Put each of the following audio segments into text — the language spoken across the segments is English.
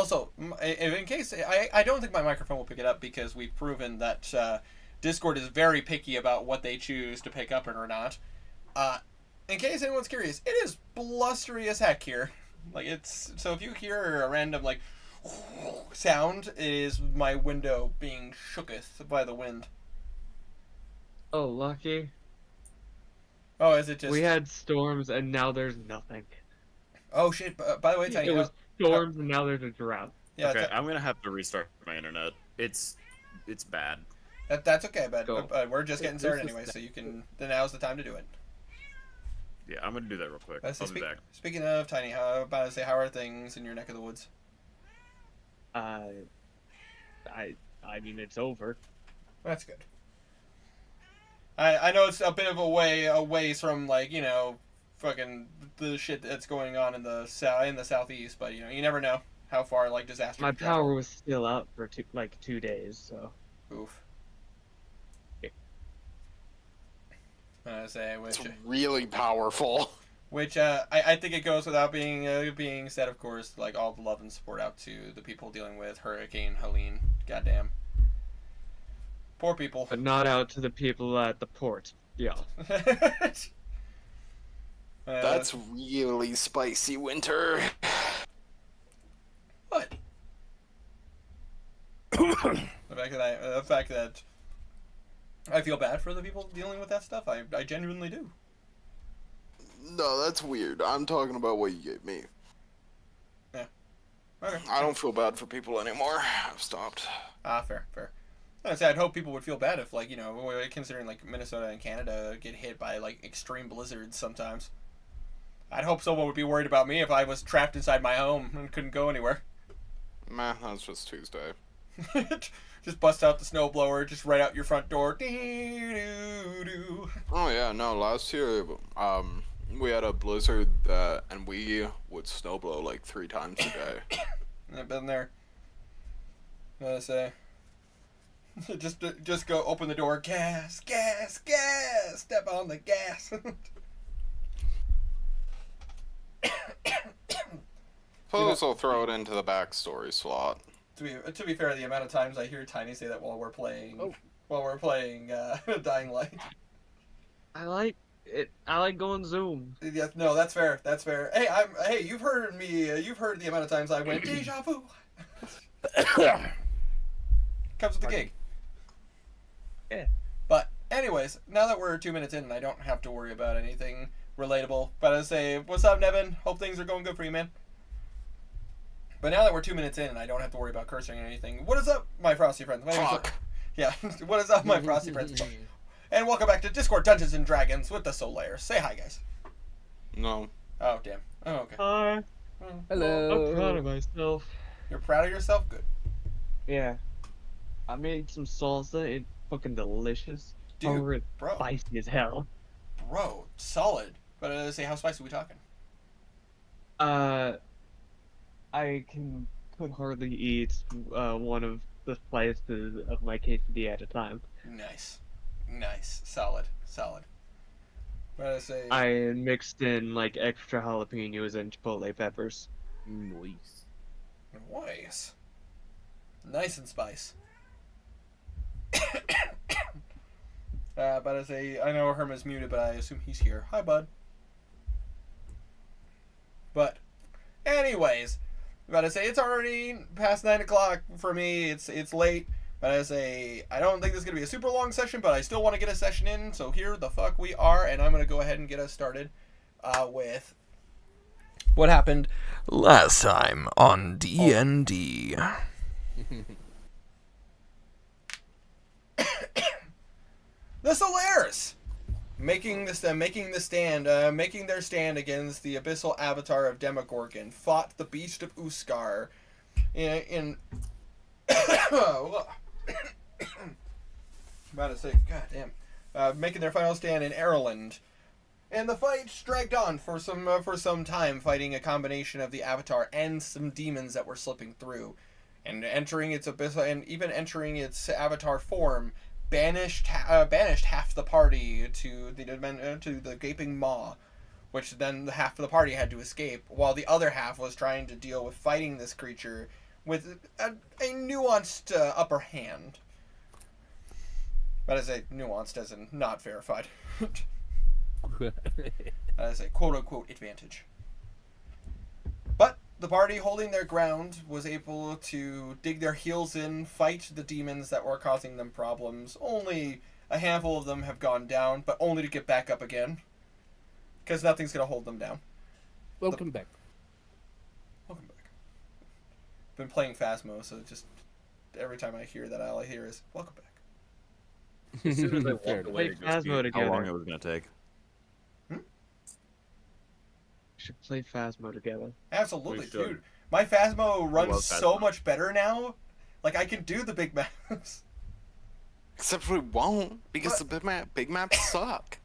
Also, in case I don't think my microphone will pick it up because we've proven that Discord is very picky about what they choose to pick up or not. Uh, in case anyone's curious, it is blustery as heck here. Like it's so if you hear a random like sound, it is my window being shooketh by the wind. Oh, lucky. Oh, is it We just? had storms and now there's nothing. Oh shit! By the way, Tiny, It was how, storms and now there's a drought. yeah, Okay, I'm gonna have to restart my internet. It's bad. that's okay, but Go. we're just getting This started is anyway, so you can. Then now's the time to do it. Yeah, I'm gonna do that real quick. So I'll be back. speaking of Tiny, how about to say how are things in your neck of the woods? Uh, I mean, it's over. That's good. I know it's a bit of a ways from like fucking the shit that's going on in the southeast, but you never know how far like disaster. My could travel. power was still out for 2 days, so. Oof. Yeah. I say It's really powerful. which I think it goes without being said, of course, like all the love and support out to the people dealing with Hurricane Helene. Goddamn. Poor people. But not out to the people at the port. Yeah. That's really spicy, Winter. what? The fact that I feel bad for the people dealing with that stuff. I genuinely do. No, that's weird. I'm talking about what you gave me. Yeah. Okay. I don't feel bad for people anymore. I've stopped. Fair. I'd hope people would feel bad if, like, considering, like, Minnesota and Canada get hit by, like, extreme blizzards sometimes. I'd hope someone would be worried about me if I was trapped inside my home and couldn't go anywhere. Meh, that's just Tuesday. Just bust out the snowblower, just right out your front door. Dee-doo-doo. Oh yeah, no, last year, we had a blizzard and we would snowblow like 3 times a day. I've been there. What I say? just go open the door. Gas. Step on the gas. Suppose I'll throw it into the backstory slot. To be fair, the amount of times I hear Tiny say that while we're playing Dying Light. I like it. I like going Zoom. Yeah, no, that's fair. Hey, you've heard me. You've heard the amount of times I went deja vu. Comes with the gig. Yeah. But anyways, now that we're 2 minutes in, I don't have to worry about anything relatable. But I say, what's up, Nevin? Hope things are going good for you, man. But now that we're 2 minutes in, and I don't have to worry about cursing or anything. What is up, my frosty friends? Fuck. Yeah, what is up, my frosty friends? And welcome back to Discord Dungeons and Dragons with the Soul Layers. Say hi, guys. No. Oh, damn. Oh, okay. Hi. Hello. I'm proud of myself. You're proud of yourself? Good. Yeah. I made some salsa. It's fucking delicious. Dude, However, it's bro. spicy as hell. Bro, solid. But say, how spicy are we talking? I could hardly eat one of the slices of my quesadilla at a time. Nice. Solid. But I say... I mixed in like extra jalapenos and chipotle peppers. Nice. Nice and spice. But I say, I know Herman's muted, but I assume he's here. Hi, bud. But, anyways, but I say it's already past 9 o'clock for me. It's late. But I say, I don't think this is going to be a super long session, but I still want to get a session in. So here the fuck we are, and I'm going to go ahead and get us started with what happened last time on D&D. The Solaris making their stand against the abyssal avatar of Demogorgon, fought the beast of Uskar in about to say, goddamn, making their final stand in Ireland. And the fight dragged on for some time, fighting a combination of the Avatar and some demons that were slipping through, and entering its abyssal, and even entering its Avatar form, banished half the party to the gaping maw, which then half of the party had to escape, while the other half was trying to deal with fighting this creature with a nuanced upper hand. But I say nuanced as in not verified. As a quote-unquote advantage. But the party holding their ground was able to dig their heels in, fight the demons that were causing them problems. Only a handful of them have gone down, but only to get back up again. Because nothing's going to hold them down. Welcome back. Welcome back. Been playing Phasmo, so just every time I hear that, all I hear is, welcome back. As soon as I Fair walked away Play to go Phasmo see how long together. it was gonna take. We should play Phasmo together. Absolutely, We should. dude. My Phasmo runs love so Phasmo. much better now. Like, I can do the big maps. Except we won't, because What? the big maps suck.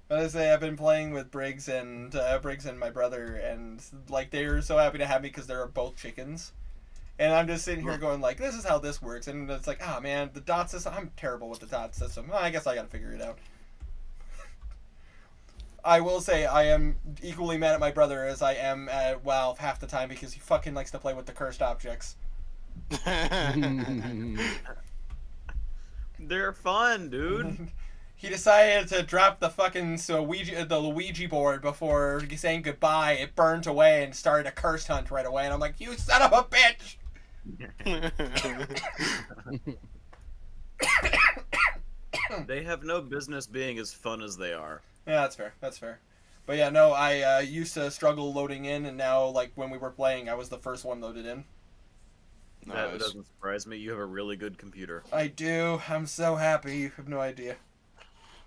But I say I've been playing with Briggs and my brother, and like they're so happy to have me because they're both chickens, and I'm just sitting here going like, this is how this works, and it's like, ah man, the dot system. I'm terrible with the dot system. Well, I guess I gotta figure it out. I will say I am equally mad at my brother as I am at Valve half the time because he fucking likes to play with the cursed objects. They're fun, dude. He decided to drop the fucking the Luigi board before saying goodbye. It burnt away and started a curse hunt right away. And I'm like, you son of a bitch! They have no business being as fun as they are. Yeah, that's fair. That's fair. But yeah, no, I used to struggle loading in, and now, like, when we were playing, I was the first one loaded in. That Nice. doesn't surprise me. You have a really good computer. I do. I'm so happy. You have no idea.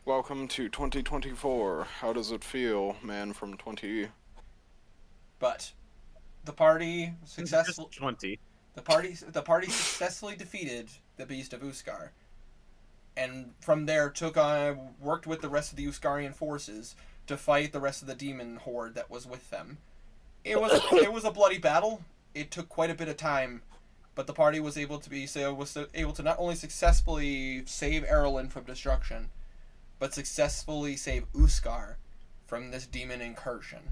Welcome to 2024. How does it feel, man from 20? But the party successful. Just 20. The party successfully defeated the Beast of Uskar, and from there worked with the rest of the Uskarian forces to fight the rest of the demon horde that was with them. It was a bloody battle. It took quite a bit of time, but the party was able to not only successfully save Erlen from destruction, but successfully save Uskar from this demon incursion.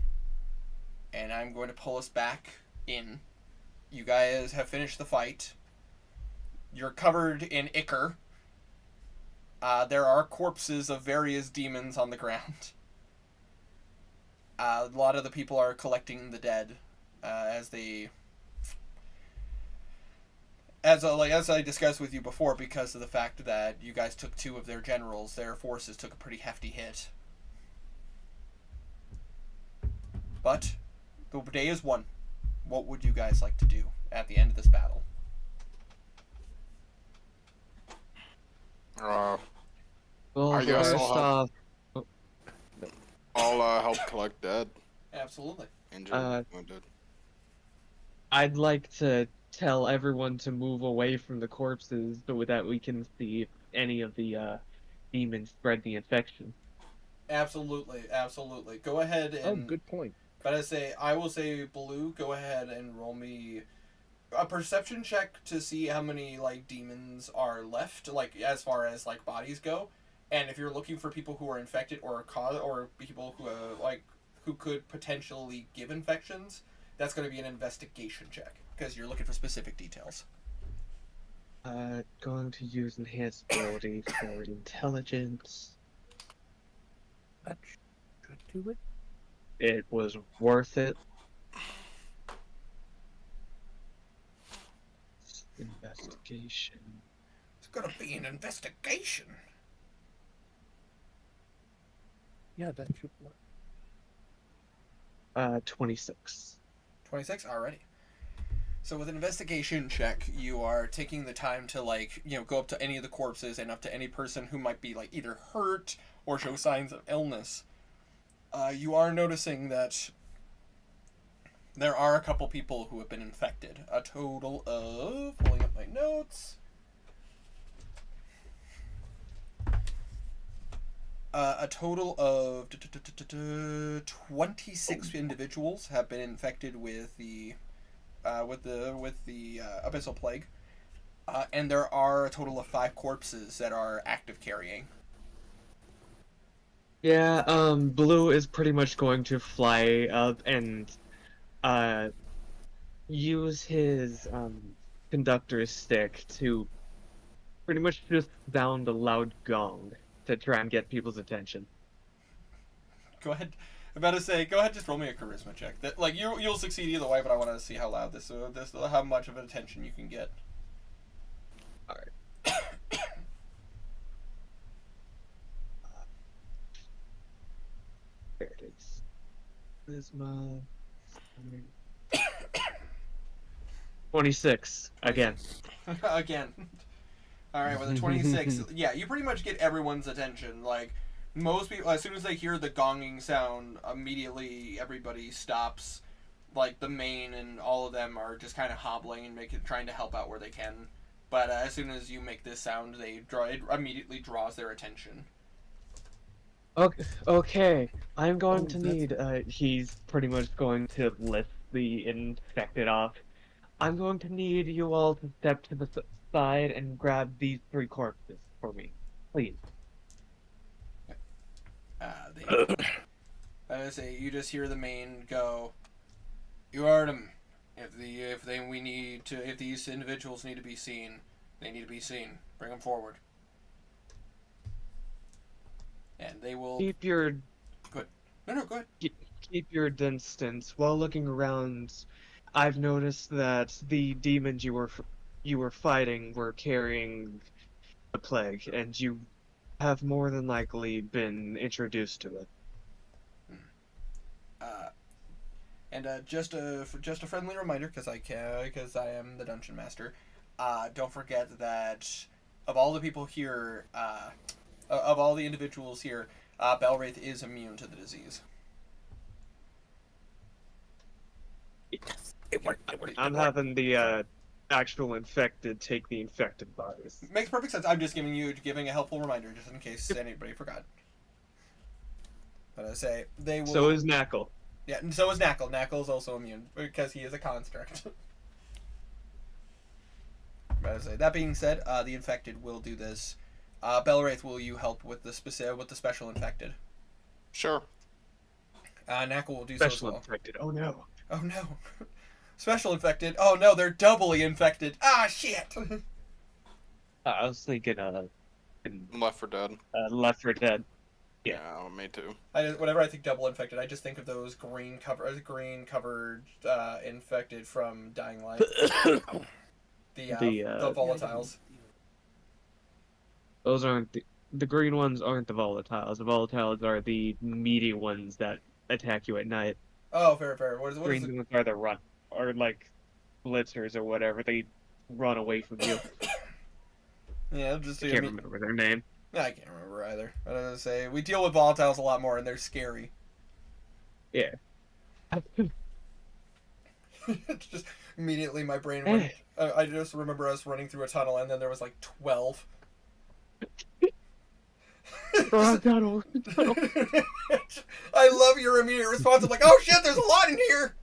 And I'm going to pull us back in. You guys have finished the fight. You're covered in ichor. There are corpses of various demons on the ground. A lot of the people are collecting the dead as I discussed with you before, because of the fact that you guys took 2 of their generals. Their forces took a pretty hefty hit. But the day is won. What would you guys like to do at the end of this battle? Well, I guess first I'll off, I'll help collect dead. Absolutely. Injured, wounded. I'd like to tell everyone to move away from the corpses so that we can see if any of the demons spread the infection. Absolutely. Go ahead Oh, and... good point. But I will say, Blue, go ahead and roll me a perception check to see how many, like, demons are left, like, as far as, like, bodies go. And if you're looking for people who are infected or people who, who could potentially give infections, that's going to be an investigation check, because you're looking for specific details. Going to use enhanced ability for intelligence. That should do it. It was worth it. Investigation. It's going to be an investigation. Yeah, that should work. 26. 26? Alrighty. So with an investigation check, you are taking the time to, like, go up to any of the corpses and up to any person who might be, like, either hurt or show signs of illness. You are noticing that there are a couple people who have been infected. A total of... Pulling up my notes. A total of 26 individuals have been infected with the abyssal plague, and there are a total of 5 corpses that are active carrying. Yeah, Blue is pretty much going to fly up and use his conductor's stick to pretty much just sound a loud gong to try and get people's attention. Go ahead. I'm about to say, go ahead, just roll me a charisma check. That like you'll succeed either way, but I want to see how loud this how much of an attention you can get. All right. There it is. Charisma. 26 again. Again. All right, with a 26, yeah, you pretty much get everyone's attention. Like most people, as soon as they hear the gonging sound, immediately everybody stops. Like the main and all of them are just kind of hobbling and trying to help out where they can. But as soon as you make this sound, it immediately draws their attention. Okay. I'm going to that's- need. He's pretty much going to list the infected off. I'm going to need you all to step to the side and grab these 3 corpses for me, please. I say you just hear the main go. You heard him. If these individuals need to be seen, they need to be seen. Bring them forward. And they will. Keep your No, go ahead. keep your distance. While looking around, I've noticed that the demons you were fighting were carrying the plague, and you have more than likely been introduced to it. And just a friendly reminder, because I am the dungeon master. Don't forget that of all the people here, of all the individuals here, Belwraith is immune to the disease. I'm having the actual infected take the infected virus. Makes perfect sense. I'm just giving a helpful reminder, just in case anybody forgot. But I say they will. So is Knackle. Yeah, and so is Knackle. Knackle is also immune because he is a construct. But I say that being said, the infected will do this. Belwraith, will you help with the special infected? Sure. Knackle will do so as Special well. infected. Oh no. Oh no. Special infected. Oh no, they're doubly infected. Ah shit. I was thinking Left for Dead. Left 4 Dead. Yeah, me too. Whenever I think double infected, I just think of those green covered infected from Dying Light. The volatiles. Those aren't the green ones aren't the volatiles. The volatiles are the meaty ones that attack you at night. Oh, fair. What is Green ones are the run or like blitzers or whatever. They run away from you. Yeah, just I can't remember their name. I can't remember either. But I was gonna say we deal with volatiles a lot more, and they're scary. Yeah. It's just immediately my brain went. I just remember us running through a tunnel, and then there was like 12. Oh, tunnel. I love your immediate response. I'm like, oh shit, there's a lot in here.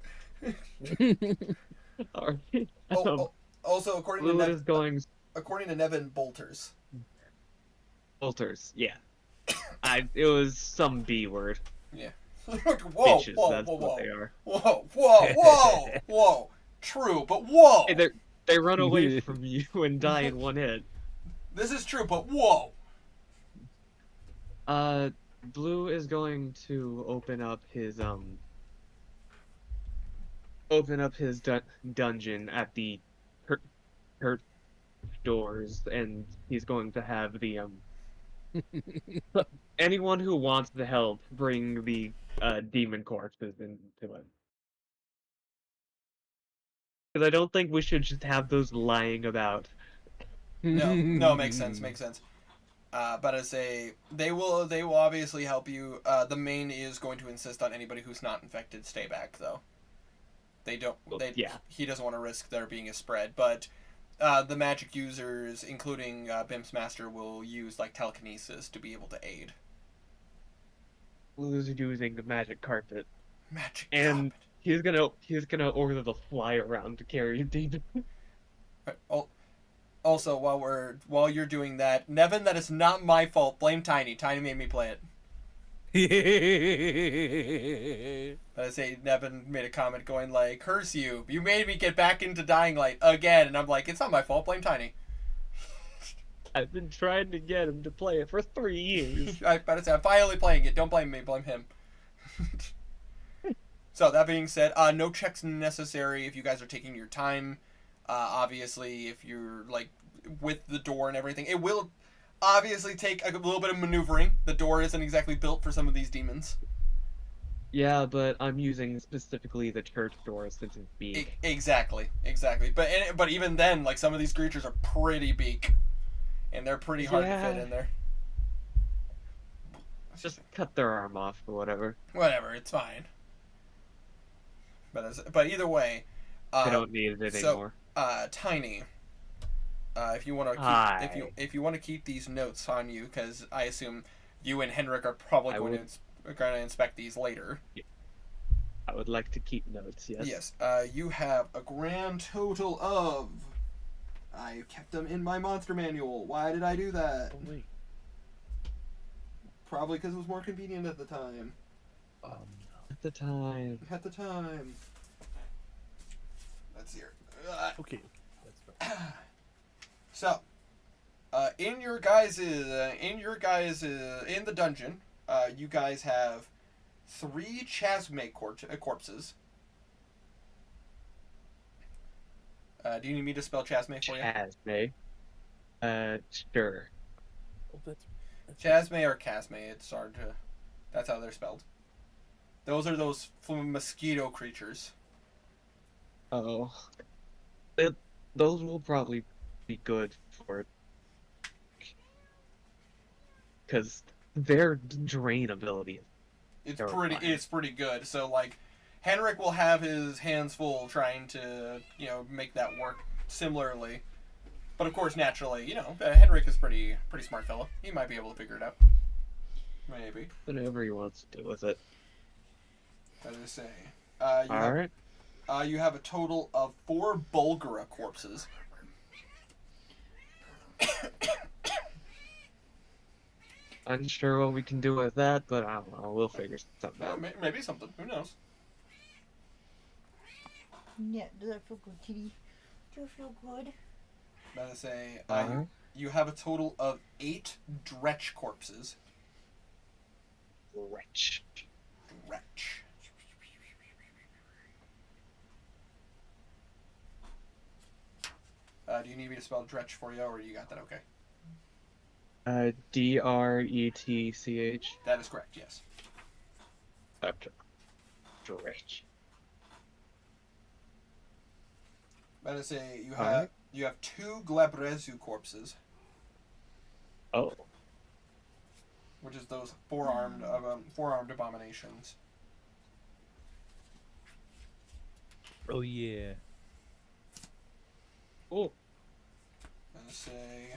Alright. Also, according Blue to is going according to Nevin, bolters. bolters. Yeah. It was some B word. Whoa, Bitches, whoa, that's whoa, what whoa, they are. whoa. True, but whoa. Hey, they run away from you and die in one hit. This is true, but whoa. Blue is going to open up his dungeon at the hurt doors, and he's going to have the anyone who wants the help bring the demon corpses into it. Because I don't think we should just have those lying about. No, makes sense. But as they will obviously help you. The main is going to insist on anybody who's not infected stay back, though. He doesn't want to risk there being a spread, but the magic users, including Bimp's master, will use like telekinesis to be able to aid. Blue's using the magic carpet, Magic and carpet. he's gonna order the fly around to carry a demon. Also, while you're doing that, Nevin, that is not my fault. Blame Tiny. Tiny made me play it. But I say Nevin made a comment going like, "Curse you! You made me get back into Dying Light again." And I'm like, "It's not my fault. Blame Tiny." I've been trying to get him to play it for 3 years. I better say I'm finally playing it. Don't blame me. Blame him. So that being said, no checks necessary if you guys are taking your time. Obviously, if you're like with the door and everything, it will obviously take a little bit of maneuvering. The door isn't exactly built for some of these demons. Yeah, but I'm using specifically the church door since it's big. Exactly. But even then, like some of these creatures are pretty big, and they're pretty hard to fit Yeah. in there. Just cut their arm off or whatever. Whatever, it's fine. But either way, They don't need it so- anymore. Tiny. If you want to Hi. if you want to keep these notes on you, because I assume you and Henrik are probably I going would- to inspect these later. I would like to keep notes, yes. Yes. You have a grand total of. I kept them in my monster manual. Why did I do that? Oh, wait. Probably because it was more convenient at the time. At the time. Let's see here. Okay. That's fine. So, in your guys' in the dungeon, you guys have 3 Chasme corpses. Do you need me to spell Chasme for you? Chasme. Sure. Oh, that's Chasme or Casme, it's hard to. That's how they're spelled. Those are those mosquito creatures. Oh. Those will probably be good for... Because their drain ability. It's Terrifying. pretty good. So like, Henrik will have his hands full trying to make that work similarly. But of course, naturally, Henrik is pretty smart fellow. He might be able to figure it out. Maybe. Whatever he wants to do with it. As I say, Alright. you have a total of 4 Bulgara corpses. Unsure what we can do with that, but I don't know. We'll figure something out. Maybe something. Who knows? Yeah, does that feel good, Kitty? Do it feel good? As I say, Alright. you have a total of 8 Dretch corpses. Wretch. Dretch. Do you need me to spell Dretch for you, or you got that okay? Dretch. That is correct, yes. Okay. Dretch. That is you have Alright. you have 2 Glabrezu corpses, Oh. which is those four-armed abominations. Oh yeah. Oh. Let's say.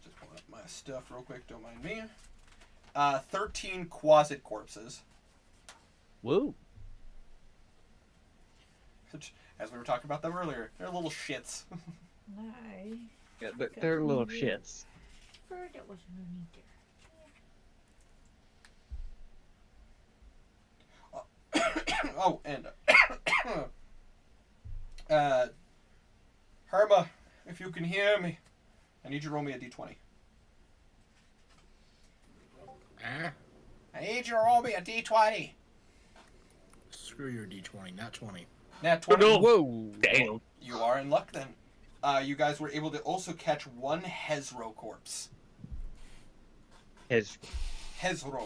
Just pulling up my stuff real quick, don't mind me. 13 Quasit corpses. Whoa. As we were talking about them earlier, they're little shits. Nice. Yeah, they're little shits. Bird that was underneath there. Oh, and Herma, if you can hear me, I need you to roll me a d20. Ah, I need you to roll me a d20. screw your D20, not 20. Nat 20. no. Whoa. Damn. You are in luck then. You guys were able to also catch 1 Hezro corpse. His Hezro.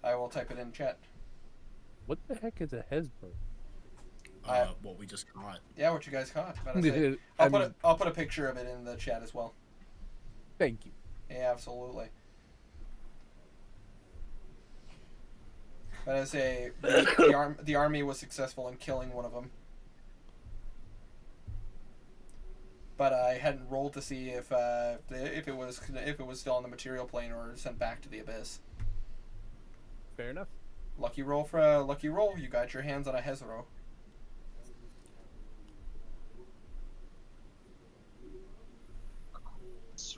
I will type it in chat. What the heck is a Hesper? What we just caught. Yeah, what you guys caught. About to say. I I'll put a picture of it in the chat as well. Thank you. Yeah, absolutely. But I say the army was successful in killing one of them. But I hadn't rolled to see if it was still on the material plane or sent back to the abyss. Fair enough. Lucky roll, you got your hands on a Hezro.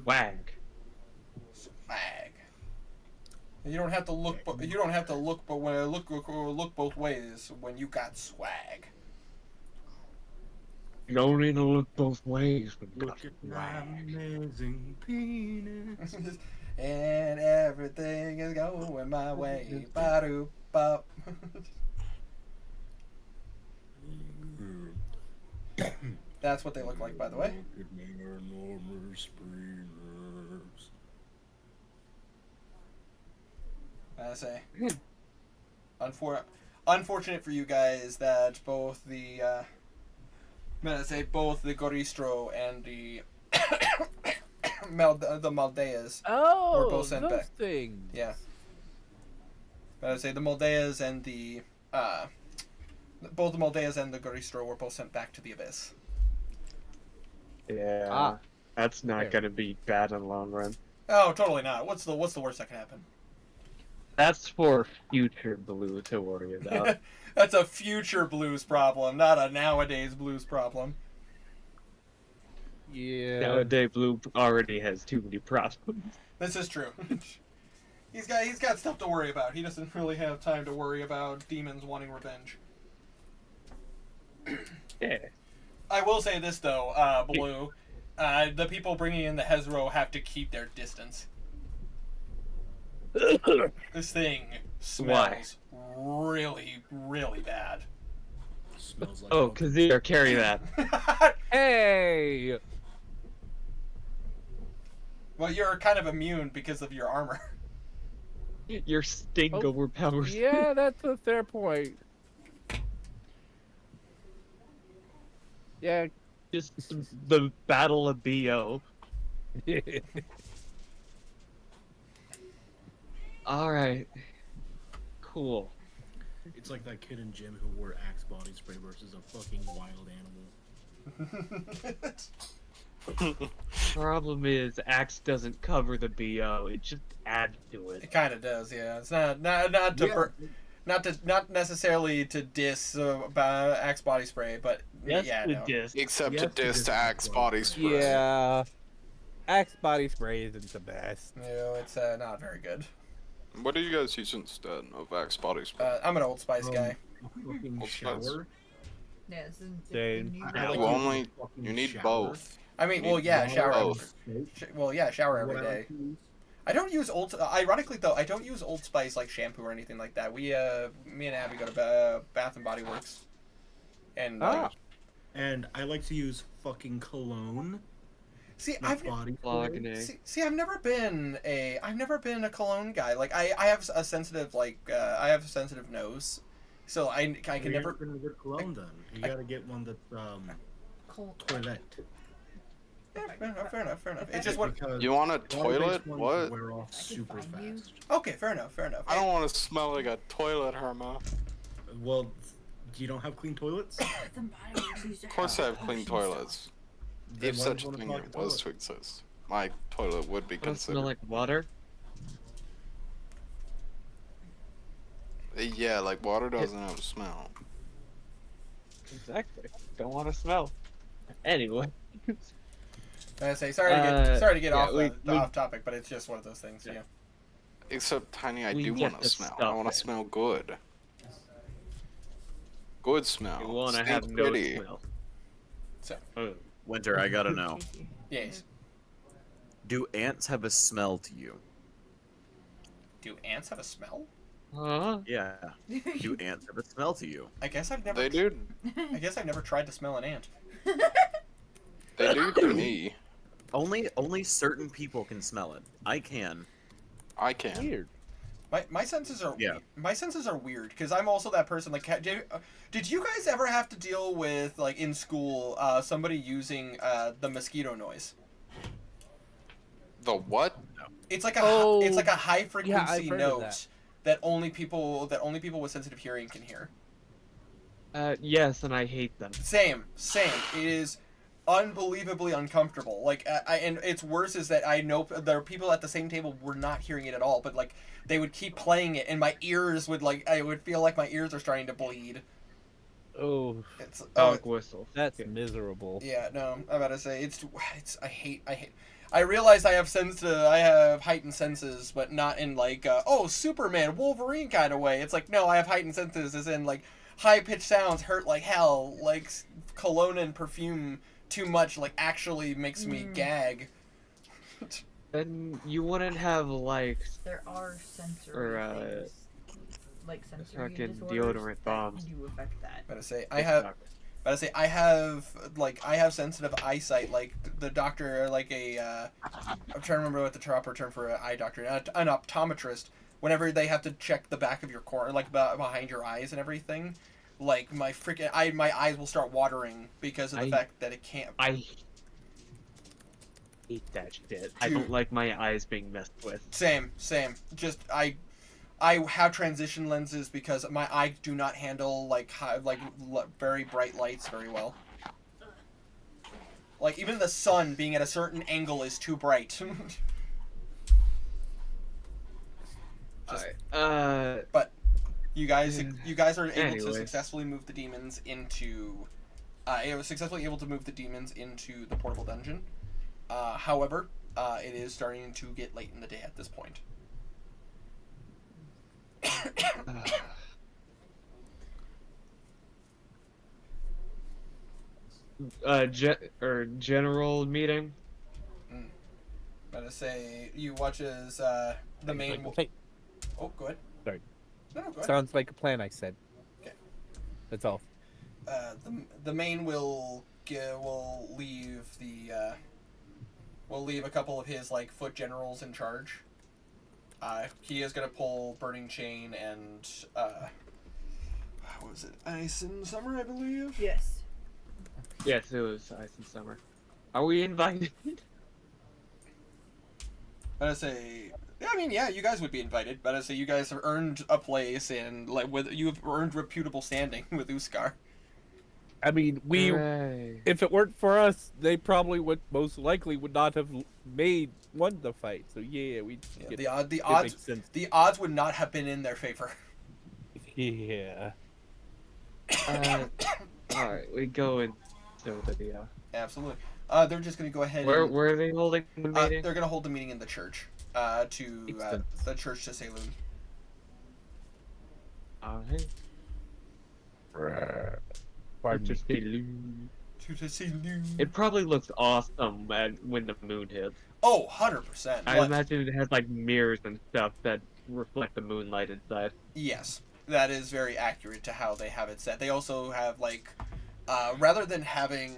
Swag. Swag. You don't have to look. You don't have to look. But when look both ways when you got swag. You don't need to look both ways. When you Look got at my amazing penis. And everything is going my way. Ba-doop bop. That's what they look like, by the way. Look at my enormous penis. I say, unfortunate for you guys that both the, both the Goristro and the the Maldeas. Oh, We're both sent those back. things. Yeah. The Moldeas and the both the Moldeas and the Goristro were both sent back to the Abyss. Yeah. Ah. That's not There. gonna be bad in the long run. Oh, totally not. What's the worst that can happen? That's for future Blue to worry about. That's a future blues problem, not a nowadays blues problem. Yeah. Nowadays, Blue already has too many problems. This is true. He's got stuff to worry about. He doesn't really have time to worry about demons wanting revenge. Yeah. I will say this though, Blue, the people bringing in the Hezro have to keep their distance. This thing smells really, really bad. Smells like Oh, Kazir, carry that. Hey. Well, you're kind of immune because of your armor. Your sting Oh, overpowers. Yeah, that's a fair point. Yeah. Just the Battle of BO. Alright. Cool. It's like that kid in gym who wore Axe body spray versus a fucking wild animal. Problem is, Axe doesn't cover the BO. It just adds to it. It kind of does, yeah. It's not to not necessarily to diss Axe body spray, but Yes, yeah, the no. disc. Except Yes, to it diss is to Axe body spray. Yeah. Axe body spray isn't the best. No, it's not very good. What do you guys use instead of Axe body spray? I'm an Old Spice guy. Fucking What's shower. Yeah, it's Same. new. I like You to only- fucking you need shower. both. I mean, You well, need yeah, one shower. or both. Shower every What I day. like to use- I don't use Old. Ironically, though, I don't use Old Spice like shampoo or anything like that. Me and Abby go to Bath and Body Works, and Ah. And I like to use fucking cologne, see, not I've body Flogging spray. egg. see, I've never been a cologne guy. Like I have a sensitive I have a sensitive nose, so I can You're never. gonna get cologne then. You gotta get one that's Cold. toilet. Fair enough. It's just what. Because You want a water-based toilet? ones What? wear off I can super find you. fast. Okay, fair enough. I don't want to smell like a toilet, Herma. Well, you don't have clean toilets? Of course I have clean toilets. Then If why such do a you thing wanna fuck a was to toilet? exist. My toilet would be Does it smell considered. like water? Yeah, like water doesn't have a smell. Exactly. Don't want to smell. Anyway. I say sorry to get yeah, off we- off topic, but it's just one of those things. Yeah. Except, Tiny, I We do get want the to smell. I stuff want in. to smell good. Good smell. You want to Stay have no pretty. smell. So Oh. Winter, I gotta know. yes. Do ants have a smell to you? Do ants have a smell? Huh? Yeah. Do ants have a smell to you? I guess I've never. They do. I guess I've never tried to smell an ant. They do to me. Only certain people can smell it. I can. I can. Weird. My senses are Yeah. my senses are weird because I'm also that person. Like, did you guys ever have to deal with like in school somebody using the mosquito noise? The what? It's like a Oh, it's like a high I've frequency heard of note that. that only people with sensitive hearing can hear. Yes, and I hate them. Same. It is unbelievably uncomfortable. Like, and it's worse is that I know there are people at the same table were not hearing it at all, but like they would keep playing it, and my ears would I would feel like my ears are starting to bleed. Oh, It's Dog whistle. that's Yeah. miserable. yeah, no, I'm about to say it's I hate I realized I have heightened senses, but not in like Superman, Wolverine kind of way. It's like no, I have heightened senses as in like high pitched sounds hurt like hell, like cologne and perfume too much like actually makes me gag. Then you wouldn't have like There are sensory Or, things, like sensory fucking disorders deodorant that bombs. do affect that. But I have sensitive eyesight. Like the doctor, like I'm trying to remember what the proper term for an eye doctor, an optometrist. Whenever they have to check the back of your corner, like behind your eyes and everything, like my eyes will start watering because of the fact that it can't. I hate that shit. I don't like my eyes being messed with. Same. Just I have transition lenses because my eyes do not handle like very bright lights very well. Like even the sun being at a certain angle is too bright. But you guys are able to successfully move the demons into. It was successfully able to move the demons into the portable dungeon. However, it is starting to get late in the day at this point. General meeting. Gotta say, you watch as the main. Oh, go ahead. Sorry. No, go ahead. Sounds like a plan, I said. Okay. That's all. The main will leave the will leave a couple of his like foot generals in charge. He is gonna pull Burning Chain and what was it? Ice and Summer, I believe. Yes. Yes, it was Ice and Summer. Are we invited? But I say, I mean, yeah, you guys would be invited. But I say, you guys have earned a place and like you've earned reputable standing with Uskar. I mean, Hooray. if it weren't for us, they probably would not have won the fight. So yeah, The odds would not have been in their favor. Yeah. Alright, we go into the Absolutely. They're just gonna go ahead. Where and, are they holding the meeting? they're gonna hold the meeting in the church. The church to Saloon. Pardon me. To Saloon. It probably looks awesome when the moon hits. Oh, 100%. I imagine it has like mirrors and stuff that reflect the moonlight inside. Yes, that is very accurate to how they have it set. They also have like, rather than having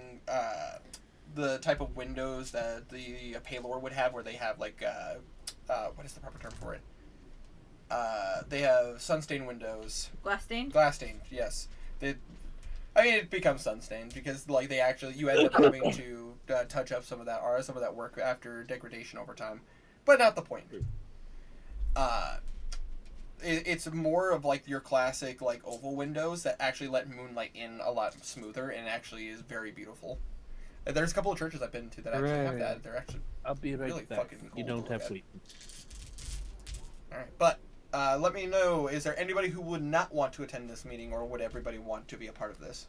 the type of windows that the Palor would have, where they have like, what is the proper term for it? They have sunstained windows. Glass stained? Glass stained, yes. It becomes sun stained because like you end up having to touch up some of that work after degradation over time, but not the point. It's more of like your classic like oval windows that actually let moonlight in a lot smoother and actually is very beautiful. There's a couple of churches I've been to that actually have that. They're actually I'll be right really back. fucking cool. You don't have sleep. All right, but let me know. Is there anybody who would not want to attend this meeting, or would everybody want to be a part of this?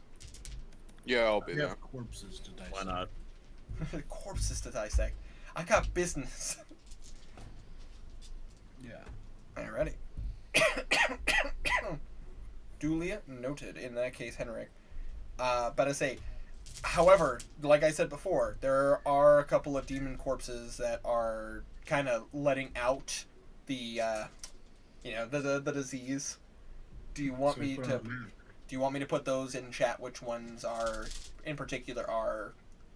Yeah, I'll be We there. have corpses to dissect. Why not? Corpses to dissect. I got business. Yeah. Alrighty. Duly noted. In that case, Henrik. But I say, however, like I said before, there are a couple of demon corpses that are kind of letting out the, the disease. Do you want me to? Do you want me to put those in chat? Which ones are, in particular, are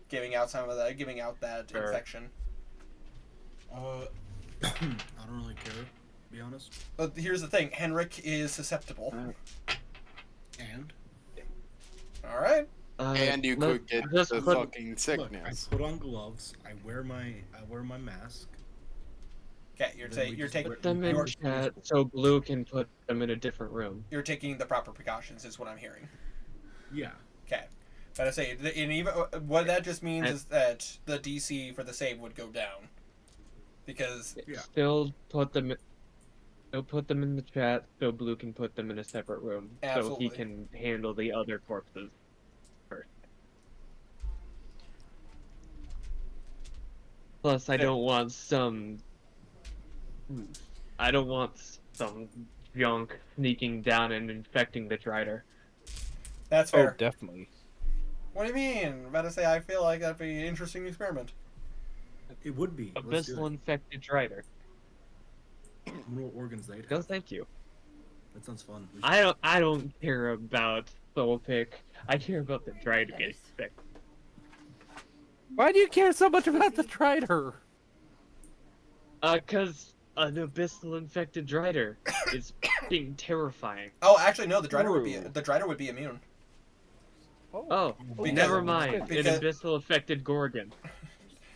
giving out that Sure. infection? I don't really care, to be honest. But here's the thing: Henrik is susceptible. And All right. And you could get just the put- fucking look, I sickness. put on gloves. I wear my mask. Okay, you're taking Put them in you're, chat so Blue can put them in a different room. you're taking the proper precautions, is what I'm hearing. Yeah. Okay. But I say, and even what that just means is that the DC for the save would go down, because Yeah. Still put them in the chat so Blue can put them in a separate room so Absolutely. he can handle the other corpses first. Plus, I don't want some. I don't want some junk sneaking down and infecting the Drider. That's Oh, fair. definitely. What do you mean? I'm about to say, I feel like that'd be an interesting experiment. It would be. Let's do Abyssal it. infected Drider. I wonder what organs they'd No, have. thank you. That sounds fun. We I don't care about Soul Pick. I care about the Drider getting Nice. infected. Why do you care so much about the Trider? Cause an abyssal infected Drider is fucking terrifying. Oh, actually, no. The True. Drider would be immune. Oh, Because- never mind. because- An abyssal affected Gorgon.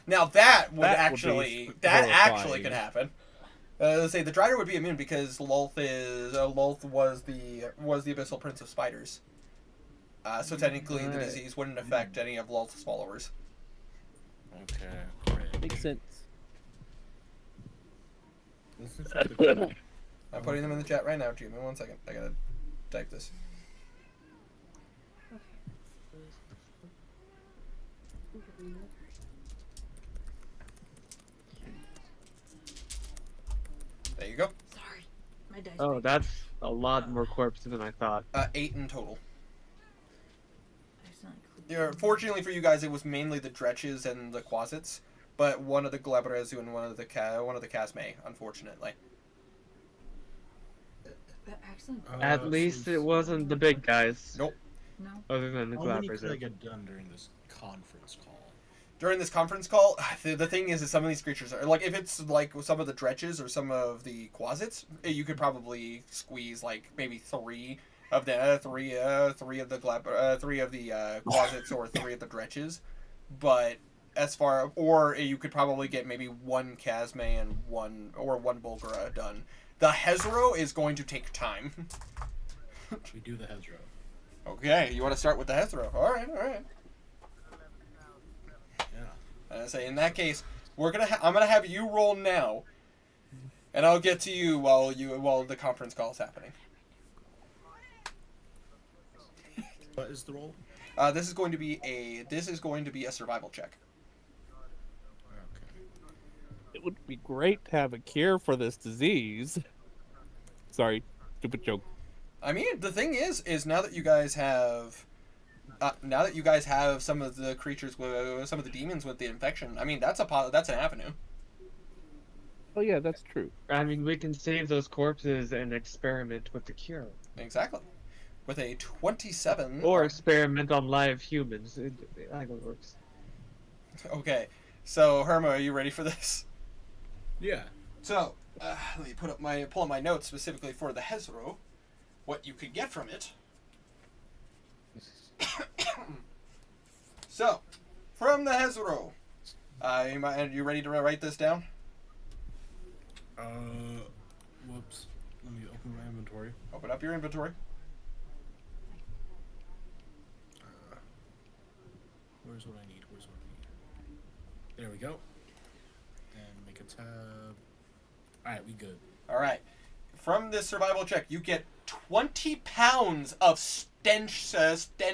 Now that would That would actually be that actually horrifying. could happen. Let's say the Drider would be immune because Lolth was the Abyssal Prince of Spiders. So technically, the Right. disease wouldn't affect any of Lolth's followers. Okay. Great. Makes sense. Let's infect the Gorgon. I'm putting them in the chat right now. Give me 1 second. I gotta type this. There you go. Sorry. My dice. Oh, that's a lot more corpses than I thought. 8 in total. That's not cool. Yeah, fortunately for you guys, it was mainly the Dretches and the Quasits, but one of the Glabrezu and one of the Casme, unfortunately. Excellent. At least it wasn't the big guys. Nope. No. Other than the How many could I Glabbers. get done during this conference call? During this conference call, the thing is some of these creatures are like if it's like some of the Dretches or some of the Quasits, you could probably squeeze like maybe three of the three of the Quasits or 3 of the Dretches, but as far or you could probably get maybe 1 Casme and one Bulgara done. The Hezro is going to take time. We do the Hezro. Okay, you want to start with the Hezro? All right. Yeah. I say in that case, I'm gonna have you roll now, and I'll get to you while the conference call is happening. What is the roll? This is going to be a survival check. Okay. It would be great to have a cure for this disease. Sorry, stupid joke. I mean, the thing is now that you guys have some of the creatures with some of the demons with the infection, I mean that's an avenue. Oh yeah, that's true. I mean, we can save those corpses and experiment with the cure. Exactly. With a 27. Or experiment on live humans. Either works. Okay, so Herma, are you ready for this? Yeah. So, let me pull up my notes specifically for the Hezro. What you could get from it. So, from the Hezro, are you ready to write this down? Whoops. Let me open my inventory. Open up your inventory. Where's what I need? There we go. And make a tab. Alright, we good. All right. From this survival check, you get 20 pounds of stench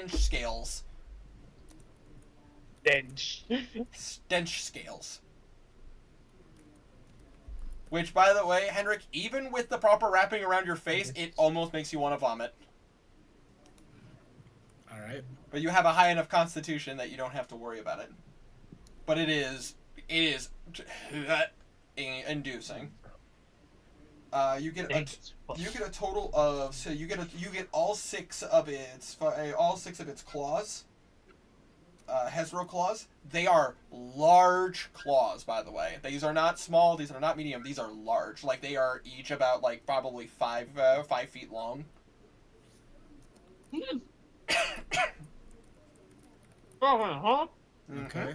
scales. Stench. Stench scales. Which, by the way, Henrik, even with the proper wrapping around your face, it almost makes you want to vomit. Alright. But you have a high enough constitution that you don't have to worry about it. But it is inducing. You get a total of you get all six of its claws. Hezro claws. They are large claws, by the way. These are not small. These are not medium. These are large. Like they are each about like probably 5 feet long. Okay.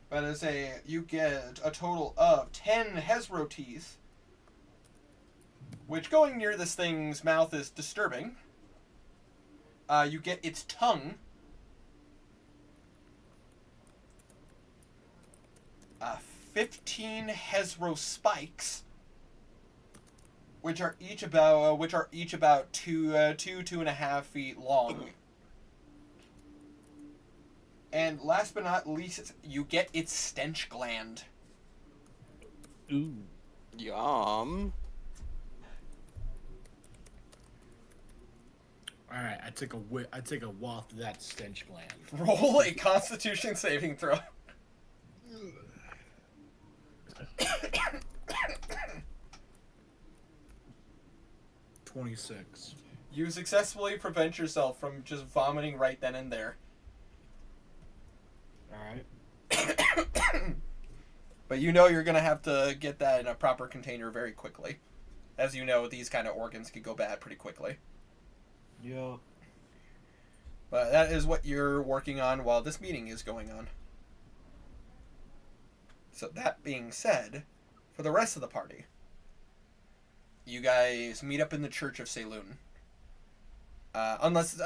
But as you get a total of 10 Hezro teeth, which going near this thing's mouth is disturbing. You get its tongue. 15 Hezro spikes, which are each about 2.5 feet long. And last but not least, you get its stench gland. Ooh. Yum. All right, I take a waft of that stench gland. Roll a Constitution saving throw. 26. You successfully prevent yourself from just vomiting right then and there. All right. But you know you're going to have to get that in a proper container very quickly. As you know, these kind of organs can go bad pretty quickly. Yeah. But that is what you're working on while this meeting is going on. So that being said, for the rest of the party, you guys meet up in the Church of Saloon. Unless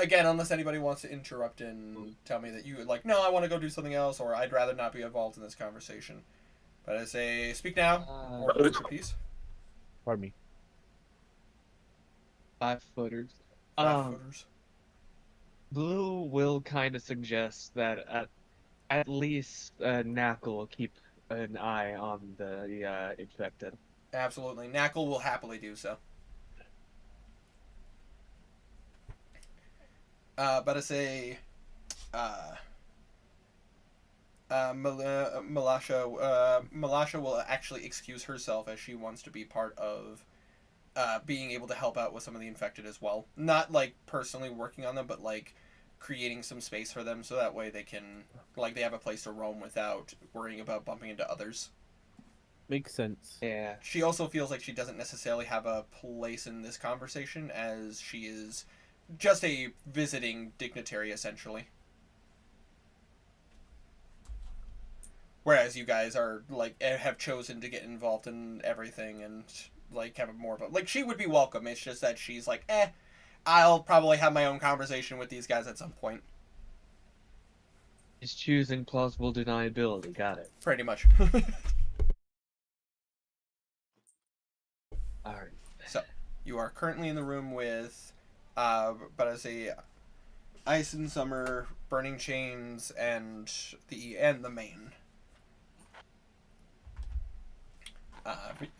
anybody wants to interrupt and tell me that you would like, no, I want to go do something else, or I'd rather not be involved in this conversation. But I say, speak now, or hold your peace. Pardon me. 5-footers. 5-footers. Blue will kind of suggest that at least Knackle will keep an eye on the infected. Absolutely. Knackle will happily do so. But I say, Malasha will actually excuse herself as she wants to be part of being able to help out with some of the infected as well. Not like personally working on them, but like creating some space for them so that way they can, like, they have a place to roam without worrying about bumping into others. Makes sense. Yeah. She also feels like she doesn't necessarily have a place in this conversation as she is just a visiting dignitary, essentially. Whereas you guys are, like, have chosen to get involved in everything and, like, have more of a... Like, she would be welcome. It's just that she's like, I'll probably have my own conversation with these guys at some point. He's choosing plausible deniability. Got it. Pretty much. Alright. So, you are currently in the room with, but I say, Ice and Summer, Burning Chains, and the main.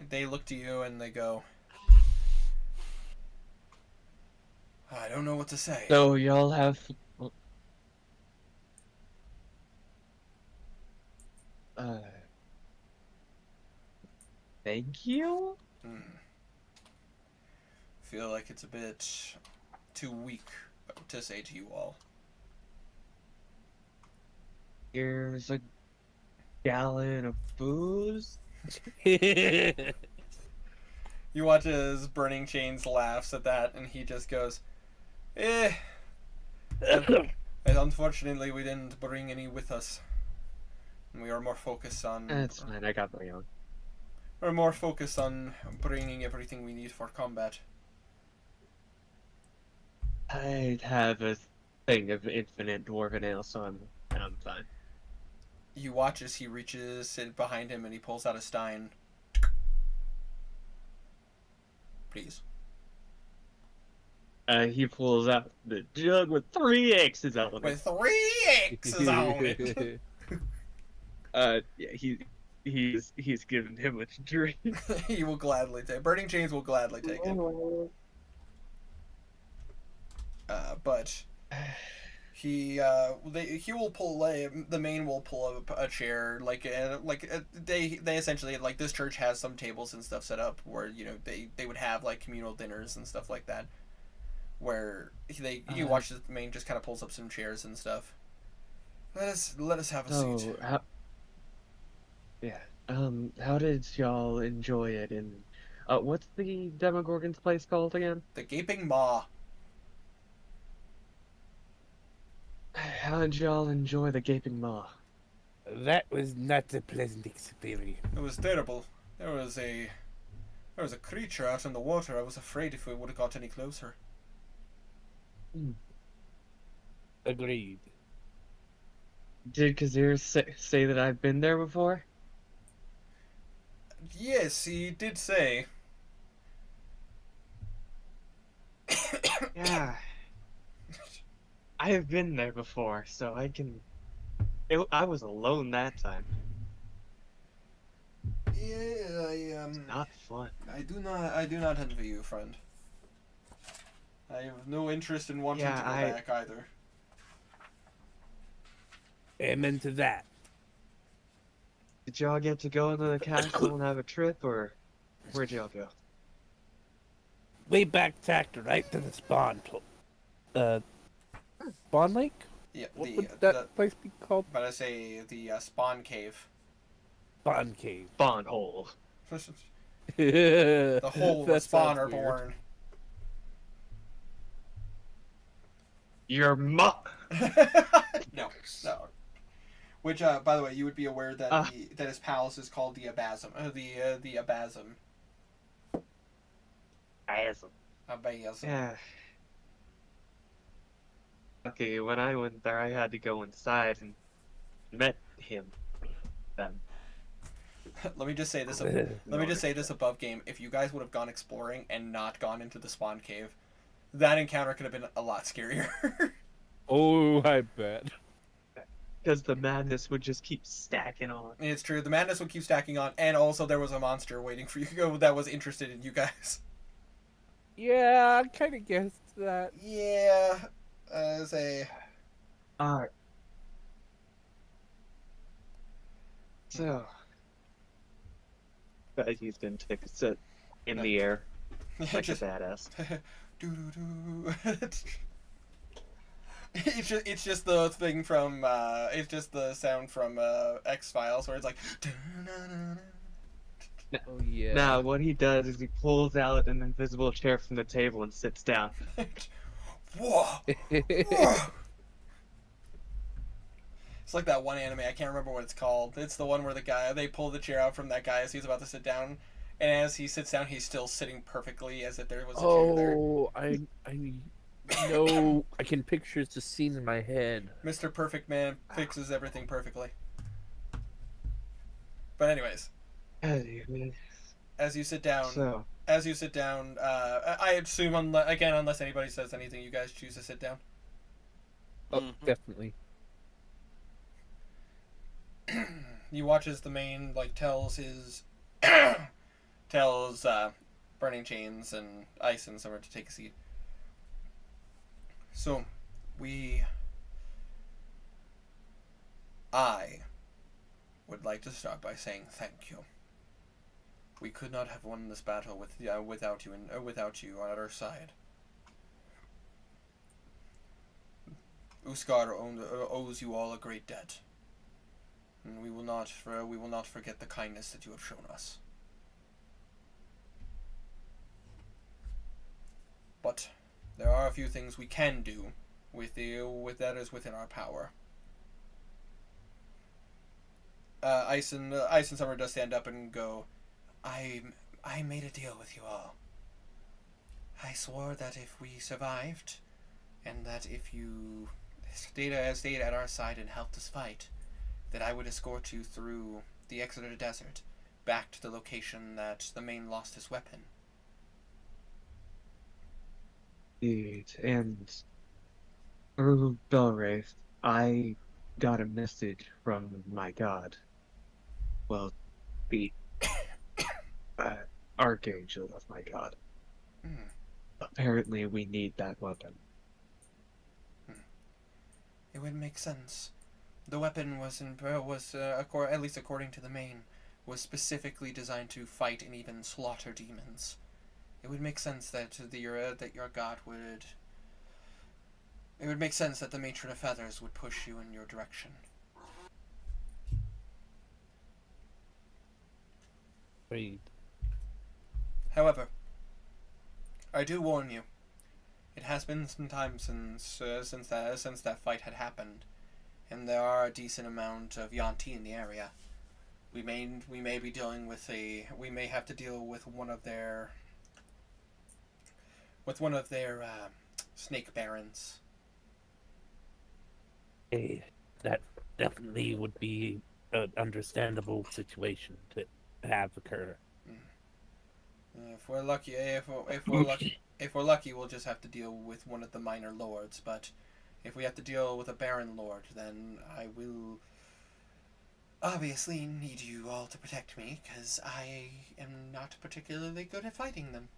They look to you and they go, I don't know what to say. So y'all have... Thank you? Feel like it's a bit too weak to say to you all. Here's a gallon of booze. You watch as Burning Chains laughs at that, and he just goes, and unfortunately, we didn't bring any with us. And we are more focused on... That's fine, I got my own. We're more focused on bringing everything we need for combat. I have a thing of infinite dwarven ale, so I'm fine. You watch as he reaches behind him and he pulls out a stein. Please. He pulls out the jug with 3 X's on it. With 3 X's on it. Yeah, he's given him a drink. He will gladly take. Burning Chains will gladly take it. But he will pull the main will pull up a chair they essentially, like, this church has some tables and stuff set up where, you know, they would have like communal dinners and stuff like that, where you watch the main just kind of pulls up some chairs and stuff. Let us have a seat. How did y'all enjoy it? And what's the Demogorgon's place called again? The Gaping Maw. How did y'all enjoy the Gaping Maw? That was not a pleasant experience. It was terrible. There was a creature out in the water. I was afraid if we would have got any closer. Agreed. Did Kazir say that I've been there before? Yes, he did say. Yeah. I have been there before, so I can I was alone that time. Yeah, Not fun. I do not envy you, friend. I have no interest in wanting Yeah, to go back either. Amen to that. Did y'all get to go into the castle and have a trip, or where'd y'all go? Way back tacked right to the spawn lake? Yeah, What would that place be called? but I say the spawn cave. Spawn cave. Bond hole. The hole where That spawn sounds are weird. born. Your mom. No. Which, by the way, you would be aware that Ah. that his palace is called the Abasm. The Abasm. Abasm. Yeah. Okay, when I went there, I had to go inside and met him. Then. Let me just say this. Let me just say this above game. If you guys would have gone exploring and not gone into the spawn cave, that encounter could have been a lot scarier. Oh, I bet. Because the madness would just keep stacking on. It's true. The madness would keep stacking on, and also there was a monster waiting for you that was interested in you guys. Yeah, I kind of guessed that. Yeah. Say. Alright. So. He's gonna take a sit in the air like a Just. badass. Doo-doo-doo. It's just the thing from it's just the sound from X-Files where it's like Oh, yeah. Now, what he does is he pulls out an invisible chair from the table and sits down. Whoa. Whoa. It's like that one anime, I can't remember what it's called. It's the one where they pull the chair out from that guy as he's about to sit down, and as he sits down he's still sitting perfectly as if there was a chair there. Oh, I know. I can picture the scene in my head. Mr. Perfect Man fixes everything perfectly. But anyways, as you sit down, So, I assume, unless anybody says anything, you guys choose to sit down. Oh, Mhm. definitely. You watch as the main tells his Burning Chains and Ice and somewhere to take a seat. So, I would like to start by saying thank you. We could not have won this battle without you at our side. Uskar owes you all a great debt, and we will not forget the kindness that you have shown us. But there are a few things we can do with that is within our power. Ice and Summer does stand up and go, I made a deal with you all. I swore that if we survived, and that if you stayed at our side and helped us fight, that I would escort you through the Exeter Desert, back to the location that the Main lost his weapon. dude, and Earl Belwraith, I got a message from my god. Well, the Archangel of my god. Hmm. Apparently, we need that weapon. It would make sense. The weapon at least according to the Main, was specifically designed to fight and even slaughter demons. It would make sense that your god would. It would make sense that the Matron of Feathers would push you in your direction. Wait. However, I do warn you. It has been some time since that fight had happened, and there are a decent amount of Yuan-ti in the area. We may have to deal with one of their snake barons. Hey, that definitely would be an understandable situation to have occur. If we're lucky, we'll just have to deal with one of the minor lords. But if we have to deal with a baron lord, then I will obviously need you all to protect me, because I am not particularly good at fighting them.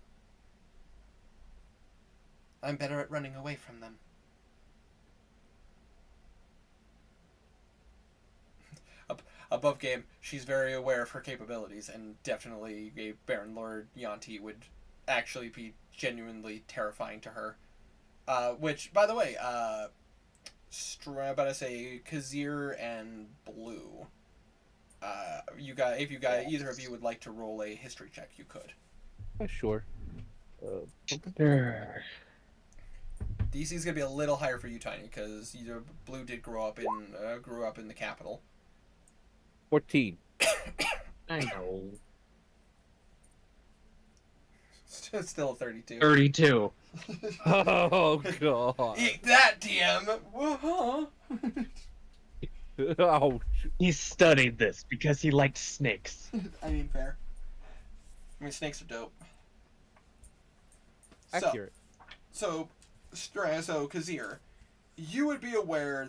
I'm better at running away from them. Above game, she's very aware of her capabilities, and definitely a Baron Lord Yuan-ti would actually be genuinely terrifying to her. Which, by the way, I'm about to say Kazir and Blue. If you guys, either of you would like to roll a history check, you could. Sure. DC's gonna be a little higher for you, Tiny, because Blue did grew up in the capital. 14. I know. Still a 32. 32. Oh god. Eat that, DM. Whoa. Oh, He studied this because he liked snakes. I mean, fair. I mean, snakes are dope. accurate. So, Kazir, you would be aware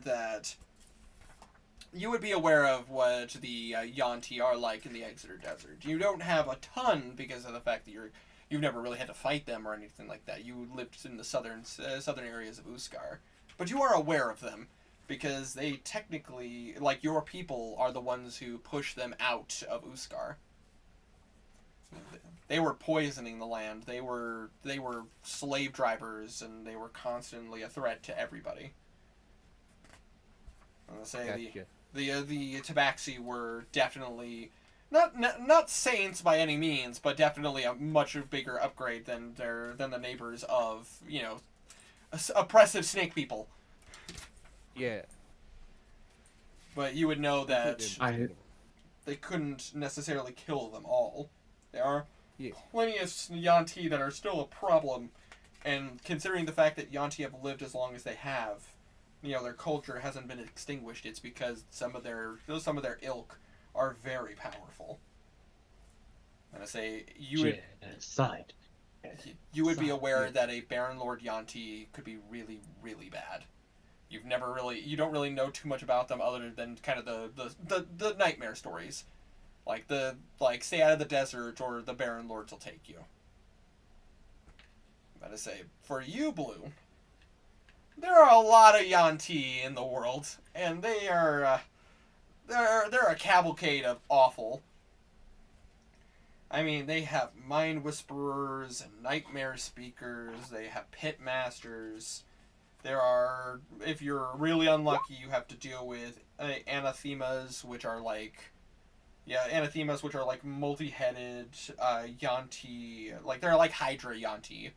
of what the Yuan-ti are like in the Exeter Desert. You don't have a ton because of the fact that you've never really had to fight them or anything like that. You lived in the southern areas of Uskar, but you are aware of them because they technically, like your people, are the ones who push them out of Uskar. They were poisoning the land. They were slave drivers, and they were constantly a threat to everybody. I'm gonna say Gotcha. the Tabaxi were definitely not saints by any means, but definitely a much bigger upgrade than the neighbors of oppressive snake people. Yeah. But you would know that Completely they couldn't necessarily kill them all. There are Yeah. plenty of Yuan-ti that are still a problem, and considering the fact that Yuan-ti have lived as long as they have, their culture hasn't been extinguished. It's because some of their ilk are very powerful. And I say you would be aware that a Baron Lord Yuan-ti could be really, really bad. You don't really know too much about them other than kind of the nightmare stories. Like stay out of the desert or the Baron Lords will take you. I'm gonna say, for you, Blue, there are a lot of Yuan-ti in the world, and they are they're a cavalcade of awful. I mean, they have mind whisperers and nightmare speakers. They have pit masters. There are, if you're really unlucky, you have to deal with anathemas, which are like multi-headed Yuan-ti. Like, they're like Hydra Yuan-ti.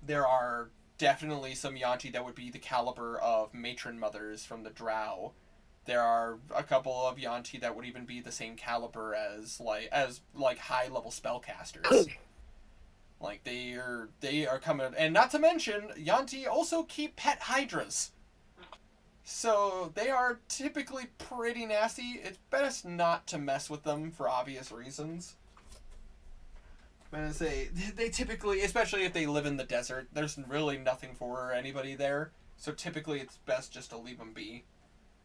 There are definitely some Yuan-ti that would be the caliber of matron mothers from the Drow. There are a couple of Yuan-ti that would even be the same caliber as high-level spellcasters. Like, they are coming, and not to mention, Yuan-ti also keep pet hydras. So, they are typically pretty nasty. It's best not to mess with them for obvious reasons. I'm gonna say, they typically, especially if they live in the desert, there's really nothing for anybody there. So typically it's best just to leave them be.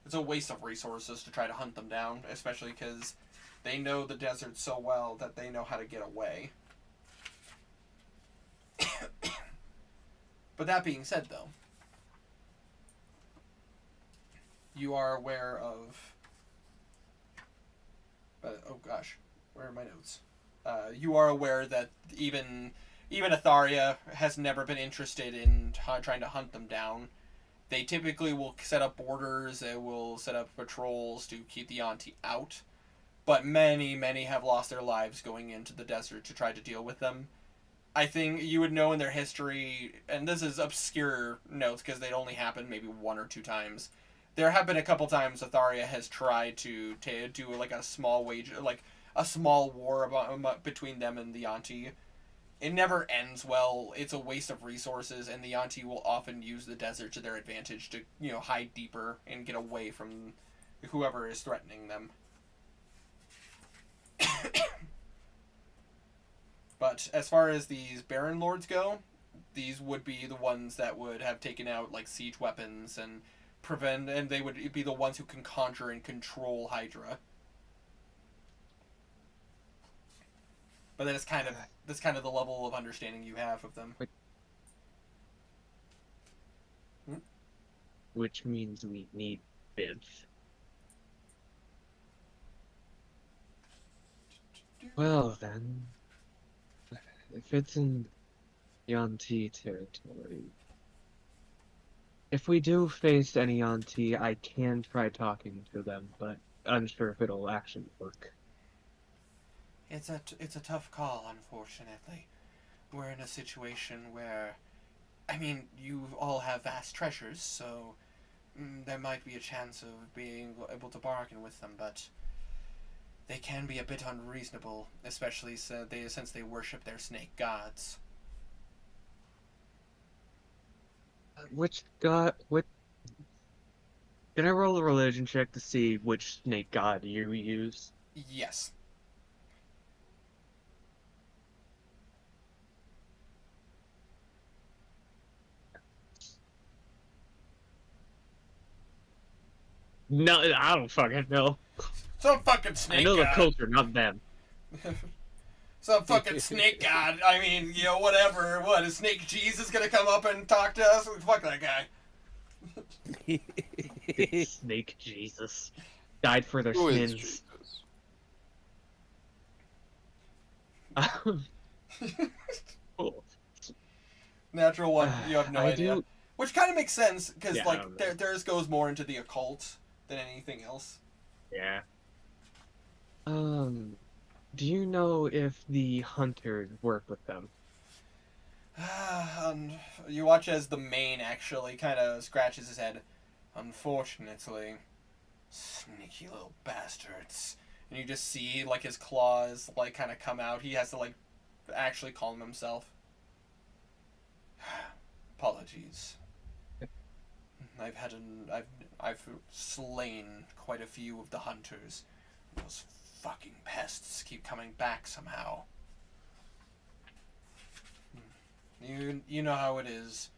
It's a waste of resources to try to hunt them down, especially because they know the desert so well that they know how to get away. But that being said, though, you are aware of... oh gosh, where are my notes? You are aware that even Atharia has never been interested in trying to hunt them down. They typically will set up borders, they will set up patrols to keep the Yuan-ti out, but many have lost their lives going into the desert to try to deal with them. I think you would know in their history, and this is obscure notes because they'd only happened maybe one or two times. There have been a couple times Atharia has tried to do like a small war between them and the Yuan-ti. It never ends well. It's a waste of resources, and the Yuan-ti will often use the desert to their advantage to, hide deeper and get away from whoever is threatening them. But as far as these Baron Lords go, these would be the ones that would have taken out like siege weapons and prevent, and they would be the ones who can conjure and control Hydra. But that's kind of the level of understanding you have of them. Which means we need bids. Well then, if it's in Yuan-Ti territory, if we do face any Yuan-Ti, I can try talking to them, but unsure if it'll actually work. It's a tough call, unfortunately. We're in a situation where, I mean, you all have vast treasures, so there might be a chance of being able to bargain with them, but they can be a bit unreasonable, especially since they worship their snake gods. Which god? What? Can I roll a religion check to see which snake god you use? Yes. No, I don't fucking know. Some fucking snake I know the god. culture, not them. Some fucking snake god. I mean, whatever. What, is Snake Jesus gonna come up and talk to us? Fuck that guy. Snake Jesus died for their Who is sins. Jesus? Cool. Natural one. You have no I idea. do- Which kind of makes sense, because, Yeah, I don't know. theirs goes more into the occult than anything else. Yeah. Do you know if the hunters work with them? You watch as the mane actually kind of scratches his head. Unfortunately. Sneaky little bastards. And you just see, his claws, kind of come out. He has to, actually calm himself. Apologies. I've slain quite a few of the hunters. Those fucking pests keep coming back somehow. You know how it is.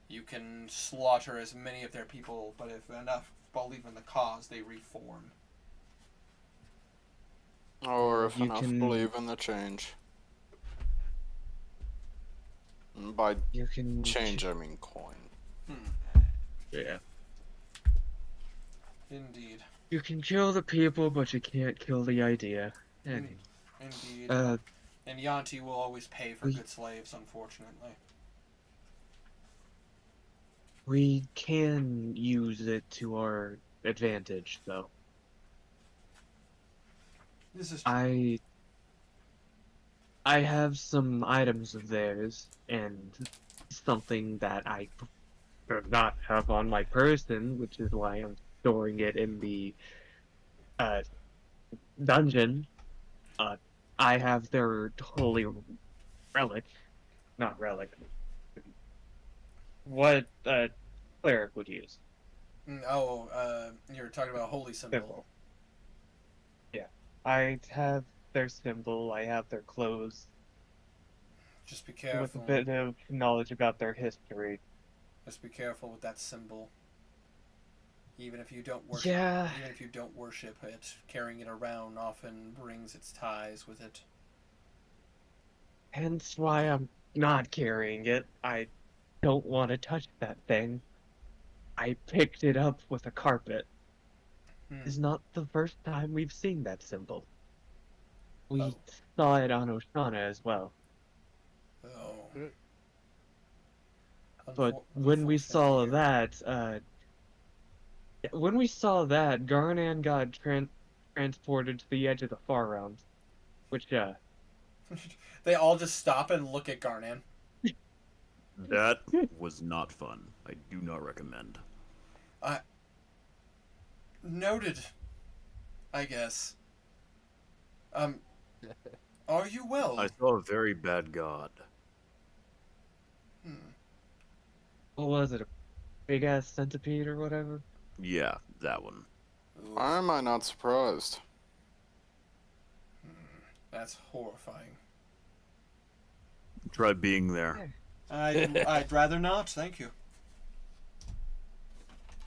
You can slaughter as many of their people, but if enough believe in the cause, they reform. Or if You enough can- believe in the change. And by You can change, I mean coin. Yeah. Indeed. You can kill the people, but you can't kill the idea. And, Indeed. uh, And Yuan-Ti will always pay for we- good slaves, unfortunately. we can use it to our advantage, though. This is I have some items of theirs, and something that I prefer not have on my person, which is why I'm storing it in the dungeon. I have their holy relic, not relic. What cleric would use? You're talking about holy symbol. Symbol. Yeah, I have their symbol. I have their clothes. Just be With careful. a bit of knowledge about their history. Just be careful with that symbol. Even if you don't worship, Yeah. even if you don't worship it, carrying it around often brings its ties with it. Hence why I'm not carrying it. I don't want to touch that thing. I picked it up with a carpet. It's not the first time we've seen that symbol. We Oh. saw it on Oshana as well. Oh. But when we saw Unfortunately. that, Garnan got transported to the edge of the Far Realms. Which, They all just stop and look at Garnan. That was not fun. I do not recommend. Noted. I guess. Are you well? I saw a very bad god. what was it? A big ass centipede or whatever? Yeah, that one. Why am I not surprised? That's horrifying. Try being there. I'd rather not, thank you.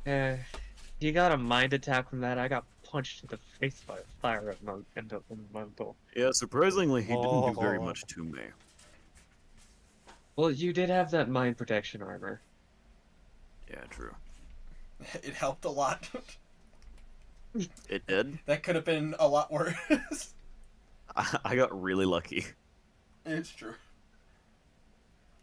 You got a mind attack from that. I got punched in the face by a fire elemental. Yeah, surprisingly, he didn't do very Oh. much to me. Well, you did have that mind protection armor. Yeah, true. It helped a lot. It did. That could have been a lot worse. I got really lucky. It's true.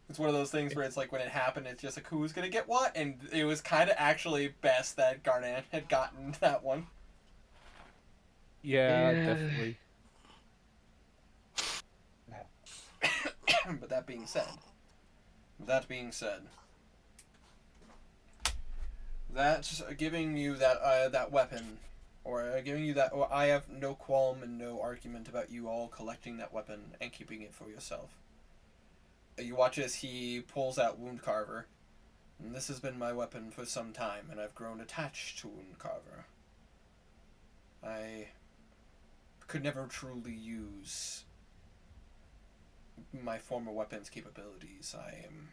It's one of those things where it's like when it happened, it's just like who's gonna get what, and it was kind of actually best that Garnet had gotten that one. Yeah, Yeah. definitely. But that being said, that giving you that weapon, or giving you that, or I have no qualm and no argument about you all collecting that weapon and keeping it for yourself. You watch as he pulls out Wound Carver. And this has been my weapon for some time, and I've grown attached to Wound Carver. I could never truly use my former weapon's capabilities. I am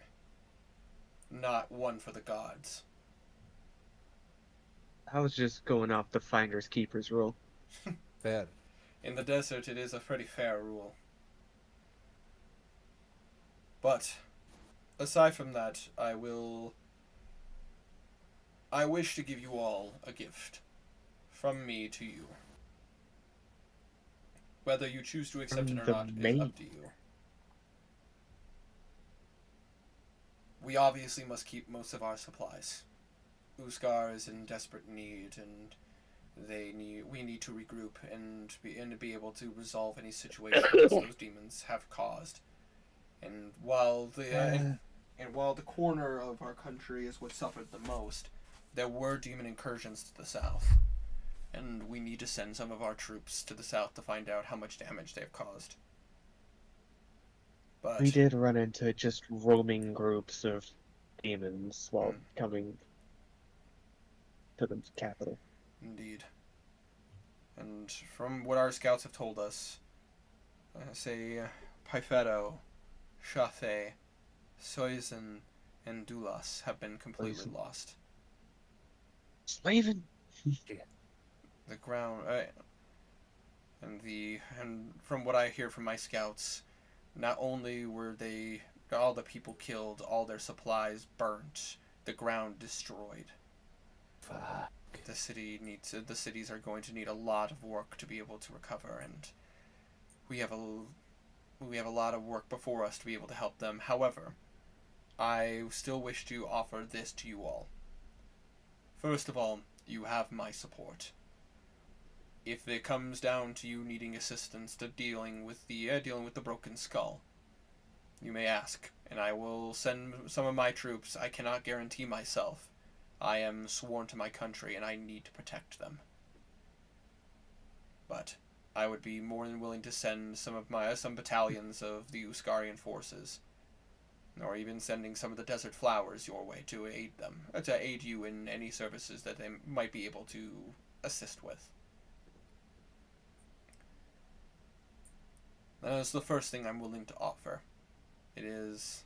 not one for the gods. I was just going off the Finders Keepers rule. Fair. In the desert, it is a pretty fair rule. But, aside from that, I wish to give you all a gift. From me to you. Whether you choose to accept it or From the not is main- up to you. We obviously must keep most of our supplies. Uskar is in desperate need, and we need to regroup and be able to resolve any situations those demons have caused. And while the corner of our country is what suffered the most, there were demon incursions to the south, and we need to send some of our troops to the south to find out how much damage they've caused. But We did run into just roaming groups of demons while Hmm. coming to the capital. Indeed. And from what our scouts have told us, say Pyfeto, Shathe, Soizen, and Dulas have been completely Soizen. lost. Slaven! The ground, and from what I hear from my scouts, not only were all the people killed, all their supplies burnt, the ground destroyed. Fuck. The cities are going to need a lot of work to be able to recover, and we have a lot of work before us to be able to help them. However, I still wish to offer this to you all. First of all, you have my support. If it comes down to you needing assistance to dealing with the broken skull, you may ask, and I will send some of my troops. I cannot guarantee myself. I am sworn to my country, and I need to protect them. But I would be more than willing to send some battalions of the Uskarian forces, or even sending some of the Desert Flowers your way to aid you in any services that they might be able to assist with. That is the first thing I'm willing to offer. It is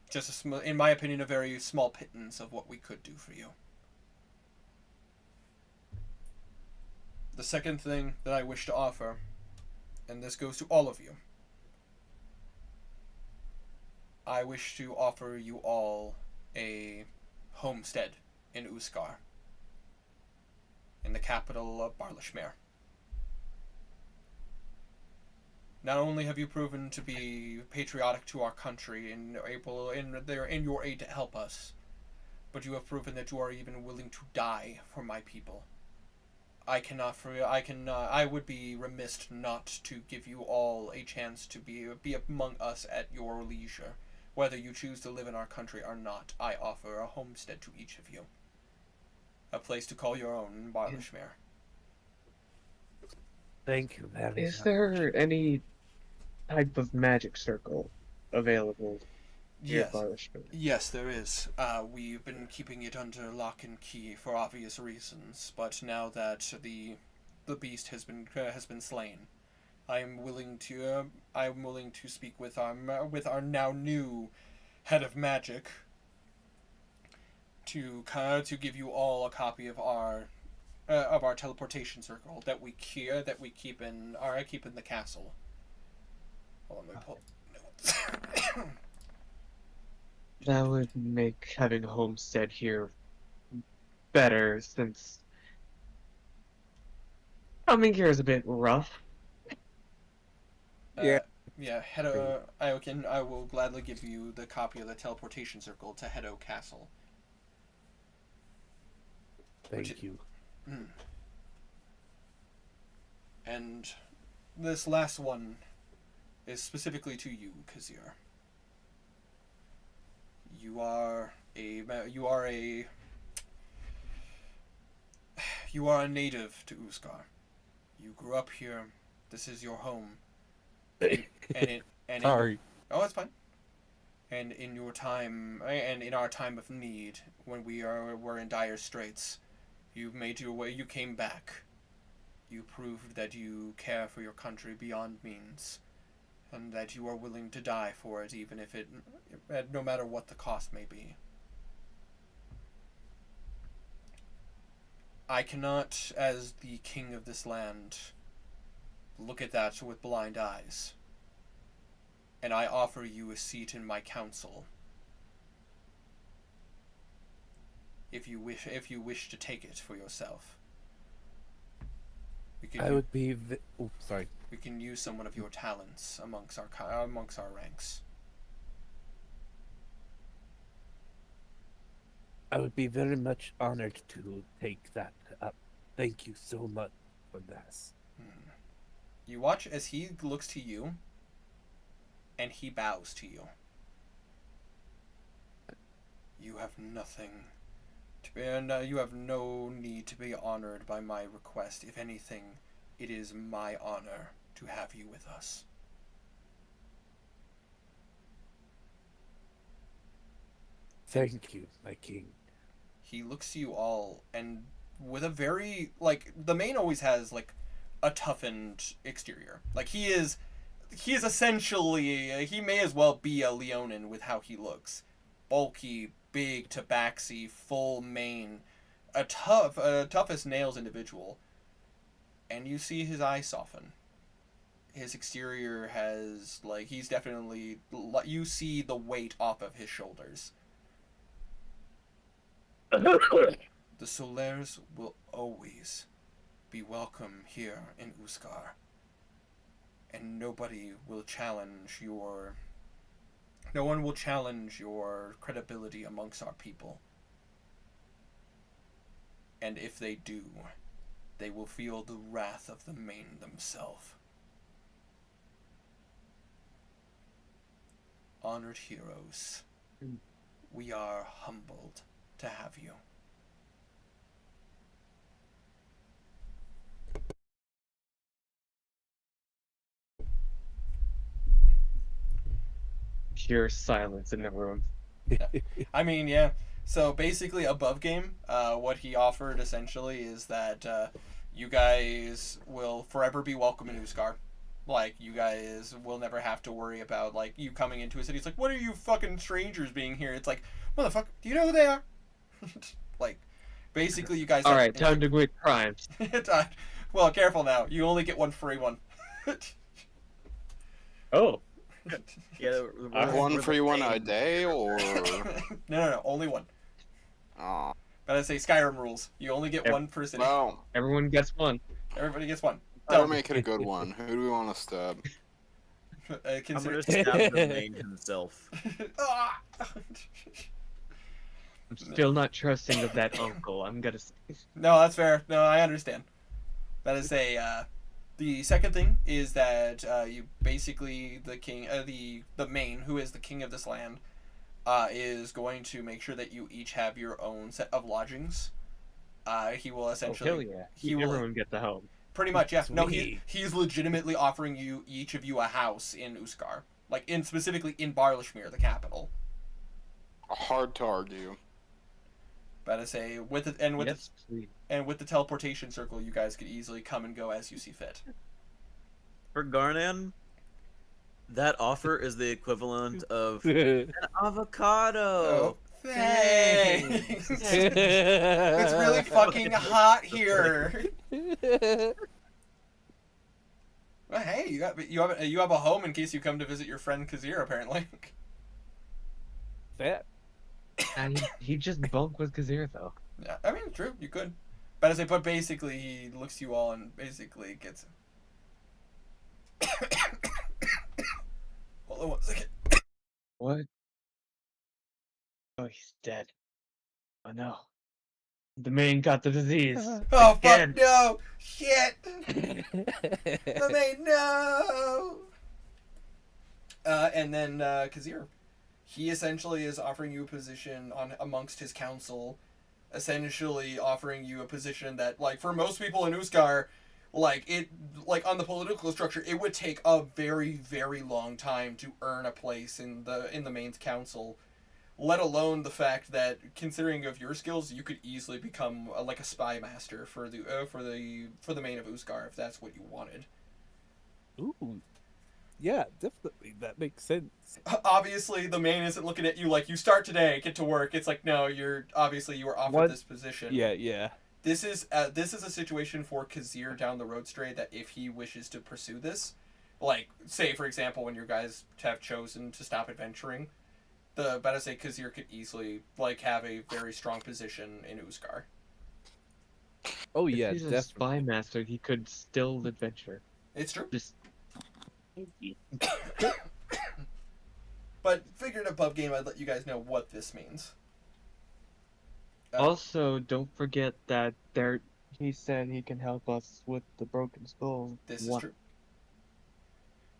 just, in my opinion, a very small pittance of what we could do for you. The second thing that I wish to offer, and this goes to all of you, I wish to offer you all a homestead in Uskar, in the capital of Barlashmere. Not only have you proven to be patriotic to our country and able in your aid to help us, but you have proven that you are even willing to die for my people. I would be remiss not to give you all a chance to be among us at your leisure. Whether you choose to live in our country or not, I offer a homestead to each of you. A place to call your own in Barlashmere. Thank you very much. Is there any type of magic circle available near Yes. Barlashmere? Yes, there is. We've been keeping it under lock and key for obvious reasons, but now that the beast has been slain, I am willing to speak with our now new head of magic to give you all a copy of our teleportation circle that we keep in the castle. Hold on, let me pull notes. That would make having a homestead here better, since coming here is a bit rough. Yeah. Yeah, I will gladly give you the copy of the teleportation circle to Hedo Castle. Thank you. And this last one is specifically to you, Kazir. You are a native to Uskar. You grew up here. This is your home. Sorry. Oh, it's fine. And in your time, and in our time of need, when were in dire straits, you made your way. You came back. You proved that you care for your country beyond means, and that you are willing to die for it, even if no matter what the cost may be. I cannot, as the king of this land, look at that with blind eyes. And I offer you a seat in my council. If you wish to take it for yourself. I would be. Sorry. We can use someone of your talents amongst our ranks. I would be very much honored to take that up. Thank you so much for this. You watch as he looks to you, and he bows to you. You have nothing to be, and you have no need to be honored by my request. If anything, it is my honor to have you with us. Thank you, my king. He looks to you all, and with a very, the Maine always has, a toughened exterior. He is essentially, he may as well be a Leonin with how he looks. Bulky, big, tabaxi, full mane, a tough as nails individual. And you see his eyes soften. His exterior has, he's definitely, you see the weight off of his shoulders. The Solaires will always be welcome here in Uskar. And no one will challenge your credibility amongst our people. And if they do, they will feel the wrath of the Maine themselves. Honored heroes, we are humbled to have you. Pure silence in the room. I mean, yeah. So basically, above game, what he offered essentially is that you guys will forever be welcome in Uskar. You guys will never have to worry about, you coming into a city. It's what are you fucking strangers being here? It's motherfucker, do you know who they are? Basically, you guys... Alright, time to commit crimes. Well, careful now. You only get one free one. Oh. Yeah, One free one a day, or No, only one. oh, But I say Skyrim rules. You only get one per city. well, Everyone gets one. Everybody gets one. better make it a good one. Who do we want to stab? I'm Consider... gonna stab the main himself. Ah! I'm still not trusting of that uncle. I'm gonna say. No, that's fair. No, I understand. That is the second thing is that you basically the king, the Maine, who is the king of this land, is going to make sure that you each have your own set of lodgings. He will essentially. Oh, hell yeah. He will Everyone gets a home. pretty much, yeah. No, Sweet. he's legitimately offering each of you a house in Uskar, specifically in Barlashmere, the capital. Hard to argue. But I say with the teleportation circle, you guys could easily come and go as you see fit. For Garnan, that offer is the equivalent of an avocado. Oh, Thanks. It's really fucking hot here. Well, hey, you have a home in case you come to visit your friend Kazir, apparently. Fair. And he just bunked with Kazir though. Yeah, I mean, true, you could. But basically, he looks you all and basically gets. Hold on 1 second. What? Oh, he's dead. Oh no. The man got the disease. Oh Again. fuck no! Shit! The main no! And then Kazir, he essentially is offering you a position amongst his council, essentially offering you a position that, like, for most people in Uskar, like on the political structure, it would take a very, very long time to earn a place in the main's council. Let alone the fact that, considering of your skills, you could easily become like a spy master for the main of Uskar if that's what you wanted. Ooh. Yeah, definitely. That makes sense. Obviously, the main isn't looking at you like, you start today, get to work. It's like, no, you were offered this position. Yeah. This is a situation for Kazir down the road straight that if he wishes to pursue this, like, say for example when you guys have chosen to stop adventuring, Kazir could easily like have a very strong position in Uskar. Oh If yeah, he's a definitely. spy master, he could still adventure. It's true. Just But figured above game, I'd let you guys know what this means. also, don't forget that he said he can help us with the broken skull. This is true.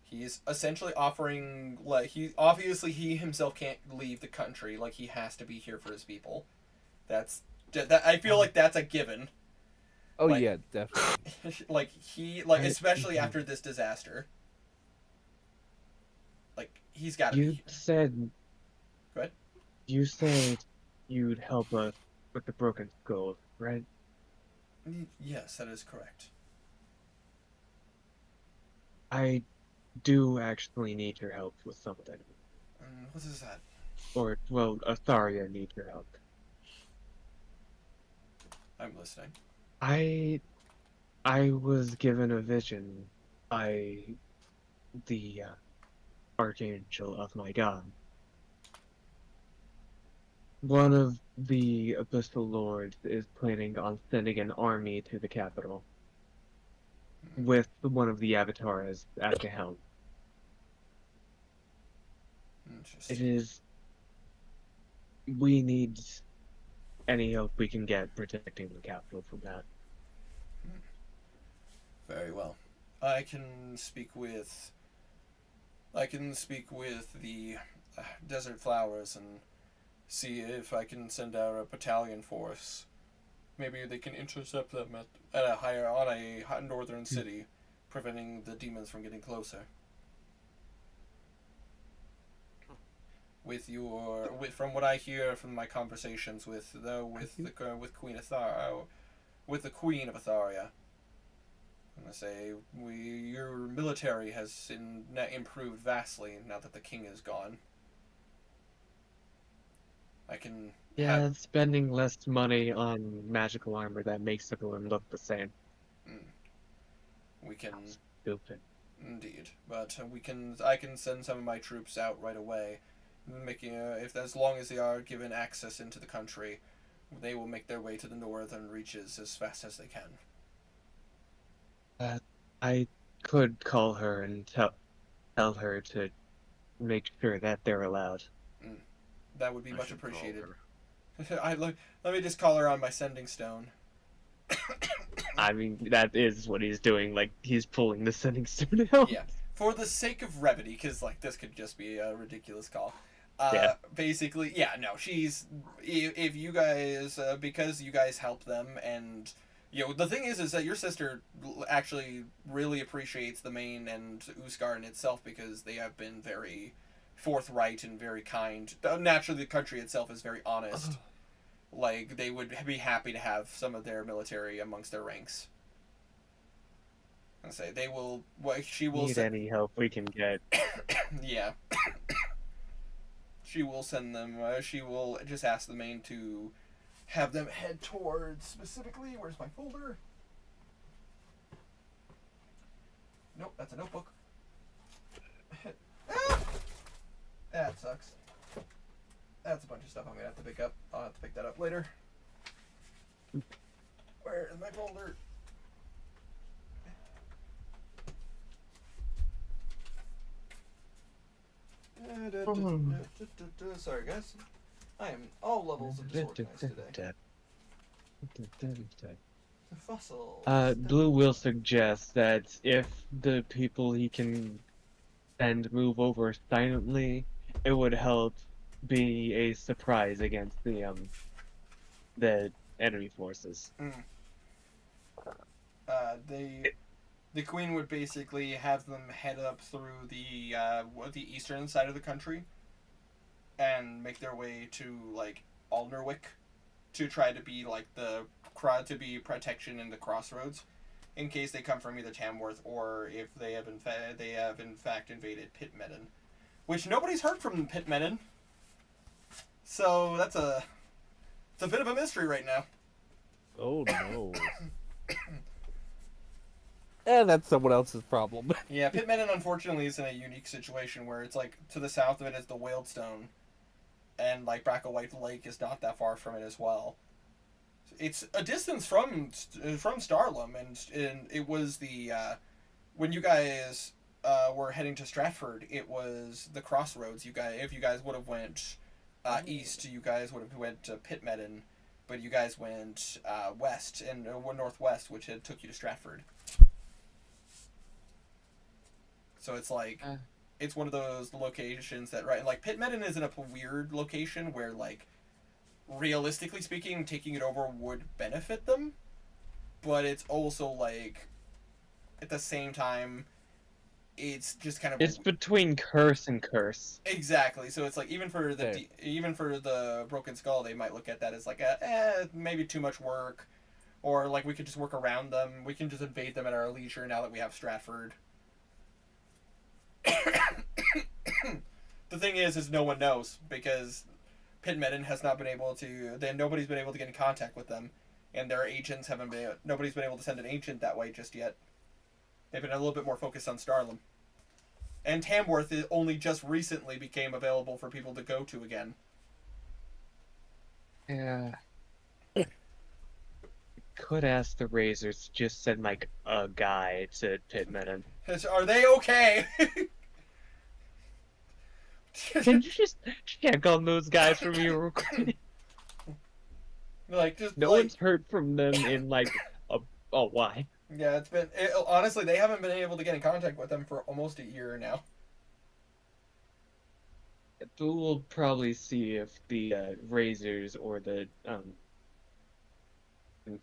He's essentially offering, like, he himself can't leave the country, like, he has to be here for his people. That I feel like that's a given. Oh like- yeah, definitely. Especially after this disaster. Like, he's got to be You here. said. Go ahead. You said you'd help us with the broken skull, right? Yes, that is correct. I do actually need your help with something. What is that? Or, well, Atharia needs your help. I'm listening. I was given a vision by the Archangel of my god. One of the Abyssal Lords is planning on sending an army to the capital with one of the avatars at the helm. Interesting. We need any help we can get protecting the capital from that. Very well. I can speak with the Desert Flowers and see if I can send out a battalion force. Maybe they can intercept them on a northern city, preventing the demons from getting closer. From what I hear from my conversations with Queen Atharia, with the Queen of Atharia, I'm gonna say your military has improved vastly now that the king is gone. I can. Yeah, spending less money on magical armor that makes everyone look the same. We can. Stupid. Indeed, but I can send some of my troops out right away, as long as they are given access into the country, they will make their way to the northern reaches as fast as they can. I could call her and tell her to make sure that they're allowed. That would be I much should call appreciated. her. Let me just call her on my sending stone. I mean, that is what he's doing. Like, he's pulling the sending stone out. Yeah, for the sake of brevity, because like this could just be a ridiculous call. Yeah. Basically, yeah, no, if you guys, because you guys help them, and the thing is that your sister actually really appreciates the main and Uskar in itself because they have been very forthright and very kind. Naturally, the country itself is very honest. Like, they would be happy to have some of their military amongst their ranks. And say they will. She will. Need any help we can get. Yeah. she will send them. She will just ask the main to have them head towards specifically. Where's my folder? Nope, that's a notebook. Ah! That sucks. That's a bunch of stuff I'm gonna have to pick up. I'll have to pick that up later. Where is my folder? Sorry, guys. I am all levels of disorganized today. Fossil. Blue will suggest that if the people he can send move over silently, it would help be a surprise against the enemy forces. The queen would basically have them head up through the eastern side of the country, and make their way to like Alderwick, to try to be like protection in the crossroads, in case they come from either Tamworth or if they have in fact invaded Pitmedden, which nobody's heard from Pitmedden. So it's a bit of a mystery right now. Oh no. That's someone else's problem. Yeah, Pitmedden unfortunately is in a unique situation where it's like to the south of it is the Whalestone, and like Bracklewhite Lake is not that far from it as well. It's a distance from Starlam, and it was the when you guys were heading to Stratford, it was the crossroads. If you guys would have went east, you guys would have went to Pitmedden, but you guys went west and northwest, which had took you to Stratford. So it's like it's one of those locations that like Pitmedden is in a weird location where like realistically speaking taking it over would benefit them, but it's also like at the same time it's just kind of It's between curse and curse. Exactly. So it's like even for the Broken Skull, they might look at that as like maybe too much work, or like we could just work around them. We can just invade them at our leisure now that we have Stratford. The thing is no one knows, because Pitmedden has not been able to. Nobody's been able to get in contact with them, and their agents haven't been. Nobody's been able to send an agent that way just yet. They've been a little bit more focused on Starlam, and Tamworth only just recently became available for people to go to again. Yeah. Could ask the Razors to just send like a guy to Pitmedden. Are they okay? Can you just check on those guys for me real quick? Like just No one's heard from them in like why? Yeah, honestly they haven't been able to get in contact with them for almost a year now. We'll probably see if the Razors or the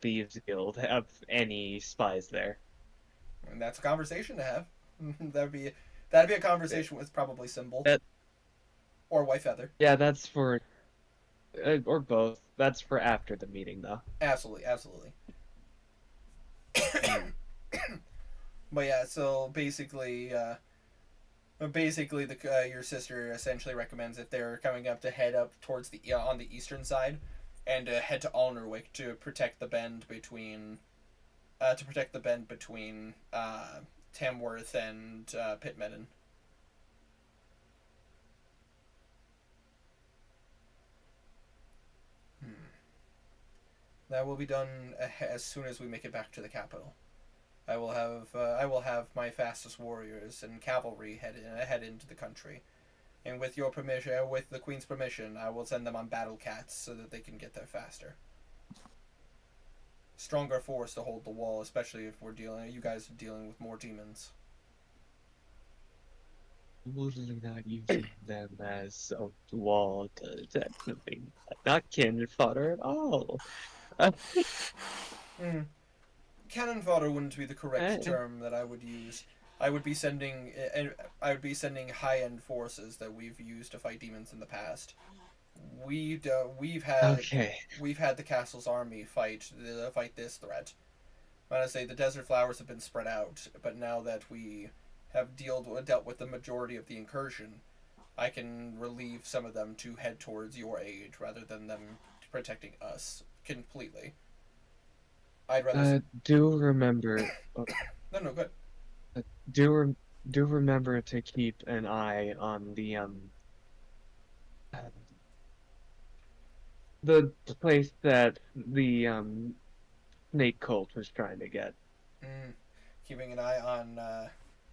Thieves Guild have any spies there. And that's a conversation to have. that'd be a conversation with probably Symbol or White Feather. Yeah, that's for or both. That's for after the meeting, though. Absolutely. But yeah, so basically, your sister essentially recommends if they're coming up to head up towards on the eastern side, and head to Alderwick to protect the bend between Tamworth and Pitmedden. That will be done as soon as we make it back to the capital. I will have my fastest warriors and cavalry head into the country, and with your permission, with the Queen's permission, I will send them on battle cats so that they can get there faster. Stronger force to hold the wall, especially if you guys are dealing with more demons. Totally not using them as a wall, because that's nothing, not cannon fodder at all. Cannon fodder wouldn't be the correct term that I would use. I would be sending high-end forces that we've used to fight demons in the past. We've had the Castle's army fight this threat. When I say the Desert Flowers have been spread out, but now that we have dealt with the majority of the incursion, I can relieve some of them to head towards your age rather than them protecting us completely. I'd rather. Do remember, No, good. do rem- do remember to keep an eye on the place that the snake cult was trying to get. Mm, keeping an eye on.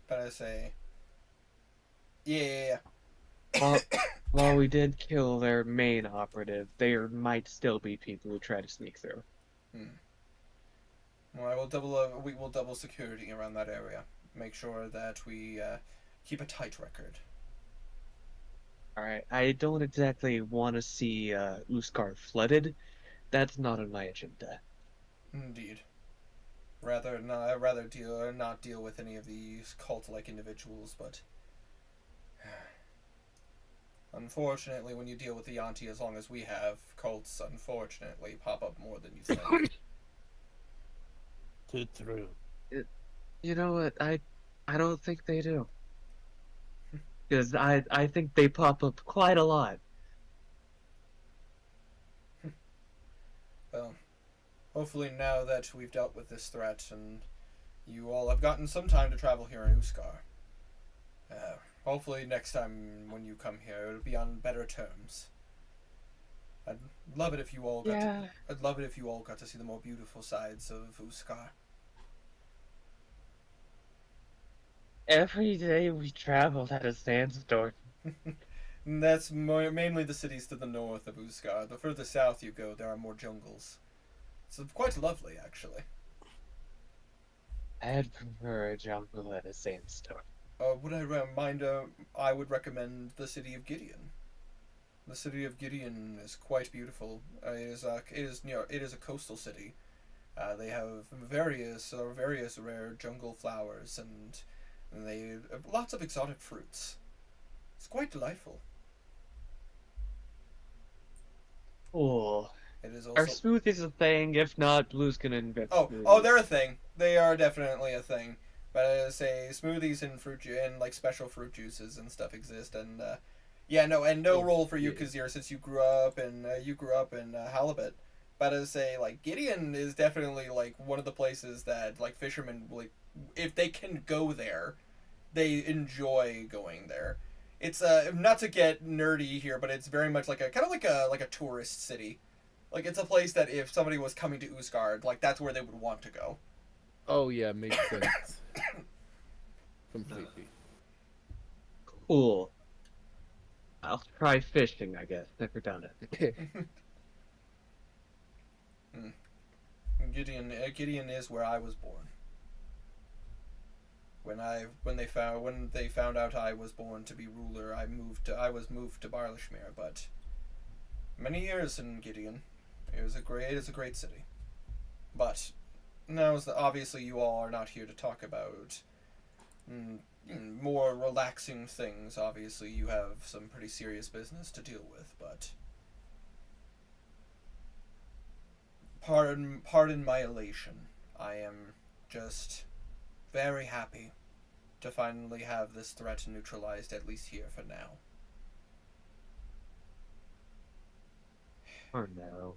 Better say. Yeah. While, while we did kill their main operative, there might still be people who try to sneak through. Well, we will double security around that area. Make sure that we keep a tight record. Alright, I don't exactly want to see Uskar flooded. That's not on my agenda. Indeed. Rather not deal with any of these cult-like individuals, but unfortunately, when you deal with the Yanti as long as we have, cults unfortunately pop up more than you think. Too true. You know what? I don't think they do. Because I think they pop up quite a lot. Well, hopefully now that we've dealt with this threat and you all have gotten some time to travel here in Uskar, hopefully next time when you come here it'll be on better terms. I'd love it if you all got to, I'd love it if you all got to see the more beautiful sides of Uskar. Every day we traveled at a sandstorm. And that's mainly the cities to the north of Uskar. The further south you go, there are more jungles. It's quite lovely, actually. I'd prefer a jungle at a sandstorm. I would recommend the city of Gideon. The city of Gideon is quite beautiful. It is a coastal city. They have various rare jungle flowers and they have lots of exotic fruits. It's quite delightful. Cool. It is Are also. smoothies a thing? If not, Blue's gonna invent smoothies. Oh, they're a thing. They are definitely a thing. But say smoothies and and like special fruit juices and stuff exist, and no role for you because since you grew up in Halibut. But as say like Gideon is definitely like one of the places that like fishermen like if they can go there, they enjoy going there. It's not to get nerdy here, but it's very much like a kind of like a tourist city. Like it's a place that if somebody was coming to Usgard, like that's where they would want to go. Oh yeah, makes sense. Completely. Cool. I'll try fishing, I guess. Never done it. Gideon is where I was born. When they found out I was born to be ruler, I was moved to Barlashmere, but many years in Gideon. It is a great city. But now obviously you all are not here to talk about more relaxing things. Obviously you have some pretty serious business to deal with, but pardon my elation. I am just very happy to finally have this threat neutralized, at least here for now. Or no.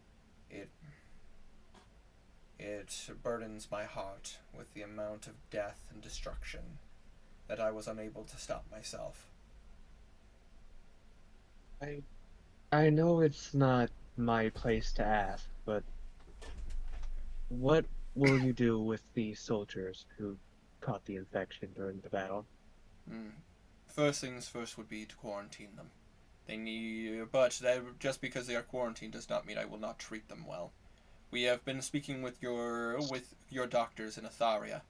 It burdens my heart with the amount of death and destruction that I was unable to stop myself. I know it's not my place to ask, but what will you do with the soldiers who caught the infection during the battle? First things first would be to quarantine them. Just because they are quarantined does not mean I will not treat them well. We have been speaking with your doctors in Atharia,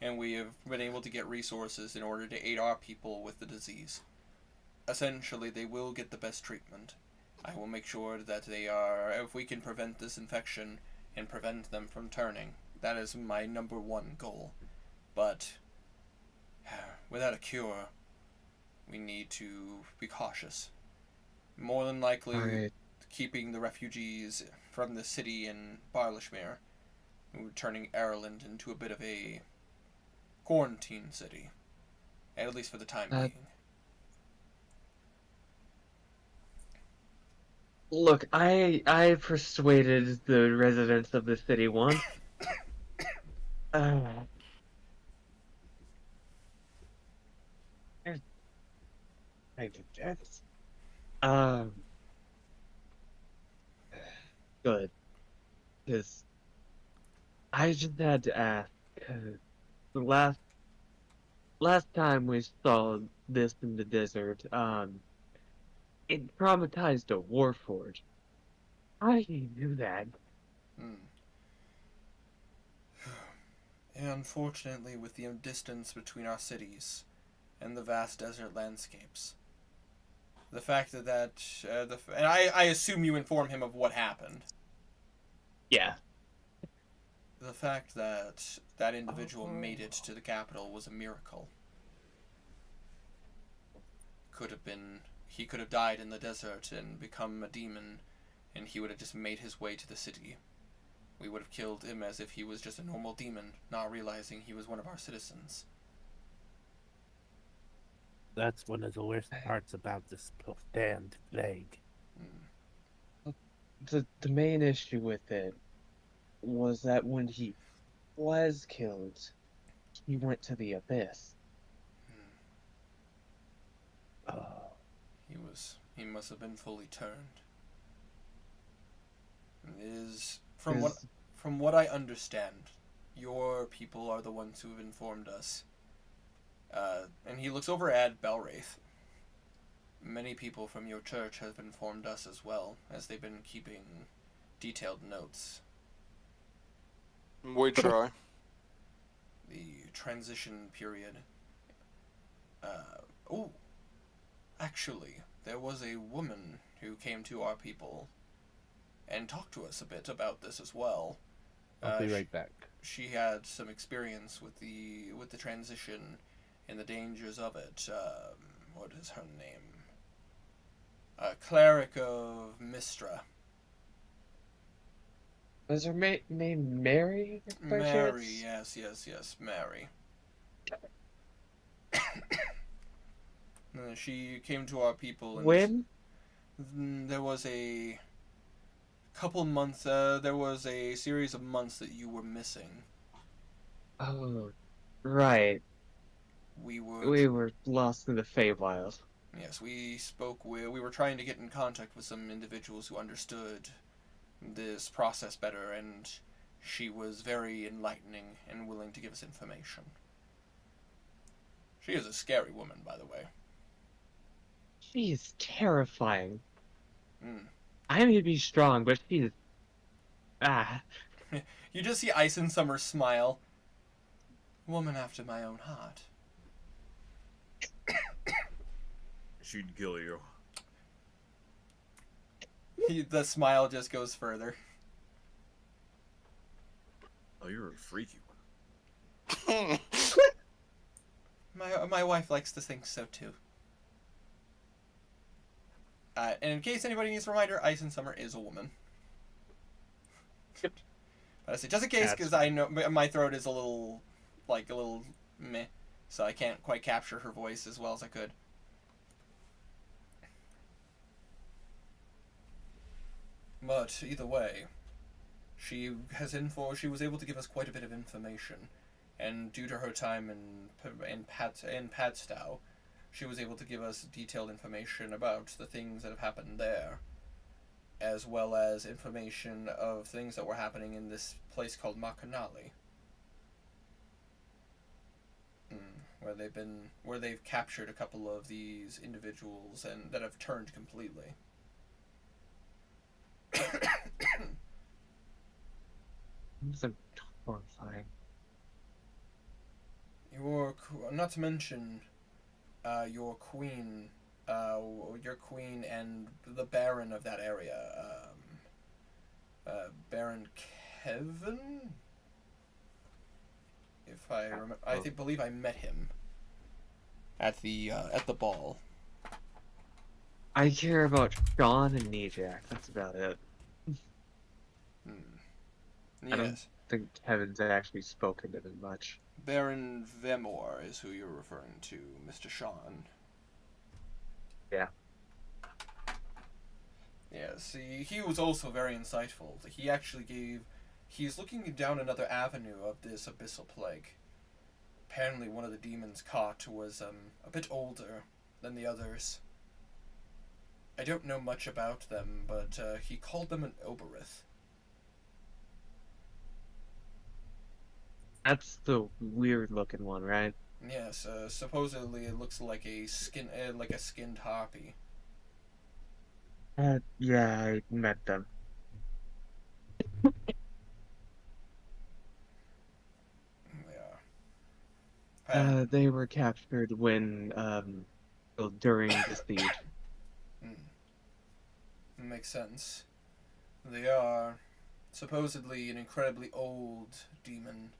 and we have been able to get resources in order to aid our people with the disease. Essentially, they will get the best treatment. I will make sure that if we can prevent this infection and prevent them from turning, that is my number one goal. But without a cure, we need to be cautious. More than likely, keeping the refugees from the city in Barlashmere, turning Ireland into a bit of a quarantine city, at least for the time being. Look, I persuaded the residents of the city once. Uh, I guess. Um, good. Because I just had to ask. 'Cause the last time we saw this in the desert, it traumatized a warforged. How do you do that? Hmm. And unfortunately, with the distance between our cities and the vast desert landscapes, the fact and I assume you inform him of what happened. Yeah. The fact that that individual made it to the capital was a miracle. He could have died in the desert and become a demon, and he would have just made his way to the city. We would have killed him as if he was just a normal demon, not realizing he was one of our citizens. That's one of the worst parts about this damned plague. The main issue with it was that when he was killed, he went to the abyss. He must have been fully turned. It is Is- from what I understand, your people are the ones who have informed us. And he looks over at Belwraith. Many people from your church have informed us as well, as they've been keeping detailed notes. We try. The transition period. Actually, there was a woman who came to our people and talked to us a bit about this as well. I'll be right back. She had some experience with the transition and the dangers of it. What is her name? Cleric of Mistra. Was her name Mary? By Mary, chance? yes, Mary. She came to our people and When? there was a couple months, there was a series of months that you were missing. Oh, right. We were, We were lost in the Feywild. yes, we were trying to get in contact with some individuals who understood this process better, and she was very enlightening and willing to give us information. She is a scary woman, by the way. She is terrifying. Mm. I may be strong, but she's... You just see Ice and Summer smile. Woman after my own heart. She'd kill you. The smile just goes further. Oh, you're a freaky one. My wife likes to think so too. And in case anybody needs a reminder, Ice and Summer is a woman. Yep. But I say just in case, because I know my throat is a little meh, so I can't quite capture her voice as well as I could. But either way, she was able to give us quite a bit of information, and due to her time in Padstow, she was able to give us detailed information about the things that have happened there, as well as information of things that were happening in this place called Makanali, where they've captured a couple of these individuals and that have turned completely. It's horrifying. Not to mention, your queen and the Baron of that area, Baron Kevin. If I remember, believe I met him at the ball. I care about Sean and Nejak. That's about it. I don't Yes, think Kevin's actually spoken to them much. Baron Vemor is who you're referring to, Mr. Sean. Yeah. Yeah, see, he was also very insightful. He actually gave. He's looking down another avenue of this abyssal plague. Apparently, one of the demons caught was a bit older than the others. I don't know much about them, but he called them an Oberith. That's the weird looking one, right? Yes, supposedly it looks like a skinned harpy. Yeah, I met them. Yeah. They were captured when, well, during the siege. Makes sense. They are supposedly an incredibly old demon.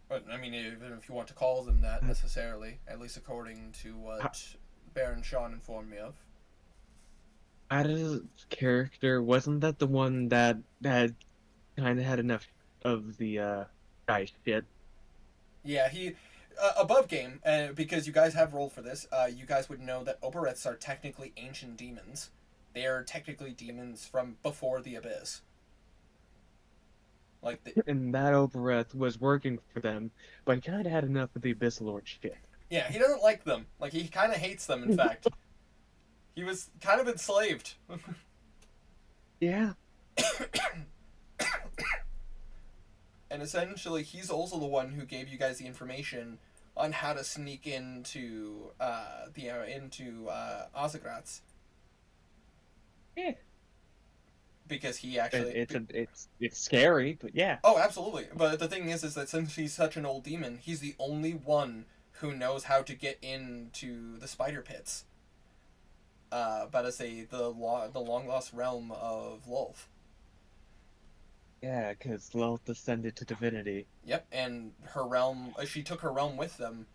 But, I mean, even if you want to call them that necessarily, at least according to what Baron Sean informed me of. Out of his character, wasn't that the one that had kind of had enough of the guy's shit? Yeah, he above game, because you guys have rolled for this. You guys would know that Obereths are technically ancient demons. They are technically demons from before the Abyss. Like And that Obereth was working for them, but he kind of had enough of the Abyss Lord shit. Yeah, he doesn't like them. Like, he kind of hates them, in fact. He was kind of enslaved. Yeah. And essentially, he's also the one who gave you guys the information on how to sneak into Ozagratz. Yeah. Because he actually It's scary, but yeah. Oh, absolutely. But the thing is that since he's such an old demon, he's the only one who knows how to get into the spider pits. About to say the long lost realm of Lolth. Yeah, because Lilith descended to divinity. Yep, and her realm. She took her realm with them,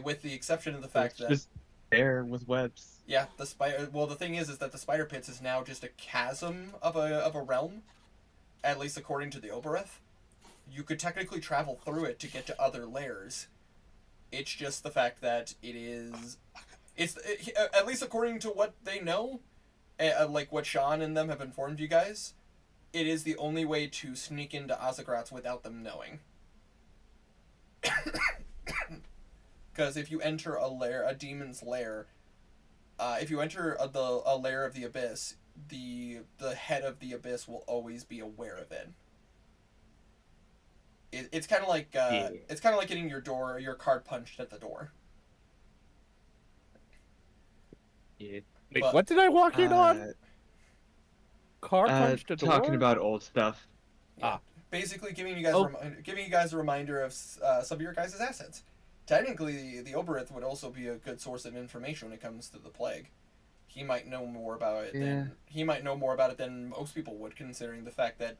with the exception of the fact that Just there with webs. yeah, the spider. Well, the thing is that the spider pits is now just a chasm of a realm, at least according to the Obereth. You could technically travel through it to get to other layers. It's just the fact that at least according to what they know, like what Sean and them have informed you guys, it is the only way to sneak into Ozagratz without them knowing. Because if you enter a demon's lair, if you enter a lair of the Abyss, the head of the Abyss will always be aware of it. It's kind of like it's kind of like getting your card punched at the door. Yeah. Wait, But- what did I walk in on? Car punched a door? Talking about old stuff. Basically, giving you guys Oh. giving you guys a reminder of some of your guys' assets. Technically, the Oberith would also be a good source of information when it comes to the plague. He might know more about it than most people would, considering the fact that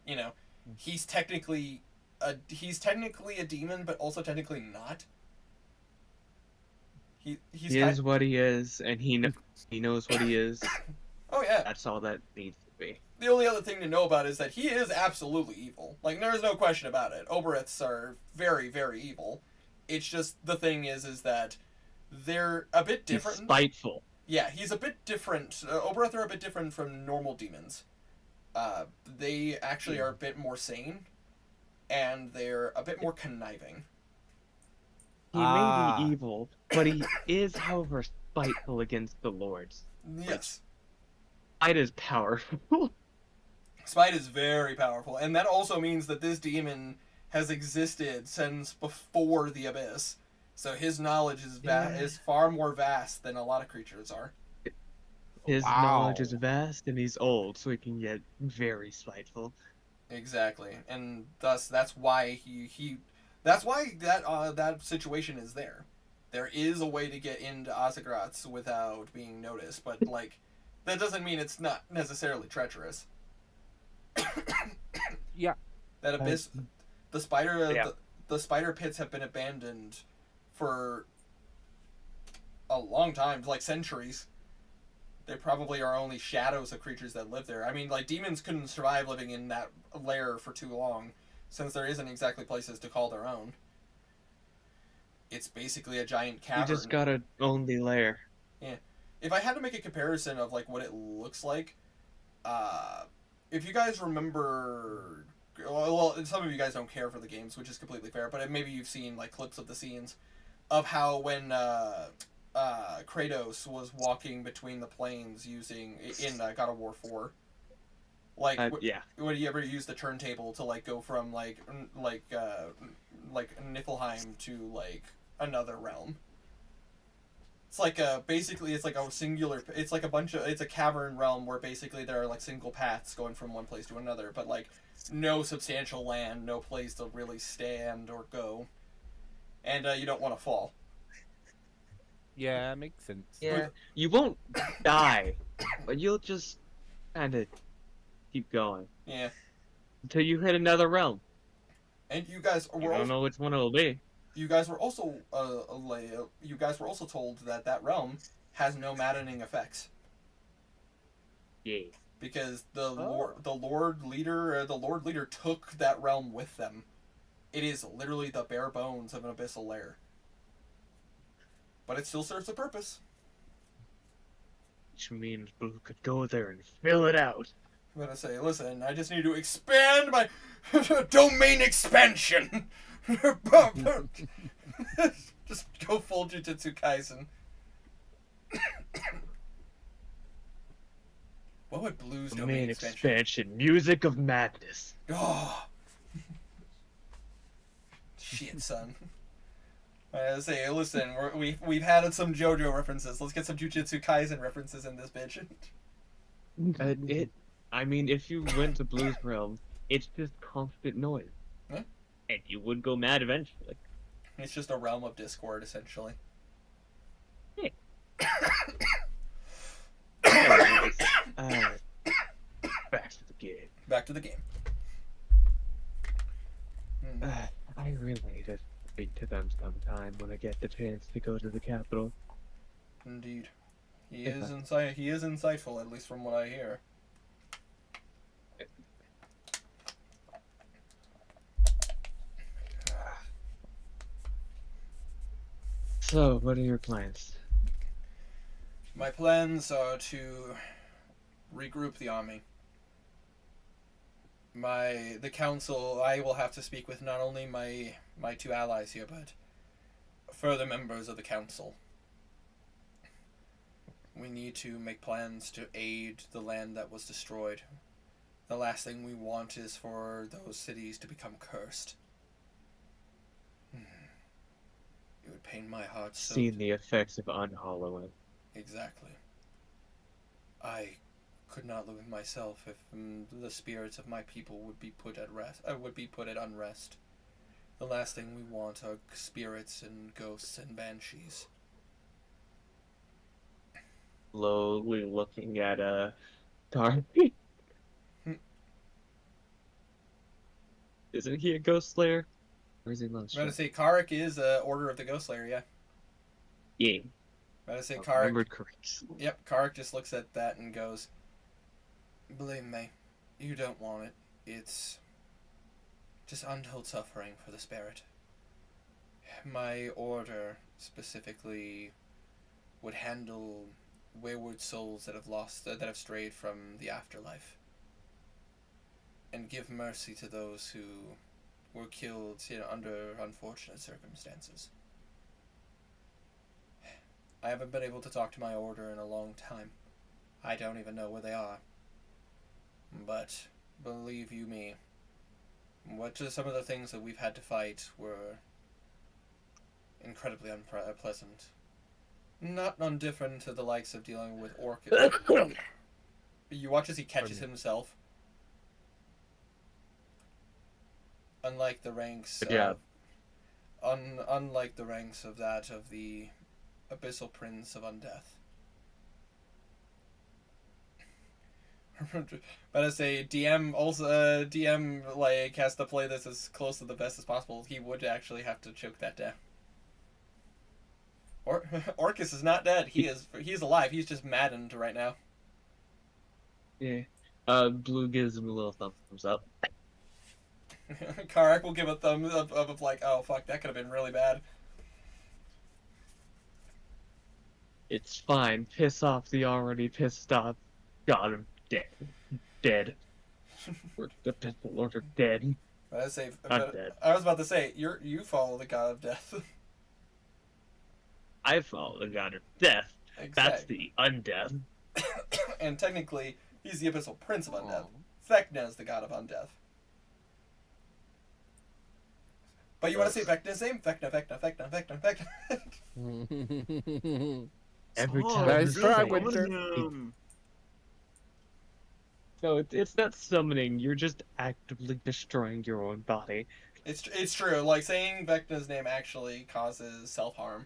he's technically a demon, but also technically not. He's He is what he is, and he knows what he is. Oh yeah. That's all that needs to be. The only other thing to know about is that he is absolutely evil. Like, there's no question about it. Oberiths are very, very evil. It's just, the thing is that they're a bit different. He's spiteful. Yeah, he's a bit different. Oberith are a bit different from normal demons. They actually are a bit more sane, and they're a bit more conniving. He may be evil, but he is, however, spiteful against the lords. Yes. Spite is powerful. Spite is very powerful, and that also means that this demon has existed since before the Abyss. So his knowledge is far more vast than a lot of creatures are. His knowledge is vast, and he's old, so he can get very spiteful. Exactly, and thus that's why that's why that situation is there. There is a way to get into Ozagratz without being noticed, but that doesn't mean it's not necessarily treacherous. Yeah. That Abyss, the spider pits have been abandoned for a long time, like centuries. They probably are only shadows of creatures that live there. I mean, demons couldn't survive living in that lair for too long, since there isn't exactly places to call their own. It's basically a giant cavern. You just gotta own the lair. Yeah. If I had to make a comparison of what it looks like, if you guys remember, well, some of you guys don't care for the games, which is completely fair, but maybe you've seen like clips of the scenes of how when Kratos was walking between the planes using in God of War 4. Like, yeah. would you ever use the turntable to like go from like Niflheim to like another realm? It's like basically it's like a singular. It's like it's a cavern realm where basically there are like single paths going from one place to another, but like no substantial land, no place to really stand or go, and you don't want to fall. Yeah, makes sense. Yeah, you won't die, but you'll just kind of keep going. Yeah. Until you hit another realm. And you guys You were don't know which one it'll be. you guys were also you guys were also told that that realm has no maddening effects. Yeah. Because the Lord Leader took that realm with them. It is literally the bare bones of an abyssal lair. But it still serves a purpose. Which means Blue could go there and fill it out. I'm gonna say, listen, I just need to expand my domain expansion. Just go full Jujutsu Kaisen. What would Blue's domain Domain expansion? expansion. Music of madness. Oh. Shit, son. I was say, listen, we've had some JoJo references. Let's get some Jujutsu Kaisen references in this bitch. I mean, if you went to Blue's realm, it's just constant noise. Huh? And you would go mad eventually. It's just a realm of discord, essentially. Back to the game. Back to the game. I really need to speak to them sometime when I get the chance to go to the capital. Indeed. He is insightful, at least from what I hear. So, what are your plans? My plans are to regroup the army. The council, I will have to speak with not only my two allies here, but further members of the council. We need to make plans to aid the land that was destroyed. The last thing we want is for those cities to become cursed. It would pain my heart so... Seen the effects of unhollowing. Exactly. I could not live with myself if the spirits of my people would be put at rest. Would be put at unrest. The last thing we want are spirits and ghosts and banshees. Slowly looking at Darby. Isn't he a ghost slayer? Or is he not? I'm going to say Karik is Order of the Ghost Slayer, yeah. Yeah. I'm going to say I Karik. remembered correct. Yep, Karik just looks at that and goes, believe me, you don't want it. It's just untold suffering for the spirit. My order specifically would handle wayward souls that have strayed from the afterlife, and give mercy to those who were killed, under unfortunate circumstances. I haven't been able to talk to my order in a long time. I don't even know where they are. But believe you me, some of the things that we've had to fight were incredibly unpleasant. Not undifferent to the likes of dealing with Orcus. You watch as he catches himself. Unlike the ranks unlike the ranks of that of the Abyssal Prince of Undeath. But as a DM also DM like has to play this as close to the best as possible, he would actually have to choke that down. Orcus is not dead. He's alive. He's just maddened right now. Yeah. Blue gives him a little thumbs up. Karak will give a thumbs up of like, oh fuck, that could have been really bad. It's fine. Piss off the already pissed off. Got him dead. dead. Or the Pistol Lords are dead. But I'm dead. I was about to say, you follow the god of death. I follow the god of death. That's Exactly. the undeath. And technically, he's the Abyssal Prince of Undeath. Vecna is the god of undeath. But you want to say Vecna's name? Vecna. Every Oh, time. Nice you try, say Winter. it. No, it's not summoning. You're just actively destroying your own body. It's true. Like, saying Vecna's name actually causes self-harm.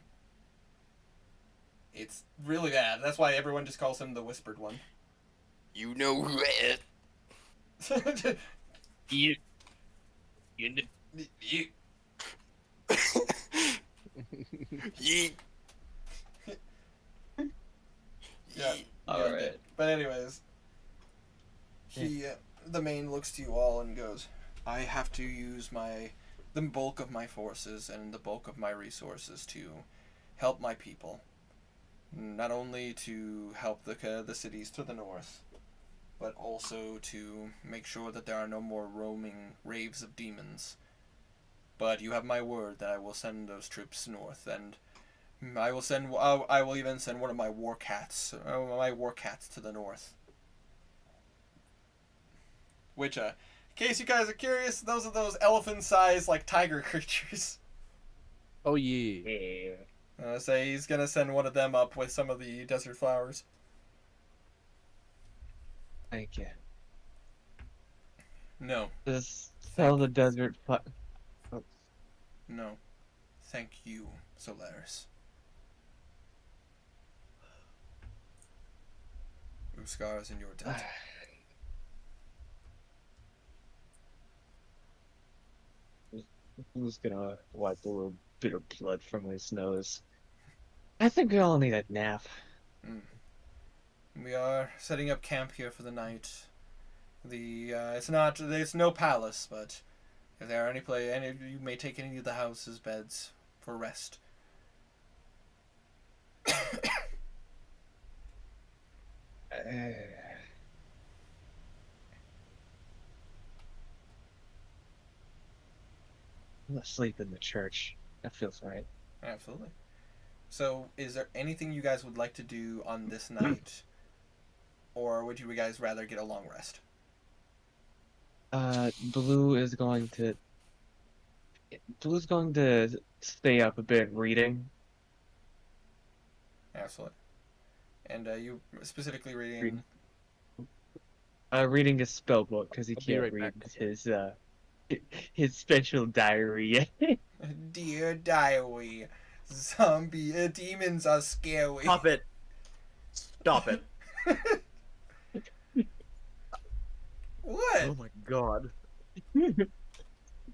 It's really bad. That's why everyone just calls him the Whispered One. You know who it. You. You- Yeet. Yeah. All Yeah, right. But anyways, the main looks to you all and goes, I have to use the bulk of my forces and the bulk of my resources to help my people. Not only to help the cities to the north, but also to make sure that there are no more roaming raves of demons. But you have my word that I will send those troops north, and I will even send one of my war cats to the north. Which, in case you guys are curious, those are those elephant-sized, like, tiger creatures. Oh yeah. Yeah. Say he's gonna send one of them up with some of the desert flowers. Thank you. No, Just tell the desert. no. Thank you, Solaris. Uskar is in your debt. I'm just gonna wipe a little bit of blood from his nose. I think we all need a nap. We are setting up camp here for the night. It's no palace, but if there are any of you may take any of the house's beds for rest. I'm gonna sleep in the church. That feels right. Absolutely. So, is there anything you guys would like to do on this night? Or would you guys rather get a long rest? Blue's going to stay up a bit reading. Absolutely. And you specifically reading... Reading his spell book because he I'll be can't right read back. his special diary yet. Dear diary, demons are scary. Stop it. Stop it. What? Oh my god.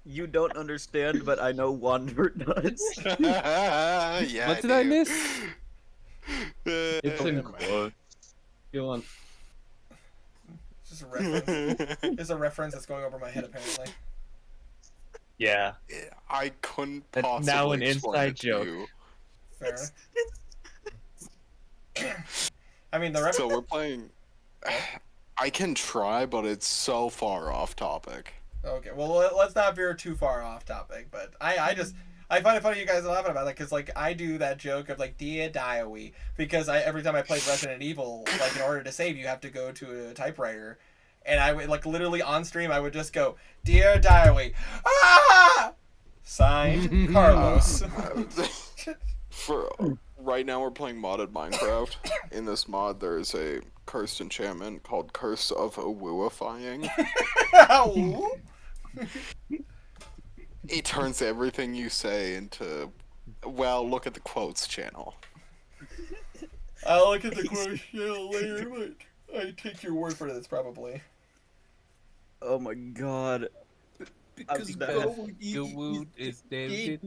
You don't understand, but I know Wander does. Yeah. What did I do. miss? It's in quotes. You want? It's just a reference. It's a reference that's going over my head, apparently. Yeah. I couldn't That's possibly now an explain inside it to joke. you. Fair. I mean, the So reference... we're playing. I can try, but it's so far off topic. Okay, well, let's not veer too far off topic, but I find it funny you guys are laughing about that, because, like, I do that joke of, like, Dear Diary, because every time I played Resident Evil, like, in order to save, you have to go to a typewriter, and I would, like, literally on stream, I would just go, Dear Diary, ah! Signed, Carlos. For right now, we're playing modded Minecraft. In this mod, there is a cursed enchantment called Curse of Awooifying. It turns everything you say into, well, look at the quotes channel. I'll look at the quote later, but I take your word for it, it's probably. Oh my god. Because Beth Gowood is dead.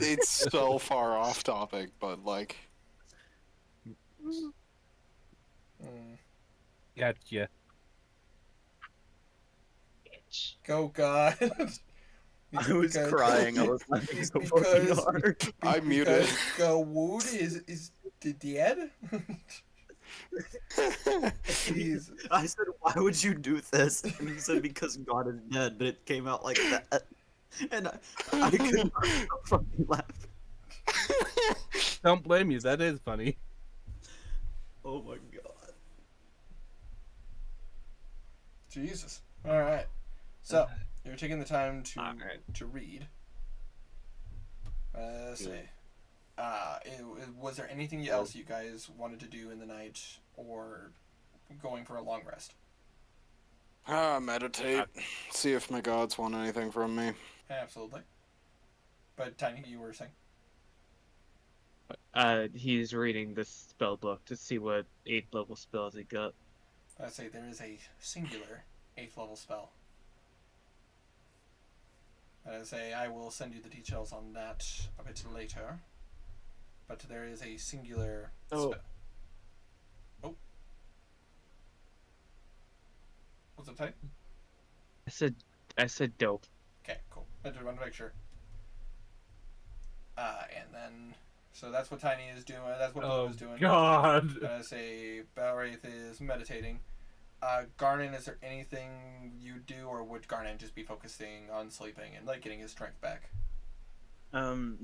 It's so far off topic, but like, Gotcha. Go God. I was Because- crying. I was laughing so fucking because- hard. I muted. Go Wood is Dead? Jeez. I said, why would you do this? And he said, because God is dead, but it came out like that. And I could not stop fucking laughing. Don't blame you. That is funny. Oh my god. Jesus. All right. So you're taking the time to Alright. to read. Let's see. Was there anything else you guys wanted to do in the night, or going for a long rest? Meditate. See if my gods want anything from me. Absolutely. But Tiny, you were saying? He's reading the spell book to see what 8th level spells he got. I'd say there is a singular 8th level spell. I'd say I will send you the details on that a bit later. But there is a singular Oh. spell. Oh. What's up, Tiny? I said dope. Okay, cool. I just wanted to make sure. And then, so that's what Tiny is doing. That's what Blue Oh is doing. God. I say Balwraith is meditating. Garnan, is there anything you do, or would Garnan just be focusing on sleeping and like getting his strength back?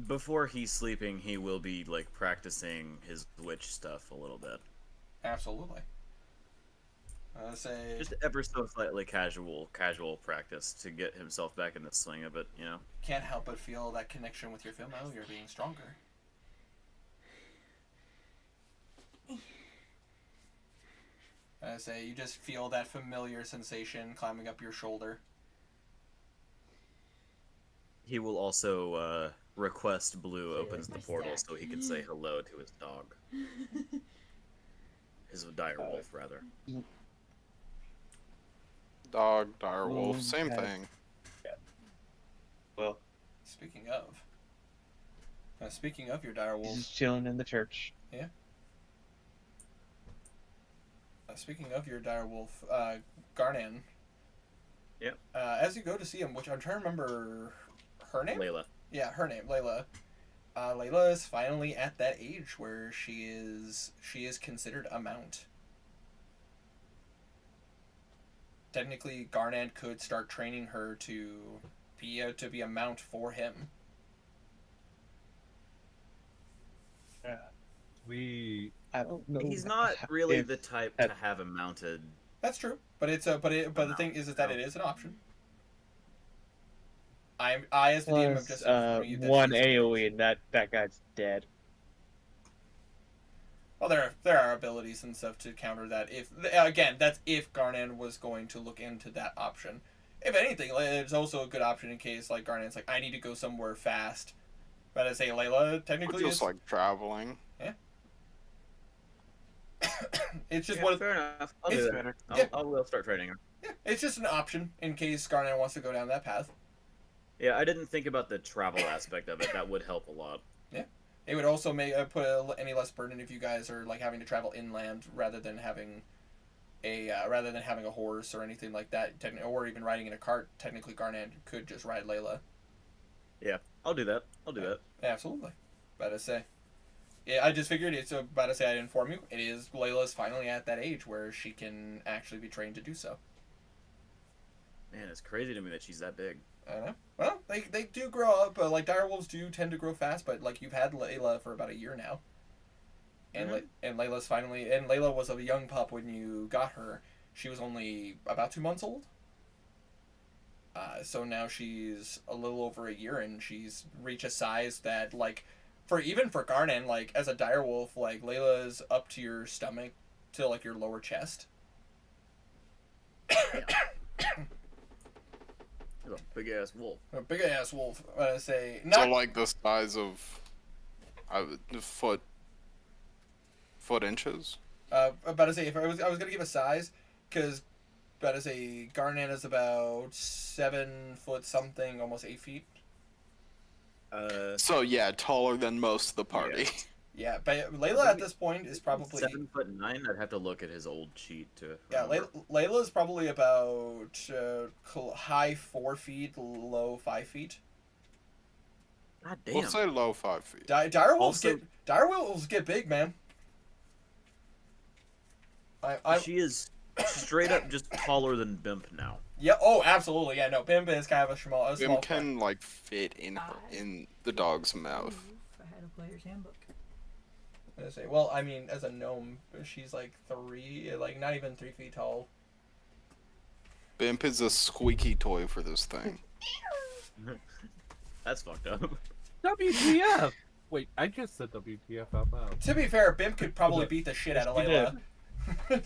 Before he's sleeping, he will be like practicing his witch stuff a little bit. Absolutely. I say Just ever so slightly casual practice to get himself back in the swing of it, you know? can't help but feel that connection with your female. You're being stronger. I say you just feel that familiar sensation climbing up your shoulder. He will also request Blue opens the portal so he can say hello to his dog. His direwolf, rather. Dog, direwolf, same Okay. thing. Well, Speaking of your he's direwolf, just chilling in the church. speaking of your direwolf, Garnan. Yep. As you go to see him, which I'm trying to remember her name. Layla. Yeah, her name, Layla. Layla is finally at that age where she is considered a mount. Technically, Garnan could start training her to be a mount for him. I don't know. He's not really if- the type to have a mounted. That's true, but the thing is that it is an option. I as the DM am Plus, just informing you that one she's- AoE and that guy's dead. Well, there are abilities and stuff to counter that. If again, that's if Garnan was going to look into that option. If anything, it's also a good option in case like Garnan's like, I need to go somewhere fast. But I say Layla Or technically just is like traveling. it's just Yeah, one. fair enough. I'll it's- do that. yeah. I'll start training her. Yeah, it's just an option in case Garnan wants to go down that path. Yeah, I didn't think about the travel aspect of it. That would help a lot. It would also make put any less burden if you guys are like having to travel inland rather than having a horse or anything like that, or even riding in a cart. Technically, Garnan could just ride Layla. I'll do that. I'll do that. Absolutely. About to say. Yeah, I just figured it's about to say I'd inform you. It is Layla's finally at that age where she can actually be trained to do so. Man, it's crazy to me that she's that big. I know. Well, they do grow up. Like direwolves do tend to grow fast, but like you've had Layla for about a year now. And and Layla's finally, and Layla was a young pup when you got her. She was only about 2 months old. So now she's a little over a year, and she's reached a size that like, for Garnan, like as a direwolf, like Layla's up to your stomach to like your lower chest. He's a big ass wolf. A big ass wolf. I say So not like the size of foot inches. about to say if I was gonna give a size, because about to say Garnan is about 7 foot something, almost 8 feet. So yeah, taller than most of the party. Yeah, but Layla at this point is probably 7'9". I'd have to look at his old sheet to. yeah. remember. Layla is probably about high 4 feet, low 5 feet. God damn. We'll say low 5 feet. Direwolves Also- get big, man. I She is straight up just taller than Bimp now. yeah. Oh, absolutely. Yeah. No, Bimba is kind of a Bim small. can like fit in the dog's mouth. Oof, I had a player's handbook. I say, well, I mean, as a gnome, she's like 3, like not even 3 feet tall. Bimp is a squeaky toy for this thing. That's fucked up. WTF? Wait, I just said WTF out loud. To be fair, Bimp could probably beat the shit out of You Layla.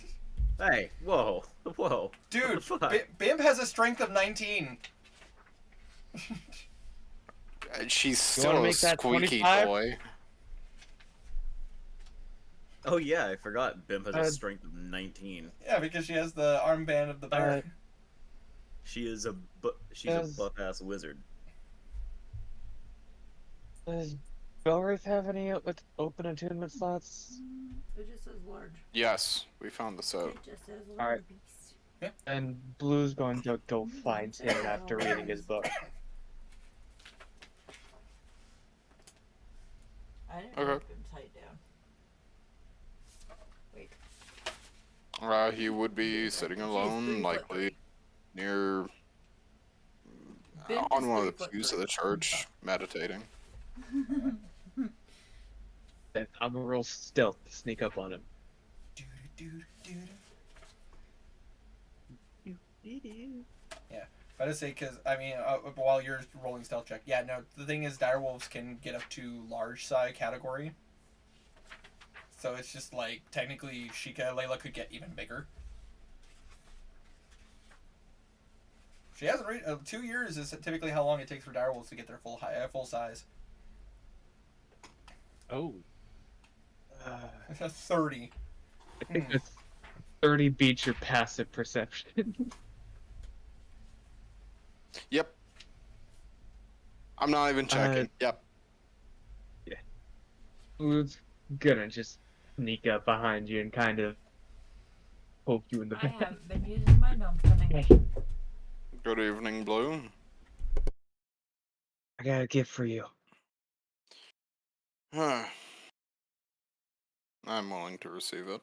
Hey, whoa, whoa. Dude, What the fuck? Bimp has a strength of 19. She's You wanna still a make that squeaky 25? toy. Oh yeah, I forgot Bimp has a Uh, strength of 19. Yeah, because she has the armband of the bear. She's a Does- buff ass wizard. Does Belrath have any with open attunement slots? It just says large. Yes, we found this out. It just says large Alright. beast. And Blue's going to go find him after reading his book. I didn't Okay. know him tight down. Wait. He would be sitting alone, likely near Bimp on is one of 3 the foot pews of three. the church, meditating. Then I'm gonna roll stealth to sneak up on him. I just say because I mean, while you're rolling stealth check, yeah, no. The thing is, direwolves can get up to large size category, so it's just like technically, Layla could get even bigger. She hasn't reached 2 years is typically how long it takes for direwolves to get their full size. Oh. 30. I think that's 30 beats your passive perception. Yep. I'm not even checking. Yep. Blue's gonna just sneak up behind you and kind of poke you in the I back. haven't been using my gnome cunning. Good evening, Blue. I got a gift for you. I'm willing to receive it.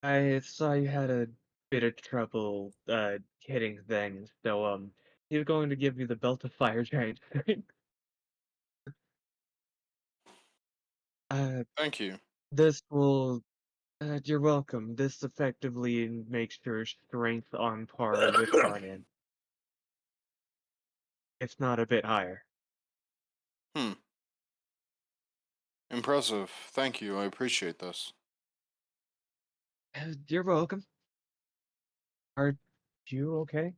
I saw you had a bit of trouble hitting things, so he's going to give you the belt of fire giant strength. Thank you. This will you're welcome. This effectively makes your strength on par with Garnet. If not a bit higher. Impressive. Thank you. I appreciate this. You're welcome. Are you okay?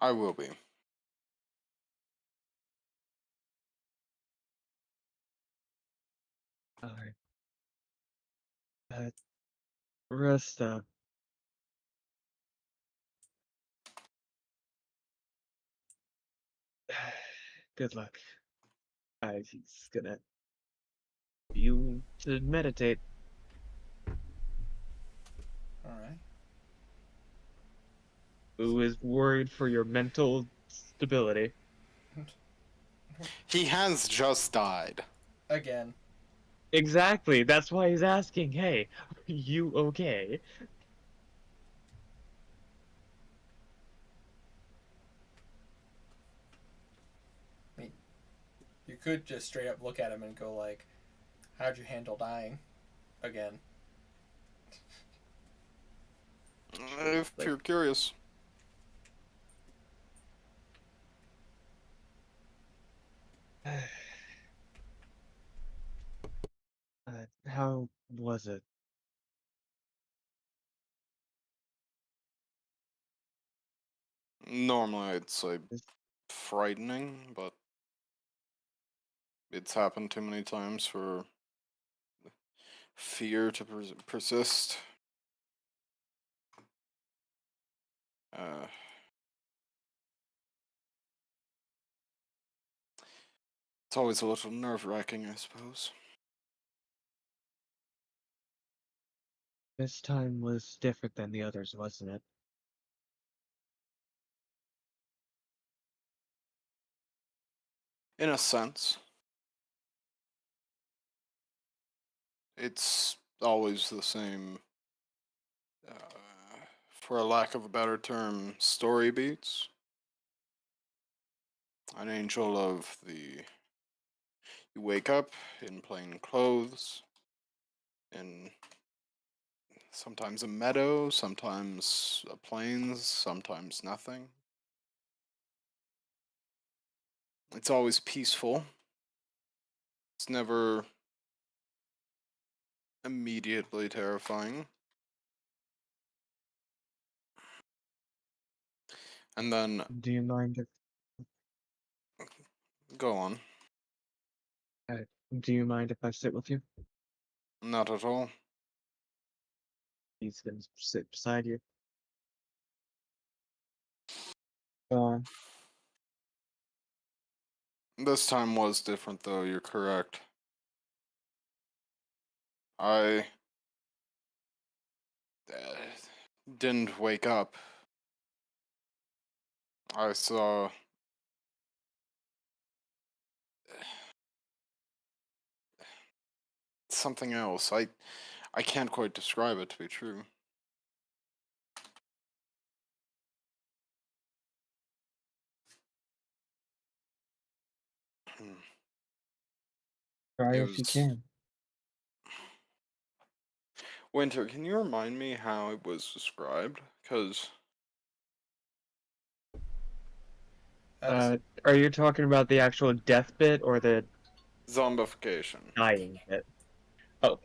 I will be. Alright. Rest up. Good luck. He's gonna you to meditate. All right. Who is worried for your mental stability? He has just died. Again. Exactly. That's why he's asking. Hey, are you okay? You could just straight up look at him and go like, "How'd you handle dying?" Again. If you're curious. How was it? Normally I'd say Is- frightening, but it's happened too many times for fear to persist. It's always a little nerve-wracking, I suppose. This time was different than the others, wasn't it? In a sense. It's always the same, uh, for a lack of a better term, story beats. An angel of the. You wake up in plain clothes, in sometimes a meadow, sometimes a plains, sometimes nothing. It's always peaceful. It's never immediately terrifying. And then Do you mind go on. if do you mind if I sit with you? Not at all. He's gonna sit beside you. Uh, This time was different though, you're correct. I didn't wake up. I saw something else. I can't quite describe it to be true. Hmm. try It if you was can. Winter. Can you remind me how it was described? Because Are you talking about the actual death bit or the zombification. dying bit? Oh,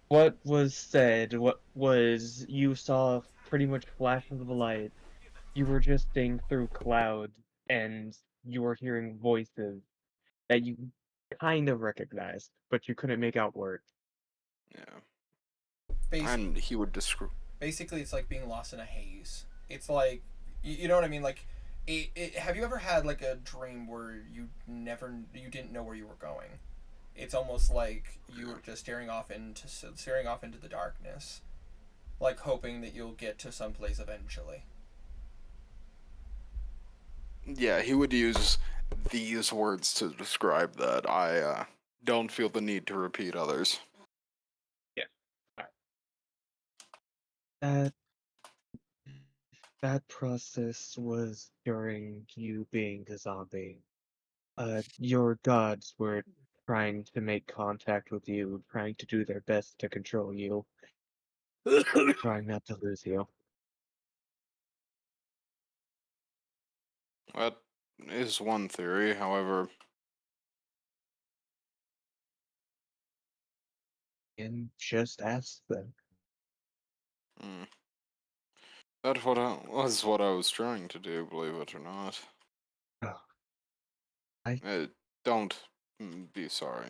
what was said, what was, you saw pretty much flashes of light. You were just seeing through cloud, and you were hearing voices that you kind of recognized, but you couldn't make out words. Yeah, Bas- and he would describe. Basically, it's like being lost in a haze. It's like, you know what I mean? Like, have you ever had like a dream where you didn't know where you were going? It's almost like you were just staring off into the darkness, like hoping that you'll get to some place eventually. Yeah, he would use these words to describe that. I don't feel the need to repeat others. That that process was during you being a zombie. Your gods were trying to make contact with you, trying to do their best to control you, trying not to lose you. That is one theory. However, And just ask them. hmm, that was what I was trying to do. Believe it or not. Oh, I Don't be sorry.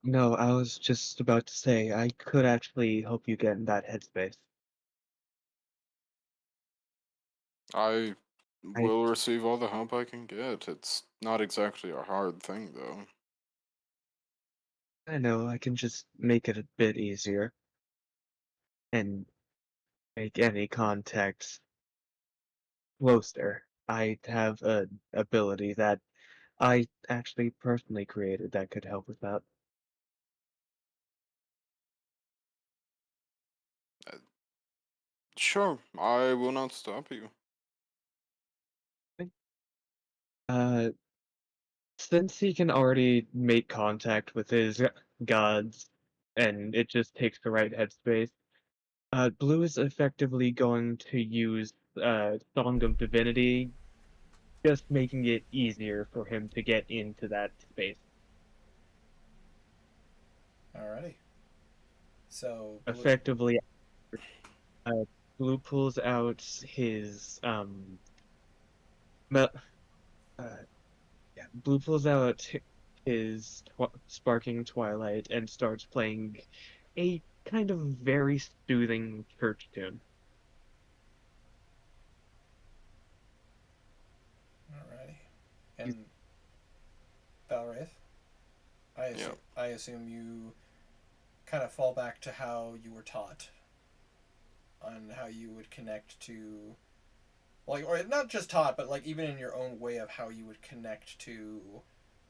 no, I was just about to say I could actually help you get in that headspace. I I will receive all the help I can get. It's not exactly a hard thing, though. I know I can just make it a bit easier and make any contact closer. I have an ability that I actually personally created that could help with that. Sure, I will not stop you. Uh, since he can already make contact with his gods, and it just takes the right headspace, Blue is effectively going to use Song of Divinity, just making it easier for him to get into that space. Alrighty. So Effectively, Blue pulls out his me- Blue pulls out his Sparking Twilight and starts playing a kind of very soothing church tune. alrighty. And Balraith, Yeah. I assume you kind of fall back to how you were taught on how you would connect to Like, or not just taught, but like even in your own way of how you would connect to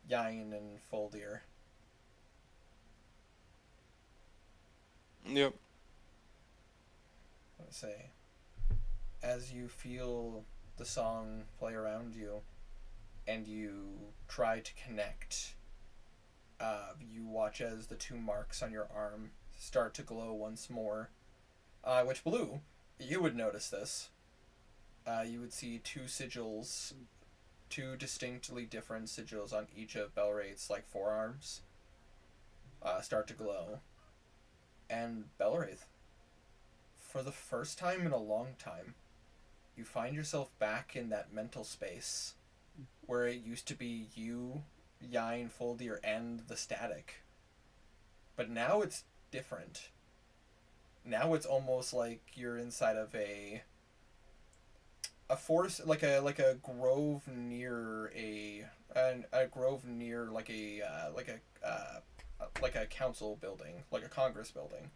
Yain and Foldir. Yep. Let's say, as you feel the song play around you, and you try to connect, you watch as the 2 marks on your arm start to glow once more. Which Blue, you would notice this. You would see 2 sigils, 2 distinctly different sigils on each of Belwraith's like forearms start to glow. And Belwraith, for the first time in a long time, you find yourself back in that mental space where it used to be you, Yain, Foldir, and the static. But now it's different. Now it's almost like you're inside of a forest, like a grove near a grove near like a council building, like a Congress building.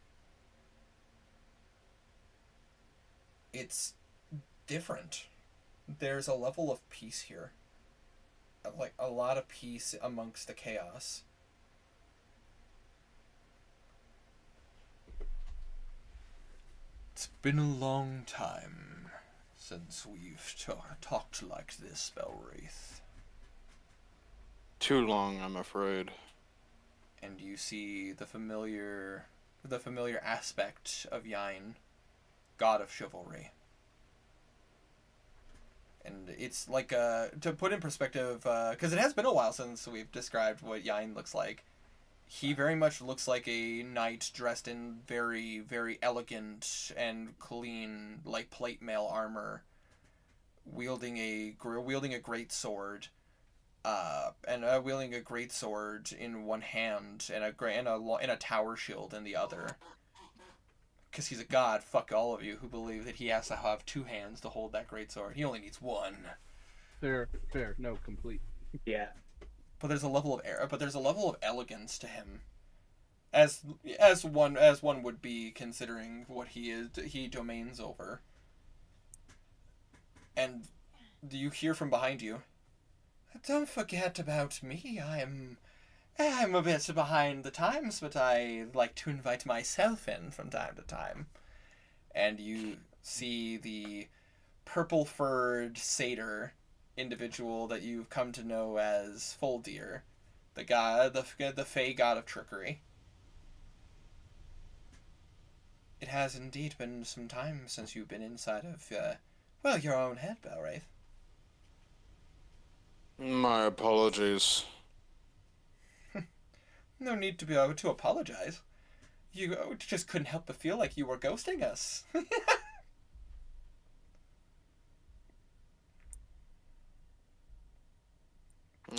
It's different. There's a level of peace here. Like a lot of peace amongst the chaos. It's been a long time since we've talked like this, Belwraith. Too long, I'm afraid. And you see the familiar aspect of Yain, god of chivalry. And it's like, to put in perspective, because it has been a while since we've described what Yain looks like. He very much looks like a knight dressed in very, very elegant and clean, like plate mail armor, wielding a great sword, wielding a great sword in one hand and a tower shield in the other. Because he's a god, fuck all of you who believe that he has to have 2 hands to hold that great sword. He only needs 1. Fair, no, complete. Yeah. But there's a level of elegance to him, as one would be considering what he domains over. And do you hear from behind you? Don't forget about me. I'm a bit behind the times, but I like to invite myself in from time to time. And you see the purple-furred satyr individual that you've come to know as Foldir, the fey god of trickery. It has indeed been some time since you've been inside of, your own head, Belwraith. My apologies. No need to apologize. You just couldn't help but feel like you were ghosting us.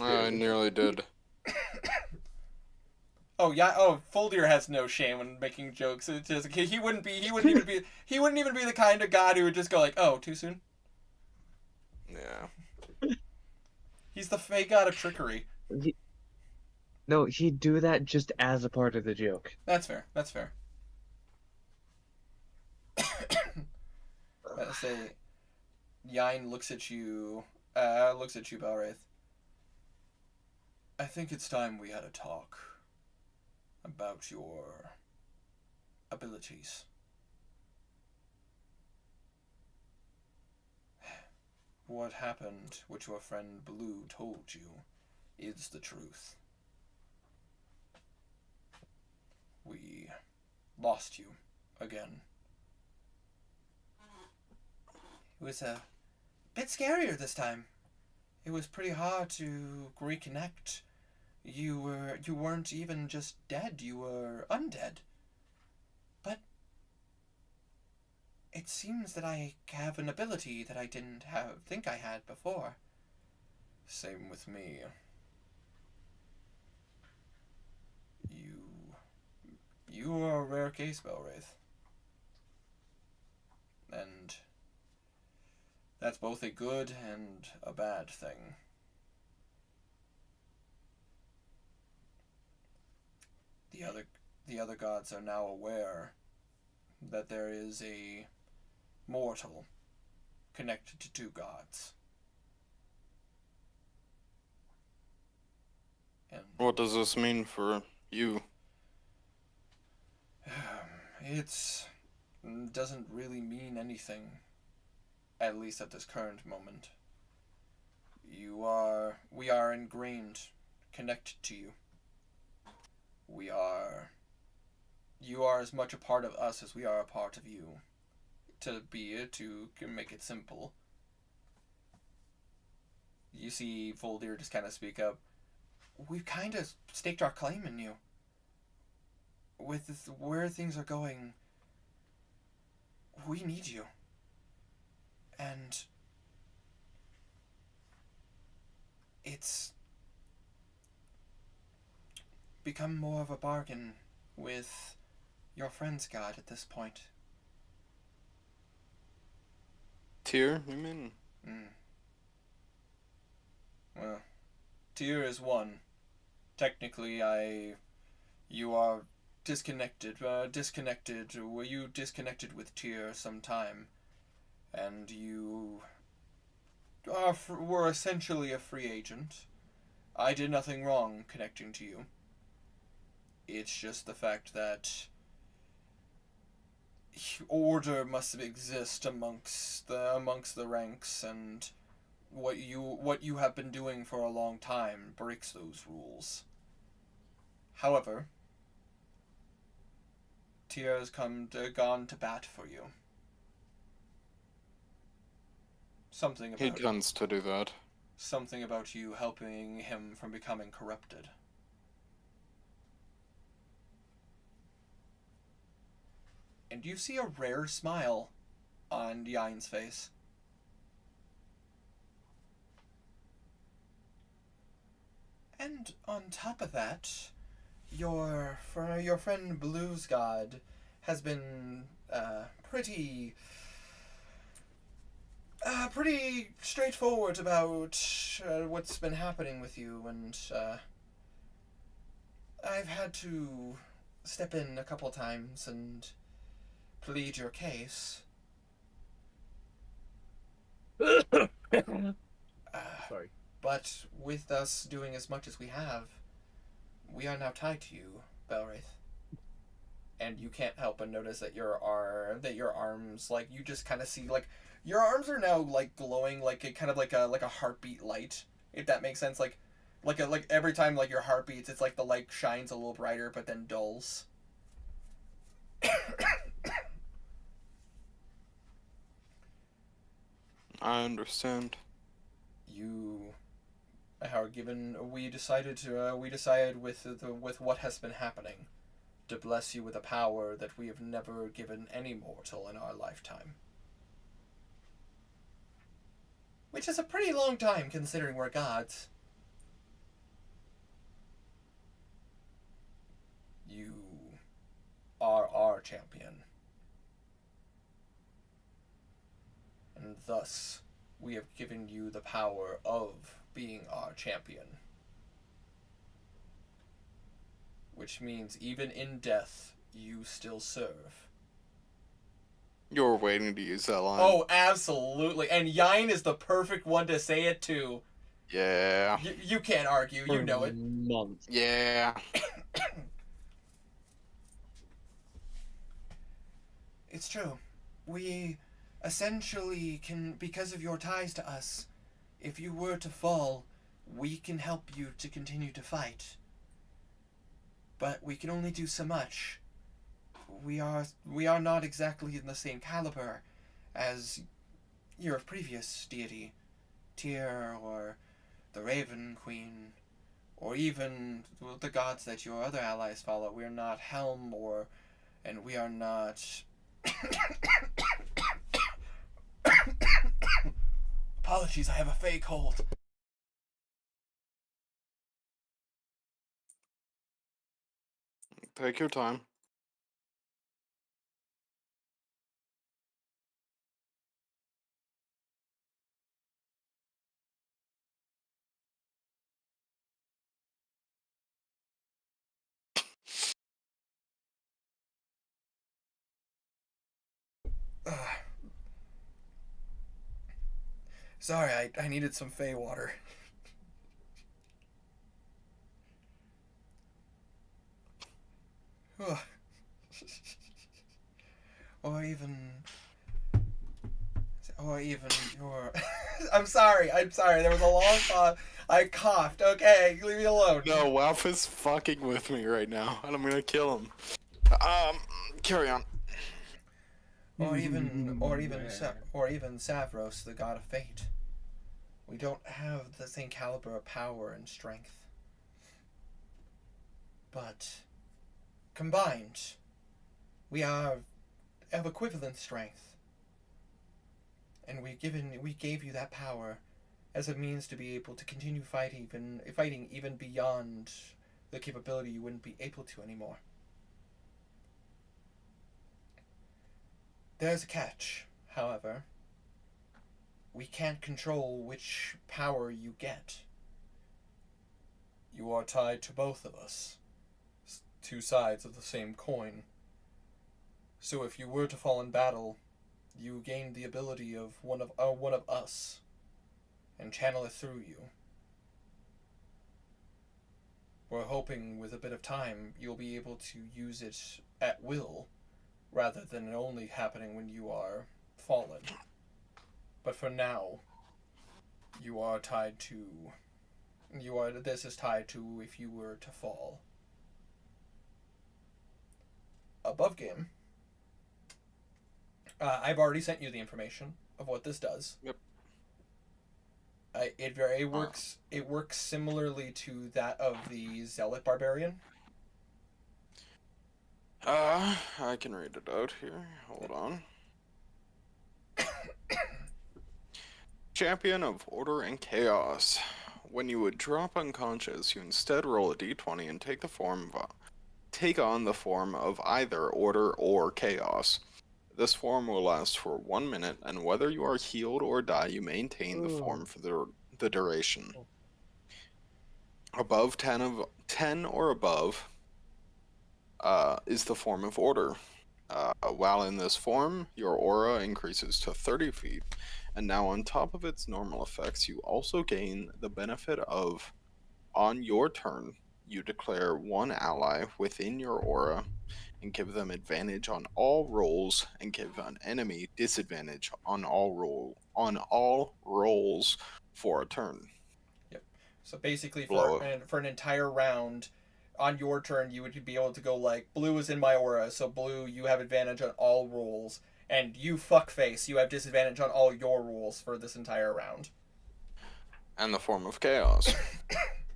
I nearly did. Oh yeah. Oh, Foldir has no shame when making jokes. It's just, he wouldn't even be the kind of god who would just go like, "Oh, too soon." Yeah. He's the fey god of trickery. No, he'd do that just as a part of the joke. That's fair. Let's say, Yain looks at you, Belwraith. I think it's time we had a talk about your abilities. What happened, which your friend Blue told you, is the truth. We lost you again. It was a bit scarier this time. It was pretty hard to reconnect. You weren't even just dead, you were undead. But it seems that I have an ability that I didn't think I had before. Same with me. You are a rare case, Belwraith. And that's both a good and a bad thing. The other gods are now aware that there is a mortal connected to two gods. And What does this mean for you? it doesn't really mean anything, at least at this current moment. We are ingrained, connected to you. You are as much a part of us as we are a part of you. To make it simple. You see Voldir just kind of speak up. We've kind of staked our claim in you. With where things are going, we need you. And it's become more of a bargain with your friend's god at this point. Tyr, you mean? Well, Tyr is one. Technically, you are disconnected. Were you disconnected with Tyr sometime, and you were essentially a free agent. I did nothing wrong connecting to you. It's just the fact that order must exist amongst the ranks, and what you have been doing for a long time breaks those rules. However, Tyr has gone to bat for you. He tends to do that. Something about you helping him from becoming corrupted. And you see a rare smile on Yin's face. And on top of that, your friend Blues God has been pretty straightforward about what's been happening with you, and I've had to step in a couple times and plead your case. Sorry. But with us doing as much as we have, we are now tied to you, Belwraith. And you can't help but notice that your arms, like, you just kind of see, like, your arms are now, like, glowing like a kind of like a heartbeat light, if that makes sense. Like every time, like, your heart beats, it's like the light shines a little brighter but then dulls. I understand. We decided with what has been happening to bless you with a power that we have never given any mortal in our lifetime. Which is a pretty long time considering we're gods. You are our champion. And thus, we have given you the power of being our champion. Which means even in death, you still serve. You were waiting to use that line. Oh, absolutely. And Yin is the perfect one to say it too. Yeah. You can't argue, you know it. Months. Yeah. It's true. We essentially can, because of your ties to us, if you were to fall, we can help you to continue to fight. But we can only do so much. We are not exactly in the same caliber as your previous deity, Tyr, or the Raven Queen, or even the gods that your other allies follow. We are not Helm, and we are not... Apologies, I have a fake cold. Take your time. Sorry, I needed some Fey water. or even your. I'm sorry. There was a long pause. I coughed. Okay, leave me alone. No, Walf is fucking with me right now, and I'm gonna kill him. Carry on. Or even Savros, the god of fate. We don't have the same caliber of power and strength. But combined, we have equivalent strength. And we gave you that power as a means to be able to continue fighting even beyond the capability you wouldn't be able to anymore. There's a catch, however. We can't control which power you get. You are tied to both of us. Two sides of the same coin. So if you were to fall in battle, you gain the ability of one of us, and channel it through you. We're hoping with a bit of time you'll be able to use it at will, rather than it only happening when you are fallen. But for now, this is tied to if you were to fall. Above game, I've already sent you the information of what this does. Yep. It works. It works similarly to that of the Zealot Barbarian. I can read it out here. Hold on. Champion of Order and Chaos. When you would drop unconscious, you instead roll a d20 and take on the form of either Order or Chaos. This form will last for 1 minute, and whether you are healed or die, you maintain the form for the duration. Above 10 or above is the form of Order. While in this form, your aura increases to 30 feet, and now on top of its normal effects, you also gain the benefit of, on your turn, you declare one ally within your aura and give them advantage on all rolls, and give an enemy disadvantage on all rolls for a turn. Yep. So basically, for an entire round, on your turn, you would be able to go like, blue is in my aura, so blue, you have advantage on all rolls, and you fuckface, you have disadvantage on all your rolls for this entire round. And the form of Chaos.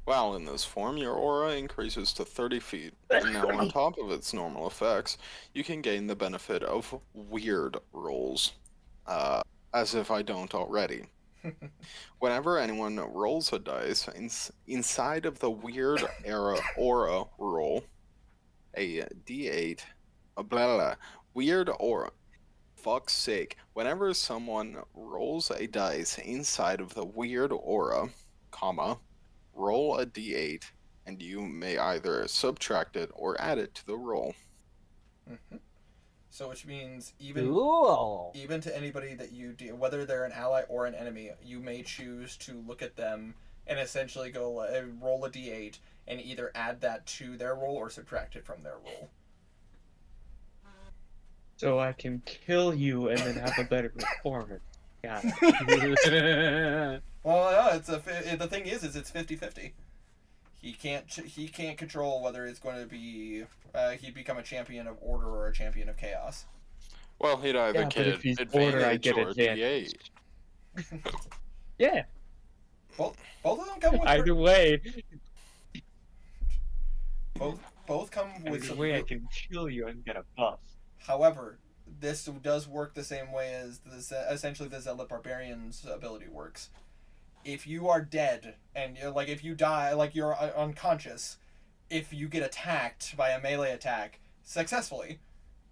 While in this form, your aura increases to 30 feet, and now on top of its normal effects, you can gain the benefit of weird rolls, as if I don't already. Whenever anyone rolls a dice, inside of the weird aura roll, a d8, weird aura. Fuck's sake. Whenever someone rolls a dice inside of the weird aura, roll a d8, and you may either subtract it or add it to the roll. Mm-hmm. So which means even to anybody that you deal, whether they're an ally or an enemy, you may choose to look at them and essentially go roll a d8 and either add that to their roll or subtract it from their roll. So I can kill you and then have a better performance. Got it. Well, no, the thing is it's 50-50. He can't control whether it's going to be he'd become a champion of Order or a champion of Chaos. Well, he'd either get Order, I get or advantage. D8. Yeah. Both of them come with Either way. Both come with Either way, I can kill you and get a buff. However, this does work the same way as essentially the Zealot Barbarian's ability works. If you are dead, and if you die, you're unconscious, if you get attacked by a melee attack successfully,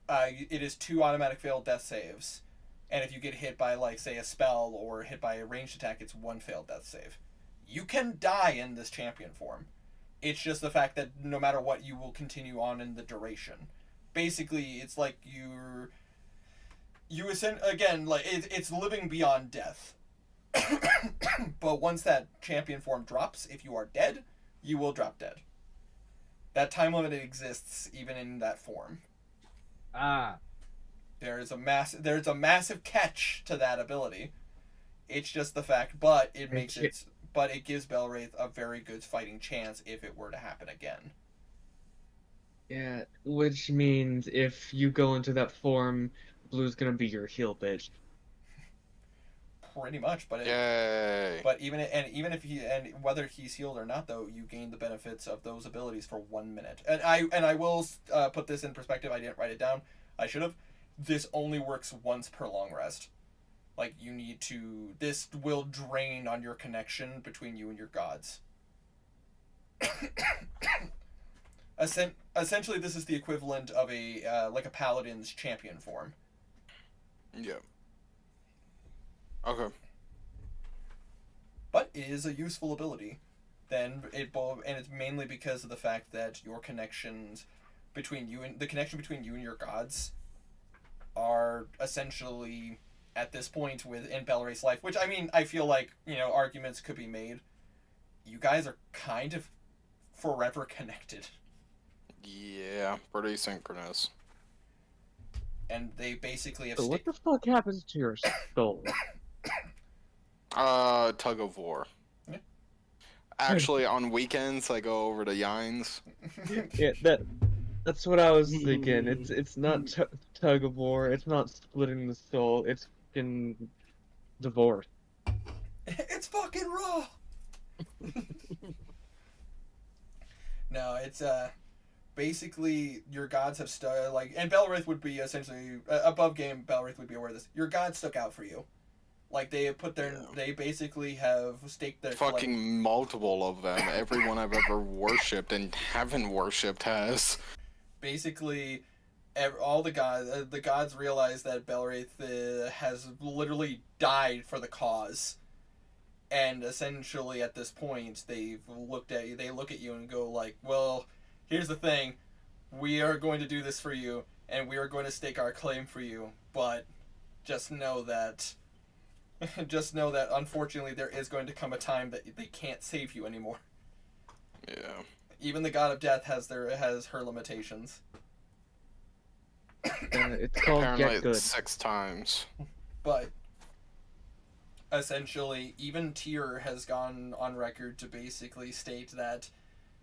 it is 2 automatic failed death saves. And if you get hit by, say, a spell or hit by a ranged attack, it's 1 failed death save. You can die in this champion form. It's just the fact that no matter what, you will continue on in the duration. Basically, it's like it's living beyond death. But once that champion form drops, if you are dead, you will drop dead. That time limit exists even in that form. Ah. There's a massive catch to that ability. It's just the fact, but it gives Belwraith a very good fighting chance if it were to happen again. Yeah, which means if you go into that form, Blue's gonna be your heal bitch. Pretty much, but Yay! even if whether he's healed or not, though, you gain the benefits of those abilities for 1 minute. And I will put this in perspective. I didn't write it down. I should have. This only works once per long rest. Like, you need to... This will drain on your connection between you and your gods. Essentially, this is the equivalent of a paladin's champion form. Yeah. Okay. But it is a useful ability. And it's mainly because of the fact that your connections between you and your gods are essentially at this point in Belwraith's life, which, I mean, I feel like, arguments could be made. You guys are kind of forever connected. Yeah, pretty synchronous. And they basically have... So what the fuck happens to your soul? Tug of war. Yeah. Actually, on weekends, I go over to Yines. Yeah, that's what I was thinking. It's not tug of war. It's not splitting the soul. It's fucking divorce. It's fucking raw. No, it's basically your gods have and Belwraith would be essentially above game. Belwraith would be aware of this. Your gods stuck out for you. Like, they have put they basically have staked their fucking multiple of them. Everyone I've ever worshipped and haven't worshipped has. Basically, all the gods realize that Belwraith has literally died for the cause, and essentially at this point they look at you and go like, well, here's the thing, we are going to do this for you, and we are going to stake our claim for you, but just know that unfortunately there is going to come a time that they can't save you anymore. Yeah. Even the god of death has her limitations. It's called Apparently Get Good. 6 times. But essentially, even Tyr has gone on record to basically state that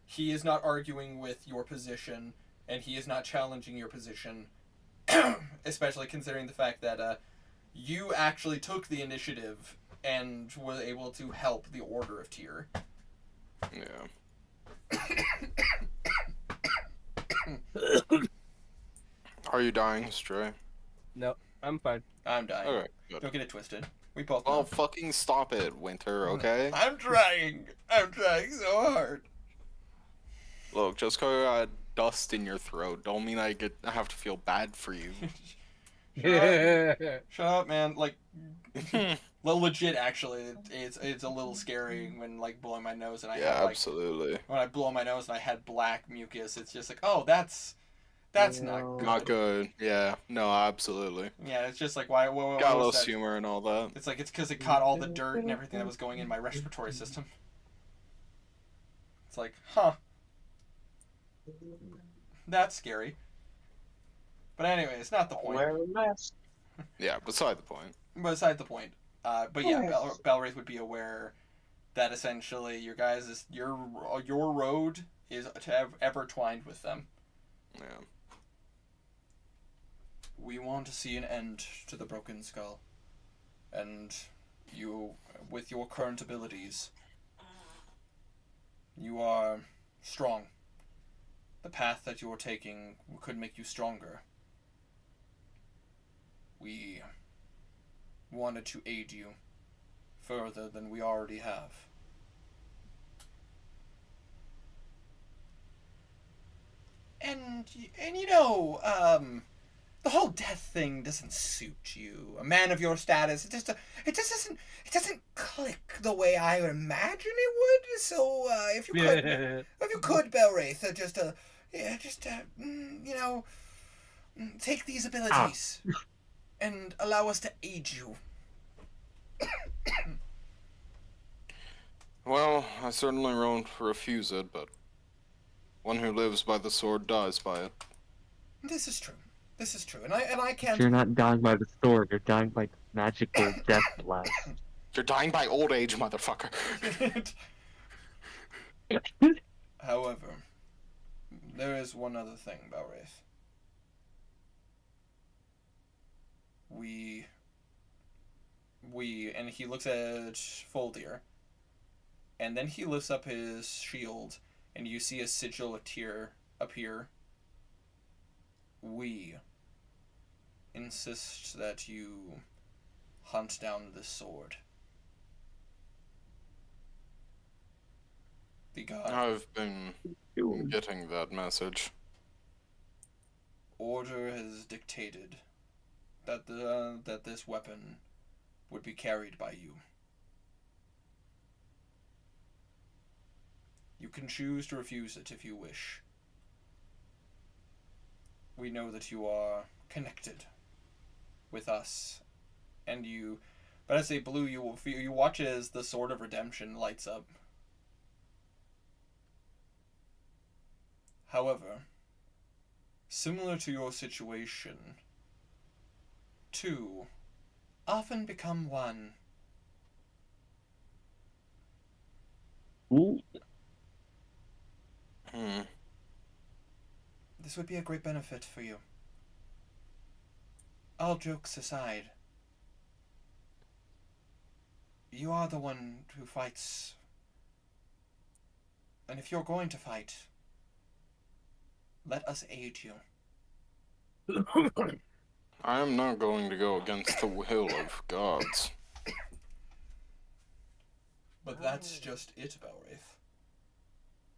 he is not arguing with your position, and he is not challenging your position, especially considering the fact that you actually took the initiative and were able to help the Order of Tyr. Yeah. Are you dying, Stray? No, I'm fine. I'm dying. Okay, good. Don't get it twisted. We both Well, know. fucking stop it, Winter, okay? I'm trying so hard. Look, just because you got dust in your throat don't mean I have to feel bad for you. Shut up, man. Like, well, legit, actually, it's a little scary when, like, blowing my nose and I Yeah, had, like, absolutely. when I blow my nose and I had black mucus, it's just like, oh, that's not good. Not good. Yeah, no, absolutely. Yeah, it's just like, why? What Got a was little that? humor and all that. It's like, it's because it caught all the dirt and everything that was going in my respiratory system. It's like, huh. That's scary. But anyway, it's not the point. Wear a mask. Yeah, beside the point. Beside the point. But yeah, Belwraith would be aware that essentially your road is ever twined with them. Yeah. We want to see an end to the Broken Skull. And you, with your current abilities, you are strong. The path that you are taking could make you stronger. We wanted to aid you further than we already have. And the whole death thing doesn't suit you. A man of your status, it doesn't click the way I would imagine it would. So if you could, Belwraith, take these abilities and allow us to aid you. Well, I certainly won't refuse it, but one who lives by the sword dies by it. This is true. This is true, and I You're can't. not dying by the sword, you're dying by magical death blast. You're dying by old age, motherfucker. However, there is one other thing, Balwraith. And he looks at Foldir, and then he lifts up his shield, and you see a sigil appear. We insist that you hunt down this sword. The god I've been getting that message. order has dictated that this weapon would be carried by you. You can choose to refuse it if you wish. We know that you are connected with us, and you. But as a blue, you will feel. You watch as the sword of redemption lights up. However, similar to your situation, two often become one. Ooh. This would be a great benefit for you. All jokes aside, you are the one who fights. And if you're going to fight, let us aid you. I am not going to go against the will of gods. But that's just it, Balwraith.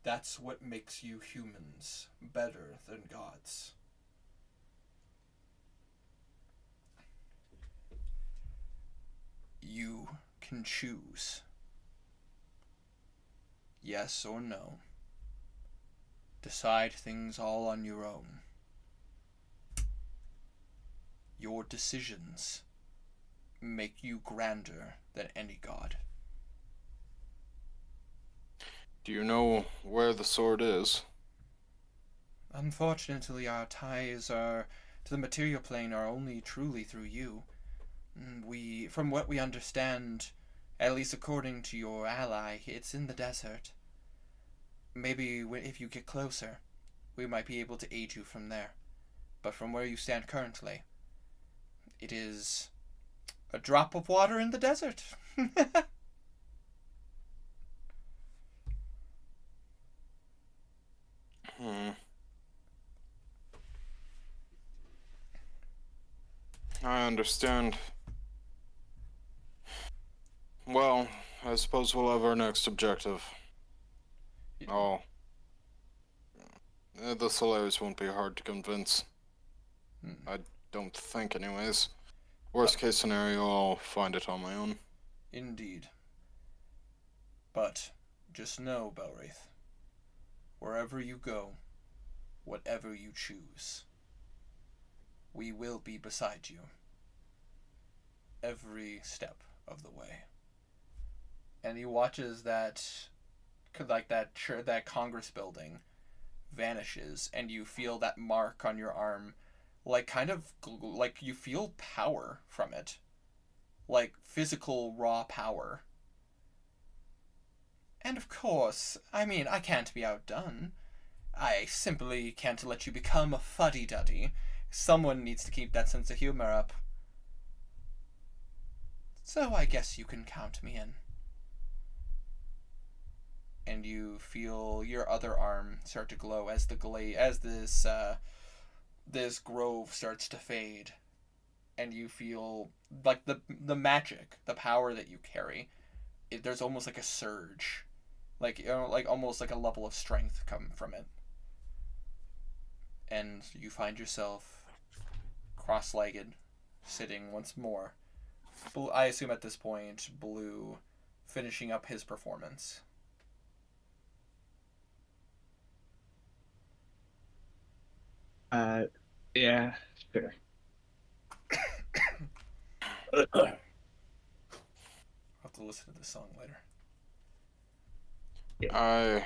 That's what makes you humans better than gods. You can choose. Yes or no. Decide things all on your own. Your decisions make you grander than any god. Do you know where the sword is? Unfortunately, our ties are to the material plane are only truly through you. From what we understand, at least according to your ally, it's in the desert. Maybe if you get closer, we might be able to aid you from there. But from where you stand currently, it is a drop of water in the desert. I understand. Well, I suppose we'll have our next objective. Oh. The Solaris won't be hard to convince. I don't think, anyways. Worst case scenario, I'll find it on my own. Indeed. But just know, Balwraith, wherever you go, whatever you choose, we will be beside you every step of the way. And he watches that Congress building vanishes, and you feel that mark on your arm, like you feel power from it, like physical raw power. And of course, I mean, I can't be outdone. I simply can't let you become a fuddy-duddy. Someone needs to keep that sense of humor up. So I guess you can count me in. And you feel your other arm start to glow as this grove starts to fade, and you feel like the magic, the power that you carry. There's almost like a surge, like almost like a level of strength come from it, and you find yourself cross-legged, sitting once more. I assume at this point, Blue finishing up his performance. Yeah, sure. I'll have to listen to this song later. I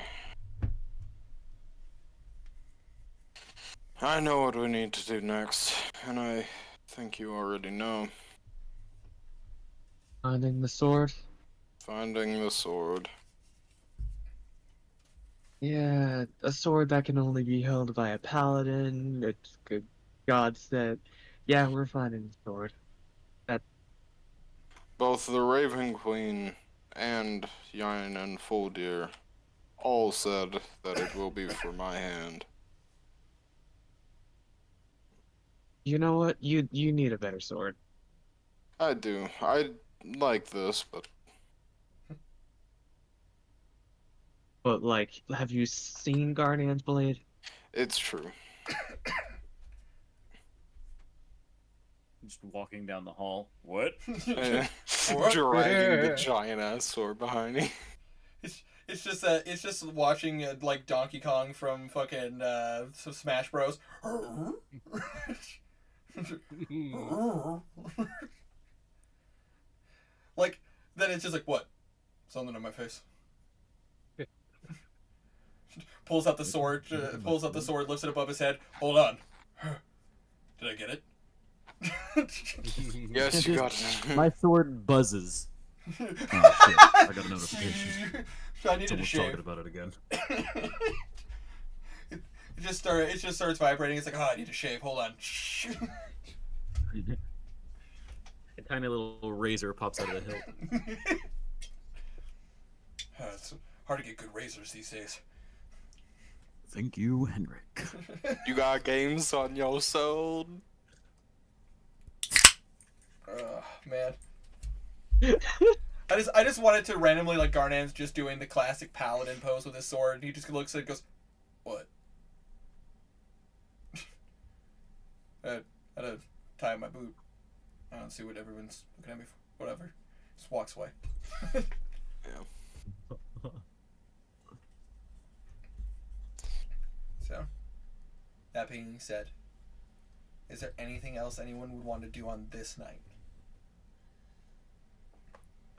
know what we need to do next, and I think you already know. Finding the sword. Finding the sword. Yeah, a sword that can only be held by a paladin. It's good. God said, yeah, we're finding the sword. Both the Raven Queen and Yin and Fuldir all said that it will be for my hand. You know what? You need a better sword. I do. I like this, but But like, have you seen Guardian's Blade? it's true. Just walking down the hall. What? Dragging the giant ass sword behind me. It's just watching like Donkey Kong from fucking Smash Bros. Like, then it's just like, what? Something on my face. Pulls out the sword, lifts it above his head. Hold on. Did I get it? Yes, you got it. My sword buzzes. Oh shit! I got a notification. I needed to Someone's shave. talking about it again. It just starts vibrating. It's like, oh, I need to shave. Hold on. A tiny little razor pops out of the hilt. It's hard to get good razors these days. Thank you, Henrik. You got games on your sword? Man. I just wanted to randomly, like, Garnan's just doing the classic paladin pose with his sword, and he just looks at it and goes, what? I had to tie my boot. I don't see what everyone's looking at me for. Whatever. Just walks away. Yeah. So, that being said, is there anything else anyone would want to do on this night?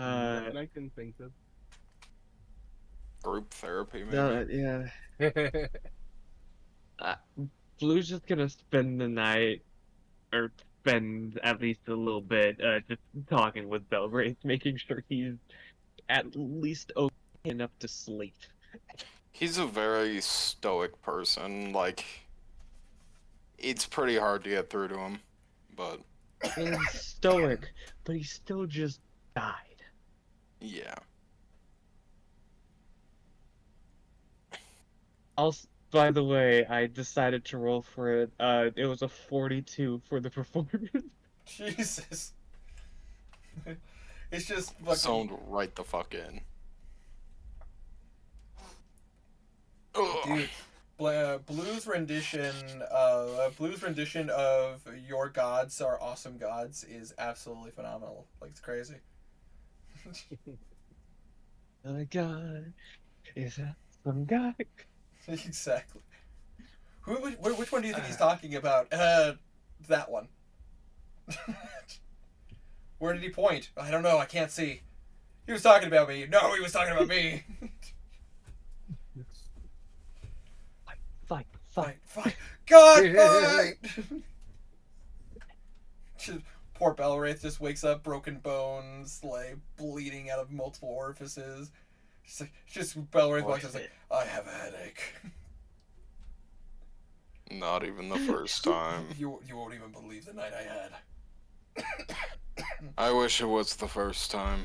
Nothing I can think of. Group therapy, maybe? No, yeah. Blue's just gonna spend the night, or spend at least a little bit, just talking with Belgrave, making sure he's at least okay enough to sleep. He's a very stoic person. Like, it's pretty hard to get through to him, but He's stoic, but he still just died. yeah. Also, by the way, I decided to roll for it. It was a 42 for the performance. Jesus. It's just fucking... Zoned right the fuck in. Ugh. Dude, Blue's rendition of Your Gods Are Awesome Gods is absolutely phenomenal. Like, it's crazy. My God, is that some guy? Exactly. Which one do you think he's talking about? That one. Where did he point? I don't know. I can't see. He was talking about me. No, he was talking about me. Fight. God, fight! Poor Belwraith just wakes up, broken bones, like, bleeding out of multiple orifices. Just Belwraith walks up, like, I have a headache. Not even the first time. You won't even believe the night I had. I wish it was the first time.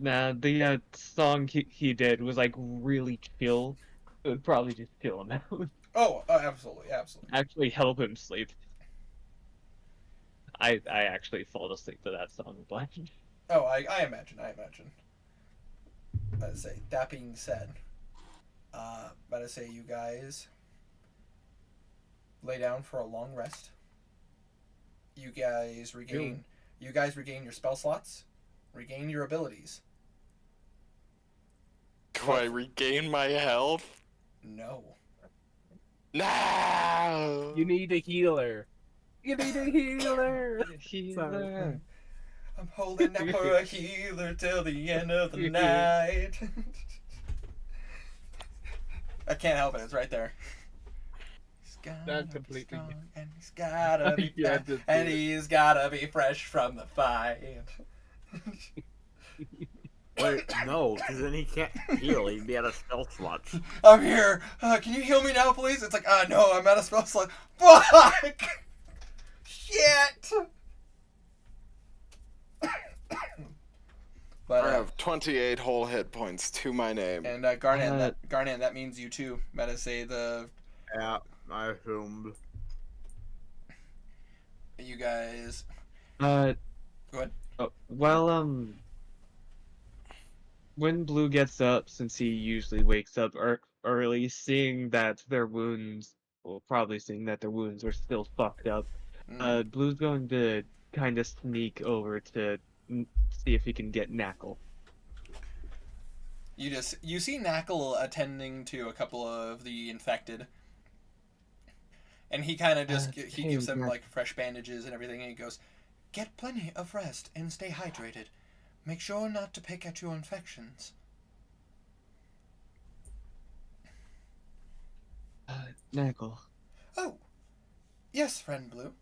Nah, the song he did was like really chill. It would probably just chill him out. Oh, absolutely. Actually help him sleep. I actually fall asleep to that song blind. Oh, I imagine. I'd say, that being said, about to say you guys lay down for a long rest. You guys regain your spell slots, regain your abilities. Do I regain my health? No. No! You need a healer. You need a healer. Healer. I'm holding out for a healer till the end of the night. I can't help it. It's right there. He's gotta That's be completely- strong, and he's gotta be Yeah, fast, that's and it. he's gotta be fresh from the fight. Wait, no, because then he can't heal. He'd be out of spell slots. I'm here. Can you heal me now, please? It's like, no, I'm out of spell slot. Fuck! Shit! But, I have 28 whole hit points to my name. and Garnan, that means you too. Meta say Yeah, I assumed. you guys. Go ahead. Oh, well, when Blue gets up, since he usually wakes up early, seeing that their wounds, well, probably seeing that their wounds are still fucked up, Blue's going to kind of sneak over to see if he can get Knackle. You see Knackle attending to a couple of the infected, and he kind of just he hey, gives them Knack- like fresh bandages and everything, and he goes, "Get plenty of rest and stay hydrated. Make sure not to pick at your infections." Knackle. Oh, yes, friend Blue.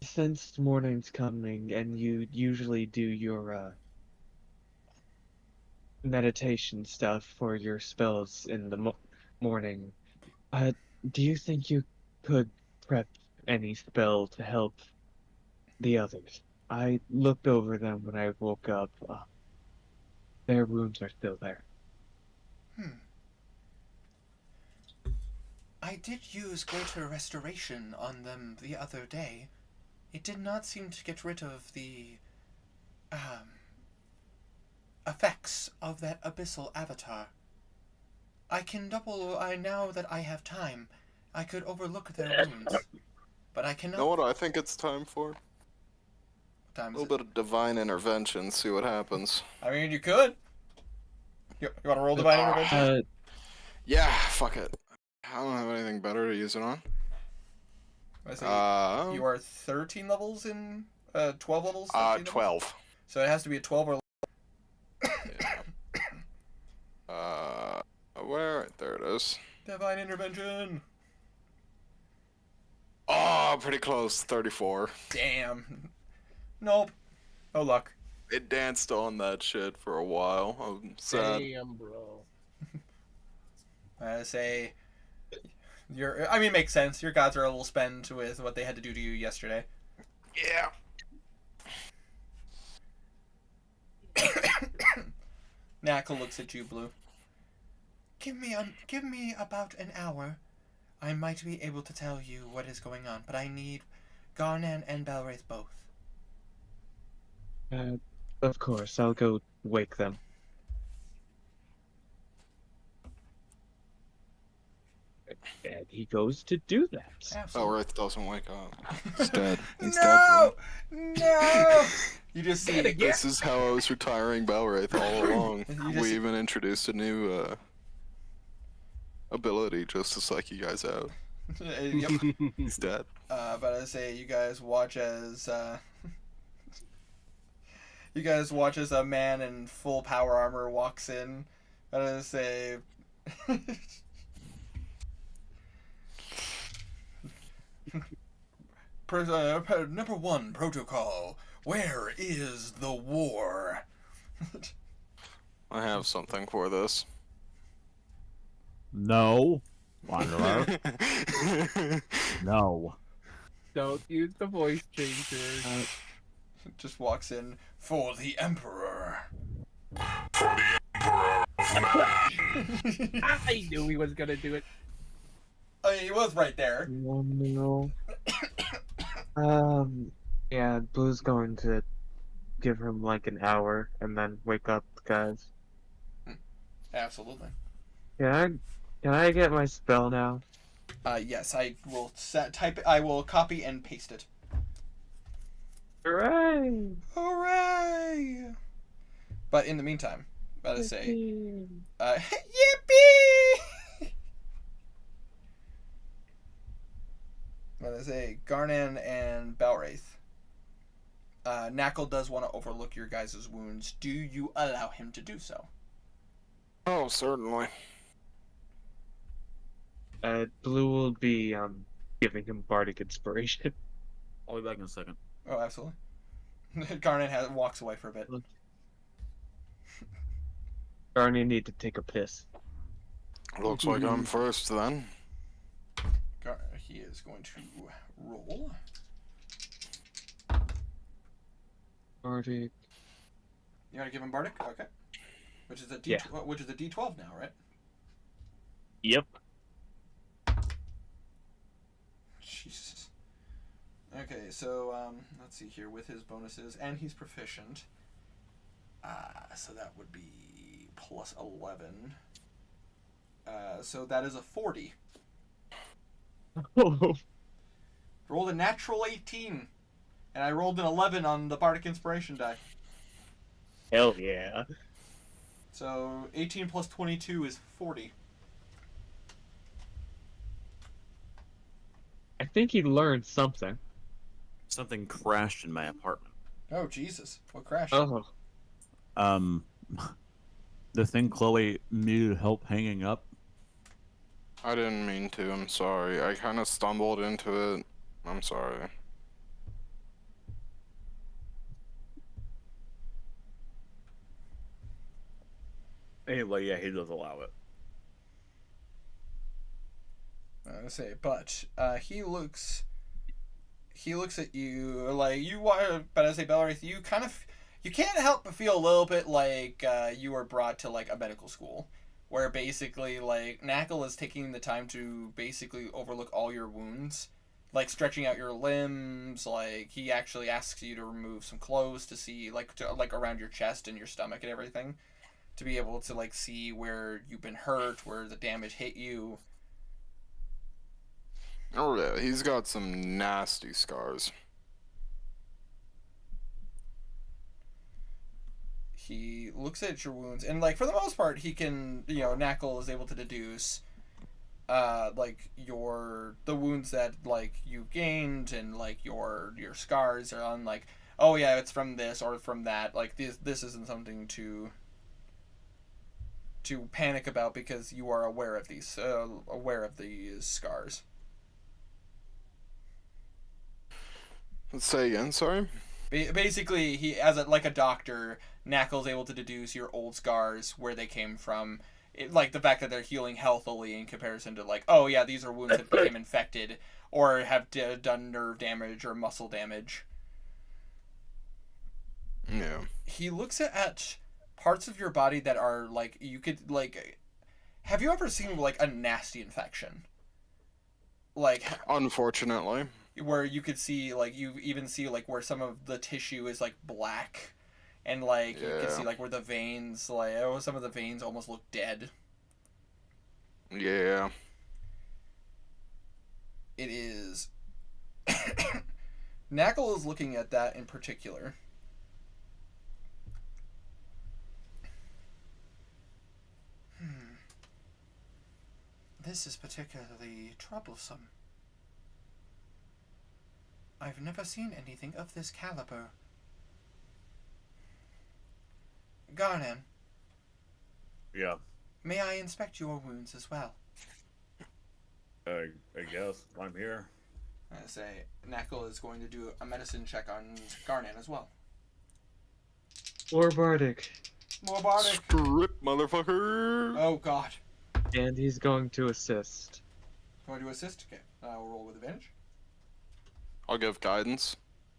Since morning's coming and you usually do your meditation stuff for your spells in the morning, do you think you could prep any spell to help the others? I looked over them when I woke up. Their wounds are still there. I did use Greater Restoration on them the other day. It did not seem to get rid of the effects of that abyssal avatar. Now that I have time, I could overlook their wounds, but I cannot. You know what I think it's time for? What time A is little it? bit of divine intervention, see what happens. I mean, you could. You want to roll divine intervention? Yeah, fuck it. I don't have anything better to use it on. I say you are 13 levels in 12 levels. 13 levels? 12. So it has to be a 12 or. Where? There it is. Divine intervention. Oh, pretty close. 34. Damn. Nope. No luck. It danced on that shit for a while. I'm sad. Damn, bro. I say, I mean, it makes sense. Your gods are a little spent with what they had to do to you yesterday. Yeah. Knackle looks at you, Blue. Give me about an hour. I might be able to tell you what is going on, but I need Garnan and Belwraith both. Of course, I'll go wake them. And he goes to do that. Absolutely. Belwraith doesn't wake up. He's dead. He's No! dead. No! You just see This is how I was retiring Belwraith all along. You just- We even introduced a new ability just to psych you guys out. Yep. He's dead. But I say you guys watch as a man in full power armor walks in. But I say number 1 protocol. Where is the war? I have something for this. No. Wanderer. No. Don't use the voice changer. Just walks in for the Emperor. I knew he was gonna do it. I mean, he was right there. No. Yeah, Blue's going to give him like an hour and then wake up the guys. Absolutely. Can I get my spell now? Yes, I will I will copy and paste it. Hooray! Hooray! But in the meantime, gotta say, yippee! Gotta say, Garnan and Belwraith, Knuckle does want to overlook your guys' wounds. Do you allow him to do so? Oh, certainly. Blue will be giving him bardic inspiration. I'll be back in a second. Oh, absolutely. Garnet walks away for a bit. Garnet need to take a piss. Looks like I'm first then. He is going to roll. Bardic. You want to give him Bardic? Okay. Which is a Yeah. which is a D12 now, right? Yep. Jesus. Okay, so let's see here with his bonuses, and he's proficient. So that would be plus 11. So that is a 40. Oh, Rolled a natural 18, and I rolled an 11 on the Bardic Inspiration die. hell yeah. So 18 plus 22 is 40. I think he learned something. Something crashed in my apartment. Oh Jesus! What crashed? Oh. The thing Chloe needed help hanging up. I didn't mean to, I'm sorry. I kind of stumbled into it. I'm sorry. Anyway, yeah, he does allow it. I was gonna say, but he looks at you like you want. But I say, Bellarith, you can't help but feel a little bit like you were brought to like a medical school, where basically like Knuckle is taking the time to basically overlook all your wounds, like stretching out your limbs. Like he actually asks you to remove some clothes to see like around your chest and your stomach and everything, to be able to like see where you've been hurt, where the damage hit you. Oh yeah, he's got some nasty scars. He looks at your wounds, and like for the most part, he can, Knuckle is able to deduce, like the wounds that like you gained, and like your scars are on like, oh yeah, it's from this or from that. Like this isn't something to panic about because you are aware of these scars. Let's say again, sorry? Basically, he as a doctor, Knuckle's able to deduce your old scars, where they came from, like the fact that they're healing healthily in comparison to like, oh yeah, these are wounds that became infected or have done nerve damage or muscle damage. Yeah. He looks at parts of your body that are like you could like. Have you ever seen like a nasty infection? Like Unfortunately. where you could see like you even see like where some of the tissue is like black, and like you can see like where the veins some of the veins almost look dead. Yeah. It is. Knuckle is looking at that in particular. This is particularly troublesome. I've never seen anything of this caliber. Garnan, Yeah, may I inspect your wounds as well? I guess I'm here. I say, Knuckle is going to do a medicine check on Garnan as well. Or bardic. More Bardic. Strip, motherfucker! Oh god. And he's going to assist. Going to assist? Okay. We'll roll with advantage. I'll give guidance.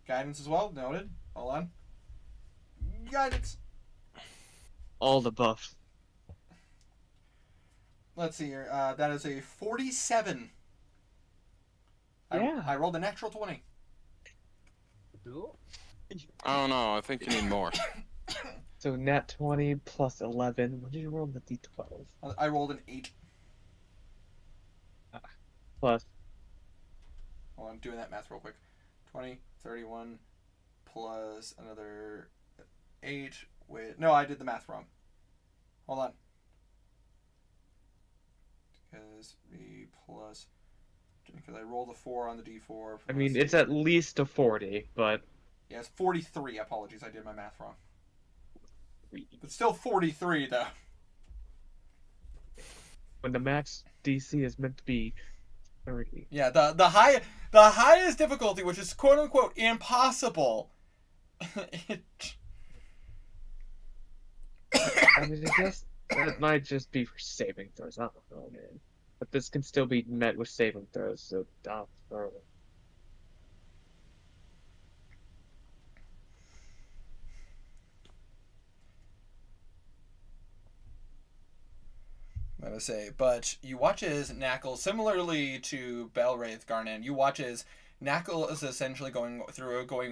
Guidance as well. Noted. Hold on. Guidance. All the buffs. Let's see here. That is a 47. Yeah. I rolled a natural 20. I don't know, I think you need more. So nat 20 plus 11. What did you roll on the d12? I rolled an 8. Plus. Hold on, I'm doing that math real quick. 20, 31, plus another 8. Wait, no, I did the math wrong. Hold on. Because I rolled a 4 on the d4. I mean, it's at least a 40, but Yeah, it's 43. Apologies, I did my math wrong. But still 43 though. When the max DC is meant to be 30. Yeah, the highest difficulty, which is quote unquote impossible. I mean, I guess that might just be for saving throws. I don't know, man. But this can still be met with saving throws, so don't throw it. I'm gonna say, but you watch as Knackle, similarly to Belwraith Garnan, you watch as Knackle is essentially going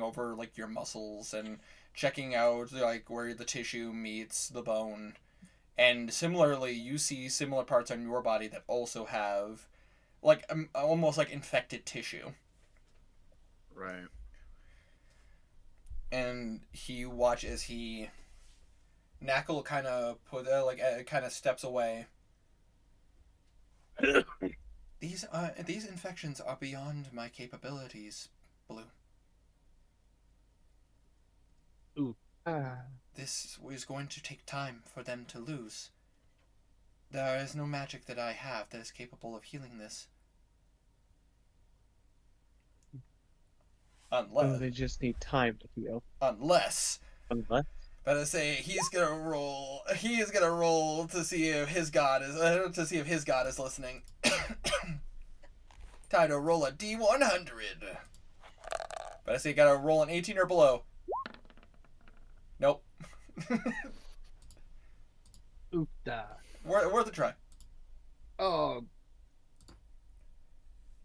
over like your muscles and checking out like where the tissue meets the bone. And similarly, you see similar parts on your body that also have like almost like infected tissue. Right. And he watches Knackle kind of kind of steps away. These infections are beyond my capabilities, Blue. Ooh. This is going to take time for them to lose. There is no magic that I have that is capable of healing this. Oh, they just need time to heal. Unless. Unless? But I say he's gonna roll. He is gonna roll to see if his god is listening. Time to roll a D100. But I say gotta roll an 18 or below. Nope. Oopda. Worth a try. Oh.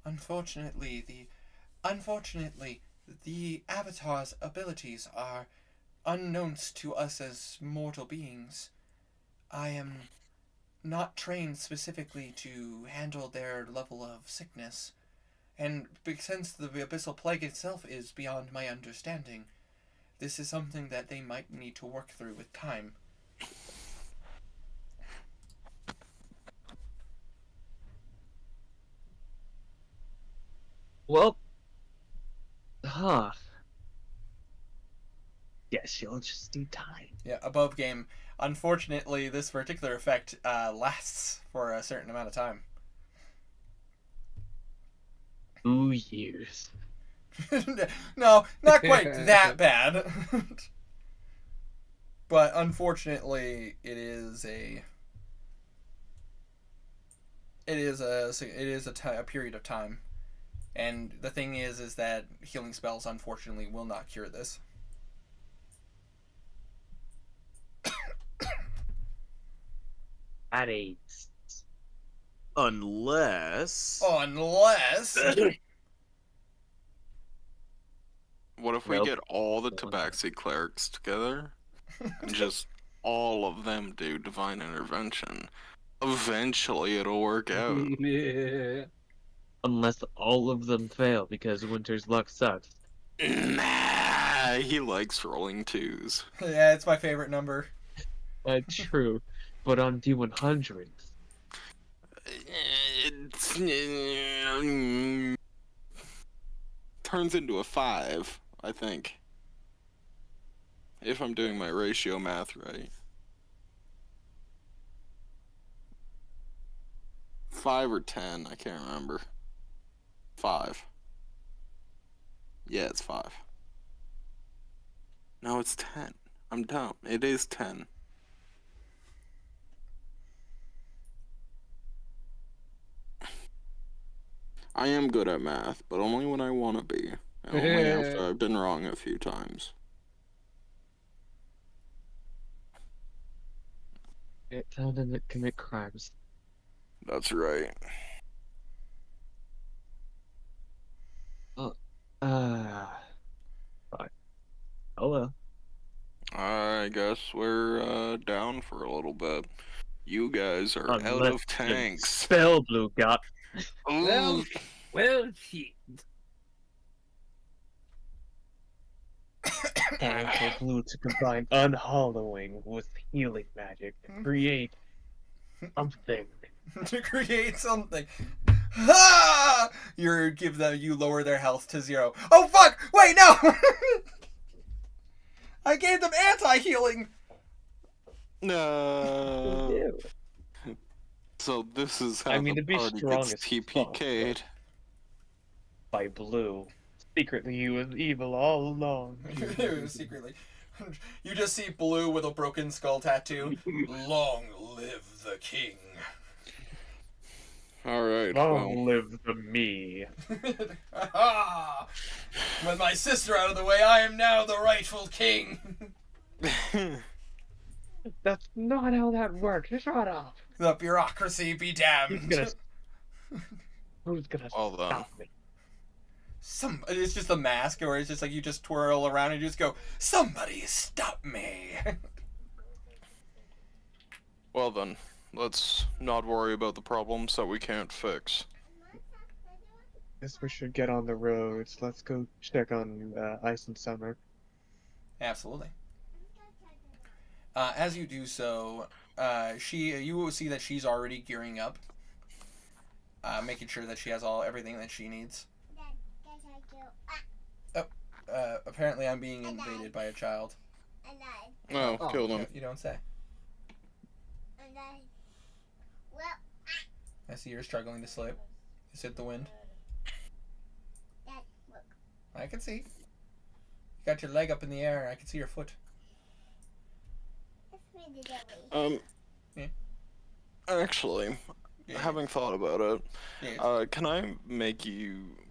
Unfortunately, the Avatar's abilities are unknowns to us as mortal beings. I am not trained specifically to handle their level of sickness, and since the Abyssal Plague itself is beyond my understanding, this is something that they might need to work through with time. Well, Yes, you'll just need time. Yeah, above game. Unfortunately, this particular effect lasts for a certain amount of time. 2 years. No, not quite that bad. But unfortunately, it is a period of time. And the thing is that healing spells unfortunately will not cure this. At 8. Unless. What if we Nope. get all the Tabaxi clerics together and just all of them do divine intervention? Eventually it'll work out. Unless all of them fail because Winter's luck sucks. Nah, he likes rolling 2s. Yeah, it's my favorite number. True, but on D100s. It turns into a 5, I think. If I'm doing my ratio math right. 5 or 10, I can't remember. 5. Yeah, it's 5. No, it's 10. I'm dumb. It is 10. I am good at math, but only when I want to be. And only after I've been wrong a few times. Tell them to commit crimes. That's right. Fine. Oh well. I guess we're down for a little bit. You guys are out Unless of tanks. Spell Blue got. Well, Ooh. well, shit. Time for Blue to combine unhollowing with healing magic to create something. To create something. Ha! You lower their health to 0. Oh fuck! Wait, no! I gave them anti-healing. No. Ew. So this is how I mean, the to be party strong gets as fuck, TPK'd. By Blue. Secretly, he was evil all along. Secretly. You just see Blue with a broken skull tattoo. Long live the king. All right. Long live the me. With my sister out of the way, I am now the rightful king. Well, That's not how that works. Shut up. The bureaucracy be damned. Who's gonna Well done. stop me? It's just a mask, or it's just like you just twirl around and you just go, somebody stop me. well then, let's not worry about the problems that we can't fix. Guess we should get on the roads. Let's go check on Ice and Summer. Absolutely. As you do so, you will see that she's already gearing up, making sure that she has everything that she needs. Apparently I'm being invaded by a child. No, kill them. You don't say. I see you're struggling to sleep. Just hit the wind. I can see. You got your leg up in the air. I can see your foot. Yeah. Actually, Yeah. having thought about it, Yeah.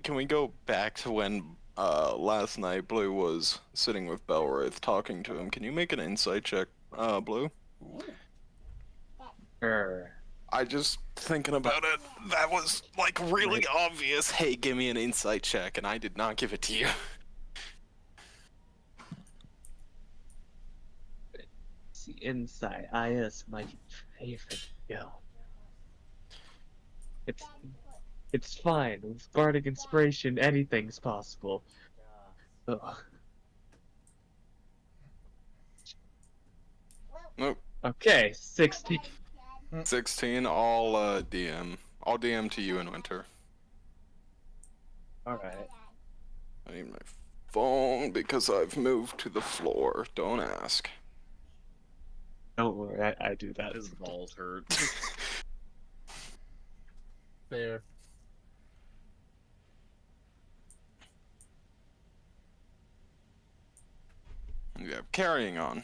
can we go back to when last night Blue was sitting with Belwraith talking to him? Can you make an insight check, Blue? Sure. I just thinking about it, that was like really obvious. Hey, give me an insight check, and I did not give it to you. See, inside IS my favorite skill. It's fine. With bardic inspiration, anything's possible. Ugh. Nope. Okay, 60. 16. I'll DM. I'll DM to you in winter. Alright. I need my phone because I've moved to the floor. Don't ask. Don't worry, I do that. His balls hurt. Fair. Yeah, carrying on.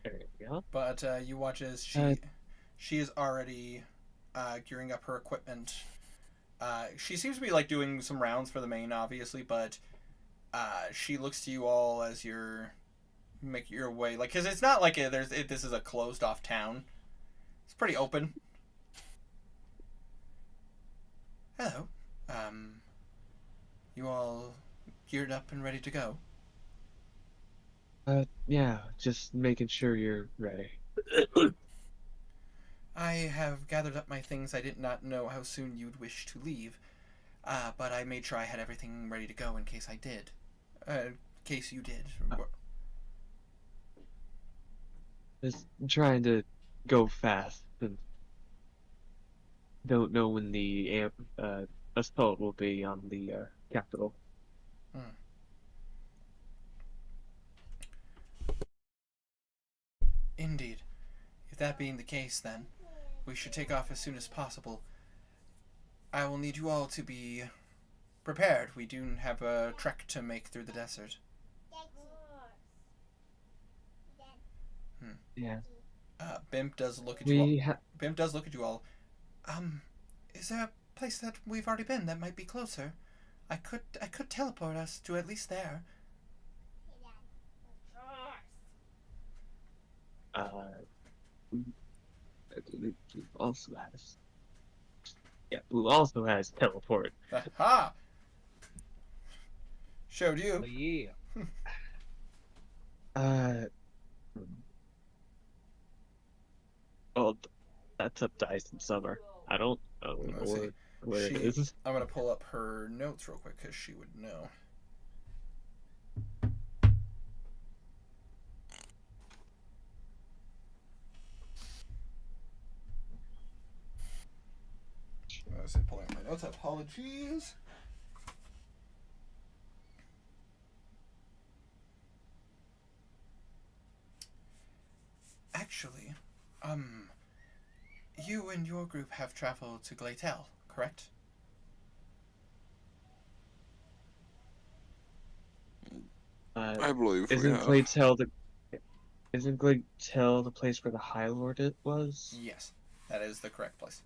There you go. But you watch as she is already gearing up her equipment. She seems to be like doing some rounds for the main, obviously, but she looks to you all as you're make your way, like, because it's not like this is a closed off town. It's pretty open. Hello. You all geared up and ready to go? Yeah, just making sure you're ready. I have gathered up my things. I did not know how soon you'd wish to leave, but I made sure I had everything ready to go in case I did. In case you did. Just trying to go fast and don't know when the assault will be on the capital. Indeed. If that being the case, then we should take off as soon as possible. I will need you all to be prepared. We do have a trek to make through the desert. Yeah. Bimp does look at you all. We Bimp does look at you all. Is there a place that we've already been that might be closer? I could teleport us to at least there. Blue also has. Yeah, Blue also has teleport. Aha! Showed Oh, you. yeah. Well, that's up to Ice and Summer. I don't know Let's see. where it is. I'm gonna pull up her notes real quick because she would know. I was pulling up my notes. Apologies. You and your group have traveled to Glatel, correct? I believe we Isn't have. Isn't Glatel the place where the High Lord it was? Yes, that is the correct place.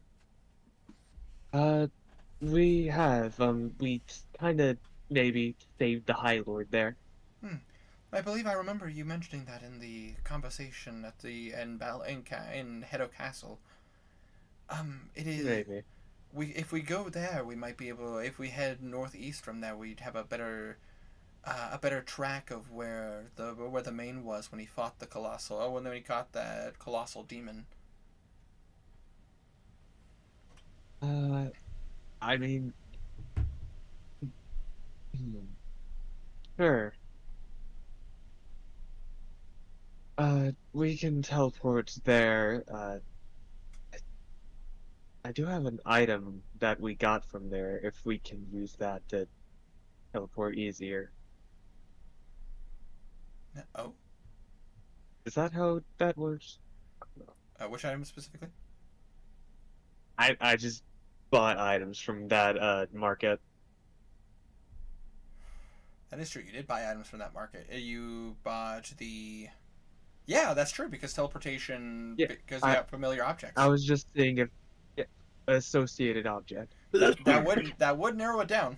We have. We kind of maybe saved the High Lord there. I believe I remember you mentioning that in the conversation at the in Hedo Castle. It is. Maybe. If we go there, we might be able. If we head northeast from there, we'd have a better track of where the main was when he fought the colossal. Oh, when he caught that colossal demon. I mean, sure. We can teleport there. I do have an item that we got from there. If we can use that to teleport easier. Oh, Is that how that works? which item specifically? I just bought items from that market. That is true. You did buy items from that market. You bought the. Yeah, that's true because teleportation. Yeah, Because you have familiar objects. I was just saying if associated object. That would narrow it down.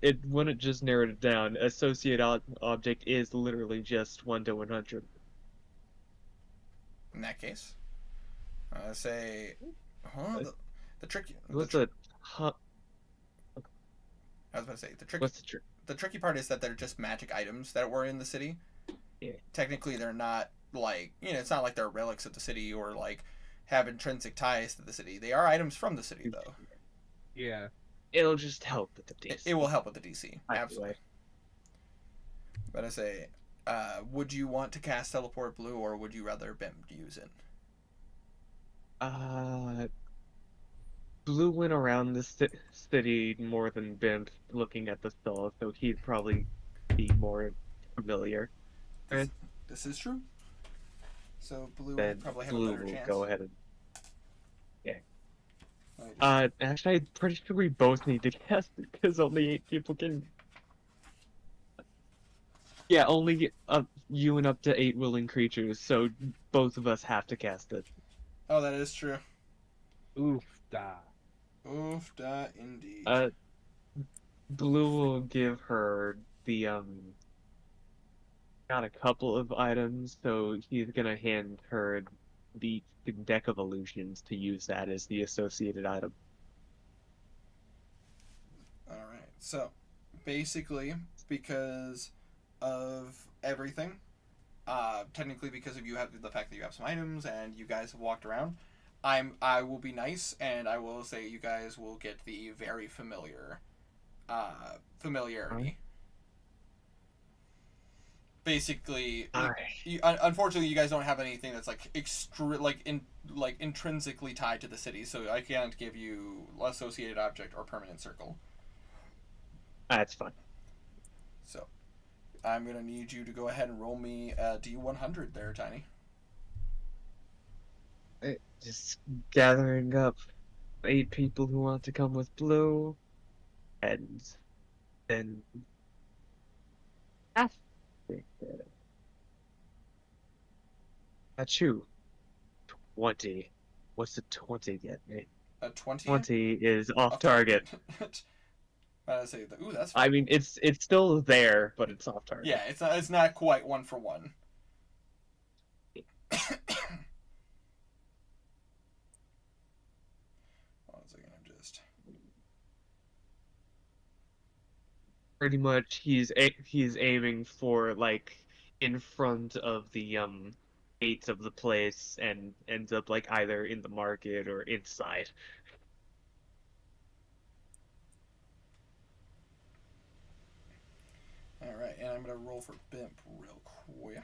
It wouldn't just narrow it down. Associated object is literally just 1 to 100. In that case, say, the tricky. What's I a huh? was about to say the tricky. What's the trick? The tricky part is that they're just magic items that were in the city. Yeah. Technically, they're not like it's not like they're relics of the city or like have intrinsic ties to the city. They are items from the city, though. Yeah. It'll just help with the DC. It will help with the DC, Either absolutely. way. But I say, would you want to cast Teleport Blue or would you rather Bim use it? Blue went around the city more than Bimp looking at the spell, so he'd probably be more familiar. This is true. So Blue Then would probably have Blue a better will chance. go ahead and. Right. Actually, I'm pretty sure we both need to cast it because only 8 people can. Yeah, only you and up to 8 willing creatures, so both of us have to cast it. Oh, that is true. Oof, da. Oof, da, indeed. Blue will give her the got a couple of items, so he's gonna hand her the deck of illusions to use that as the associated item. All right. So, basically, because of everything, technically because of you have the fact that you have some items and you guys have walked around, I will be nice and I will say you guys will get the very familiarity. Alright. Basically, Alright. unfortunately, you guys don't have anything that's like intrinsically tied to the city, so I can't give you associated object or permanent circle. That's fine. So, I'm gonna need you to go ahead and roll me a D100 there, Tiny. Just gathering up 8 people who want to come with Blue, and then that's you. 20. What's the 20 get me? A 20? 20 is off target. I say, ooh, that's. I mean, it's still there, but it's off target. Yeah, it's not quite 1 for 1. Pretty much, he's aiming for like in front of the gates of the place, and ends up like either in the market or inside. Alright, and I'm going to roll for Bimp real quick.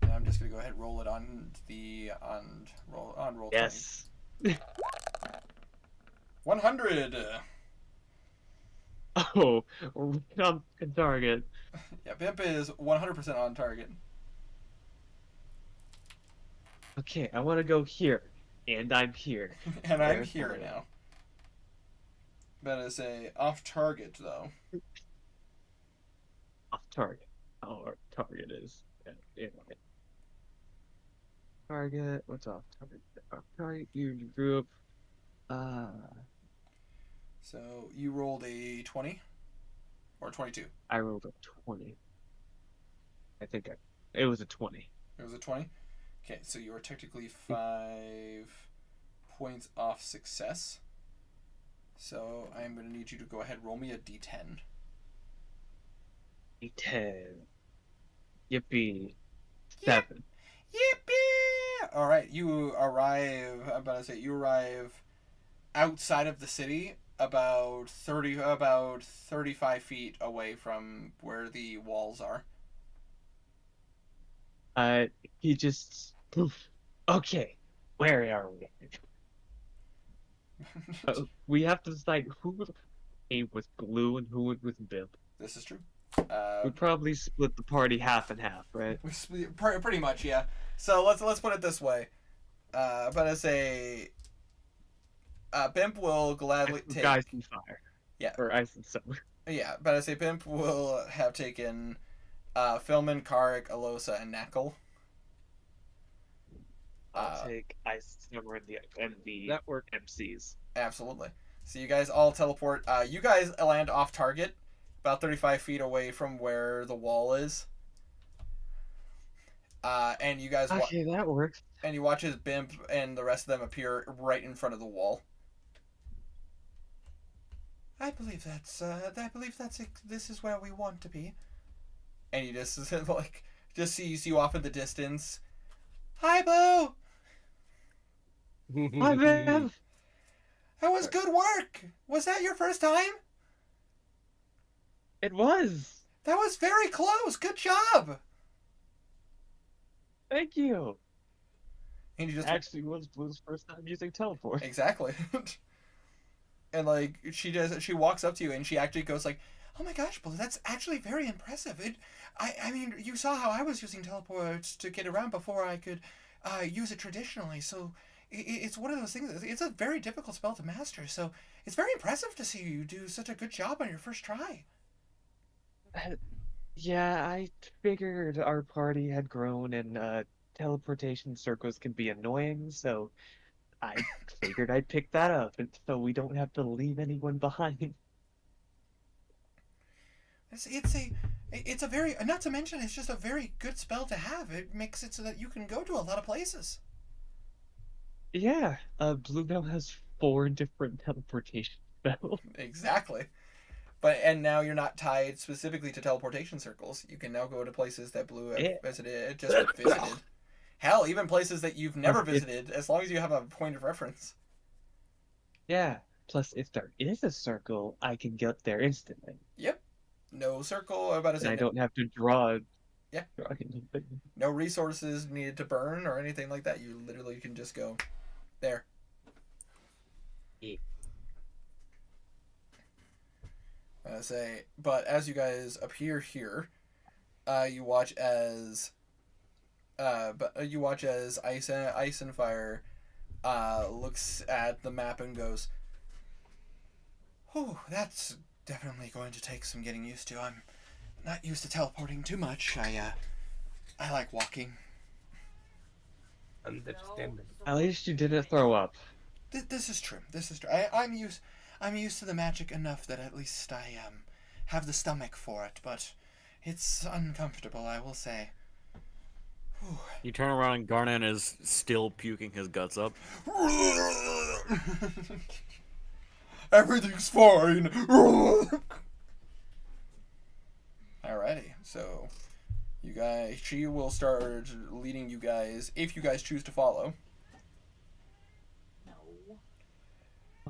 And I'm just going to go ahead and roll it on roll Yes. 20. 100! Oh, right on target. Yeah, Bimp is 100% on target. Okay, I want to go here, and I'm here. And I'm There's here one. now. That is a off target though. Off target. Oh, our target is. Yeah, okay. Target. What's off target? Off target. You group. So you rolled a 20 or 22. I rolled a 20. I think it was a 20. It was a 20. Okay, so you are technically 5 points off success. So I'm going to need you to go ahead and roll me a d10. D10. Yippee. 7. Yippee! All right, you arrive. I'm about to say you arrive outside of the city, about 35 feet away from where the walls are. He just poof. Okay, where are we? We have to decide who came with Blue and who went with Bimp. This is true. We probably split the party half and half, right? Pretty much, yeah. So let's put it this way. But I say, Bimp will gladly take Ice and Fire. Yeah. Or Ice and Summer. Yeah, but I say Bimp will have taken Filman, Karik, Alosa, and Knuckle. I'll take Ice and Summer and the Network. MCs. Absolutely. So you guys all teleport. You guys land off target, about 35 feet away from where the wall is. And you guys Okay, that works. and you watch as Bimp and the rest of them appear right in front of the wall. I believe that's this is where we want to be. And you just like sees you off in the distance. Hi, Boo. Hi, Bimp. That was good work. Was that your first time? It was. That was very close. Good job. Thank you. And you just Actually was Blue's first time using teleport. exactly. And like she walks up to you and she actually goes like, "Oh my gosh, Blue, that's actually very impressive. I mean, you saw how I was using teleports to get around before I could use it traditionally. So it's one of those things. It's a very difficult spell to master. So it's very impressive to see you do such a good job on your first try." Yeah, I figured our party had grown and teleportation circles can be annoying, so I figured I'd pick that up, and so we don't have to leave anyone behind. It's a very, not to mention it's just a very good spell to have. It makes it so that you can go to a lot of places. Yeah, Blue now has 4 different teleportation spells. Exactly. And now you're not tied specifically to teleportation circles. You can now go to places that Blue have visited. Hell, even places that you've never visited, as long as you have a point of reference. Yeah, plus if there is a circle, I can get there instantly. Yep. No circle. I'm about to And say I don't have to draw. Yeah. Draw anything. No resources needed to burn or anything like that. You literally can just go there. Yeah. But as you guys appear here, you watch as Ice and Fire looks at the map and goes, "Oh, that's definitely going to take some getting used to. I'm not used to teleporting too much. I like walking." Understandable. At least you didn't throw up. This is true. This is true. I'm used to the magic enough that at least I have the stomach for it, but it's uncomfortable, I will say. Whew. You turn around and Garnan is still puking his guts up. Everything's fine. Alrighty, so she will start leading you guys if you guys choose to follow.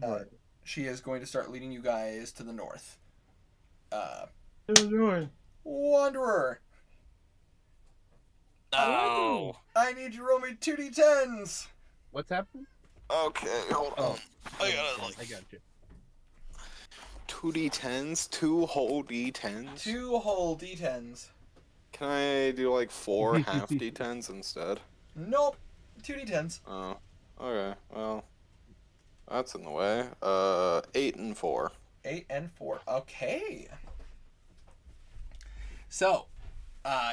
No. She is going to start leading you guys to the north. Wanderer, No. I need you to roll me 2d10s. What's happening? Okay, hold on. I gotta I got you. 2d10s? 2 whole d10s? 2 whole d10s. Can I do like 4 half d10s instead? Nope. 2 d10s. Oh, okay. Well, that's in the way. 8 and 4. 8 and 4. Okay. So,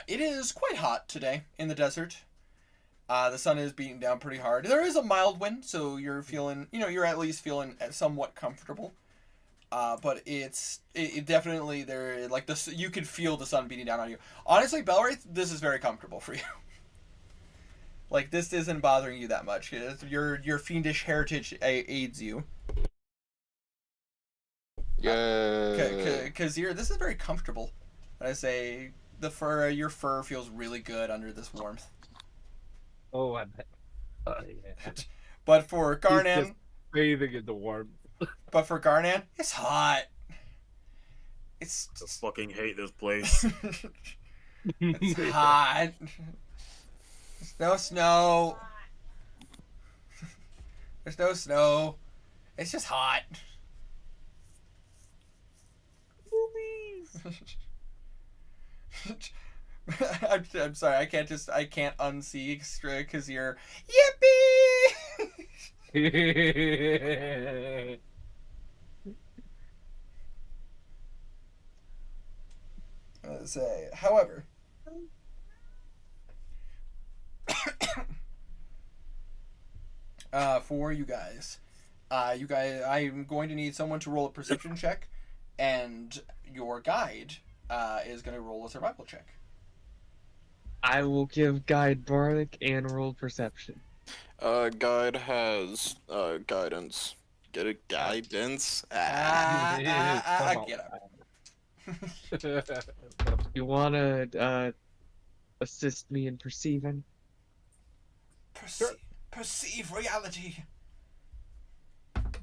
it is quite hot today in the desert. The sun is beating down pretty hard. There is a mild wind, so you're feeling, you're at least feeling somewhat comfortable. But it definitely there like this. You could feel the sun beating down on you. Honestly, Belwraith, this is very comfortable for you. Like this isn't bothering you that much. Your fiendish heritage aids you. Yeah. Kazir, this is very comfortable. I say your fur feels really good under this warmth. Oh, I bet. Yeah. But for He's Garnan, just bathing in the warmth. It's hot. I fucking hate this place. It's hot. There's no snow. There's no snow. It's just hot. I'm sorry. I can't unsee because you're yippee. Let's say, however, for you guys, I'm going to need someone to roll a perception check, and your guide is going to roll a survival check. I will give Guide Bardic and roll perception. Guide has guidance. Get it? Guidance? Get up. You wanna assist me in perceiving? Perceive reality. Okay.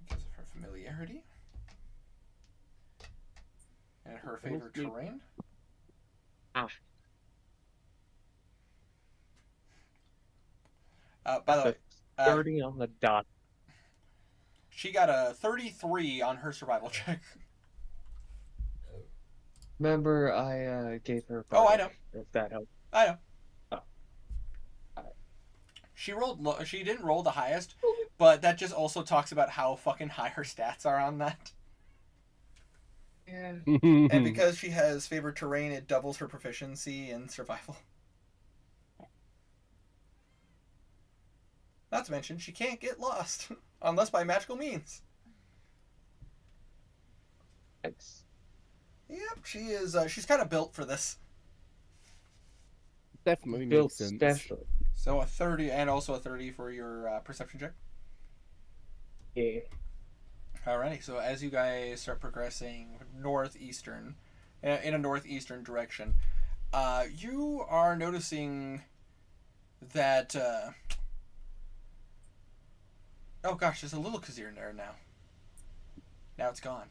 Because of her familiarity and her favorite terrain. By the way, 30 on the dot. she got a 33 on her survival check. Remember, I gave her. Oh, I Bardic, if that helps. I know. Oh. She rolled. She didn't roll the highest, but that just also talks about how fucking high her stats are on that. Yeah. And because she has favorite terrain, it doubles her proficiency in survival. Not to mention, she can't get lost unless by magical means. Thanks. Yep, she is. She's kind of built for this. Definitely Built makes sense. special. So a 30 and also a 30 for your perception check. Yeah. Alrighty, so as you guys start progressing northeastern, in a northeastern direction, you are noticing that, oh gosh, there's a little Kazir in there now. Now it's gone.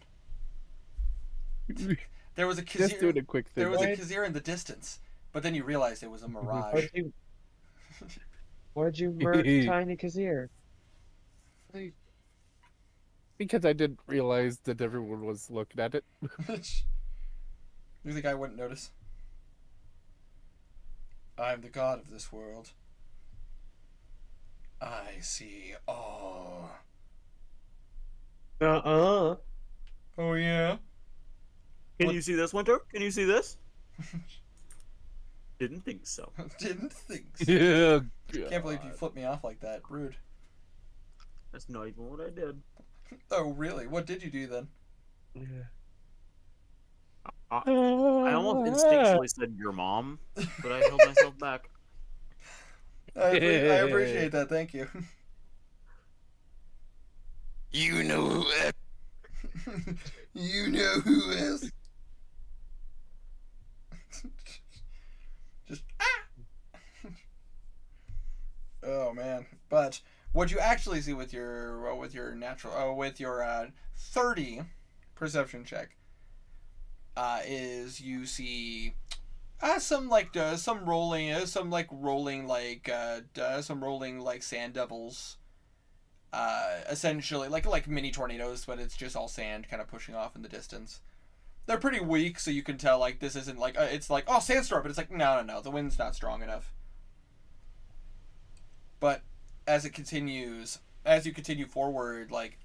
There was a Just Kazir, doing a quick thing. there was a What? Kazir in the distance, but then you realized it was a mirage. Why'd you murder Tiny Kazir? Because I didn't realize that everyone was looking at it. You think I wouldn't notice? I'm the god of this world. I see all. Uh-uh. Oh yeah? Can What- you see this, Winter? Can you see this? Didn't think so. Didn't think so. Yeah. Can't believe you flipped me off like that. Rude. That's not even what I did. Oh really? What did you do then? Yeah. I almost instinctually said your mom, but I held myself back. I appreciate that. Thank you. You know who You know who is? Just oh man! But what you actually see with your 30 perception check is you see some rolling sand devils essentially like mini tornadoes, but it's just all sand kind of pushing off in the distance. They're pretty weak, so you can tell like this isn't like it's like oh sandstorm, but it's like no, the wind's not strong enough. But as you continue forward, like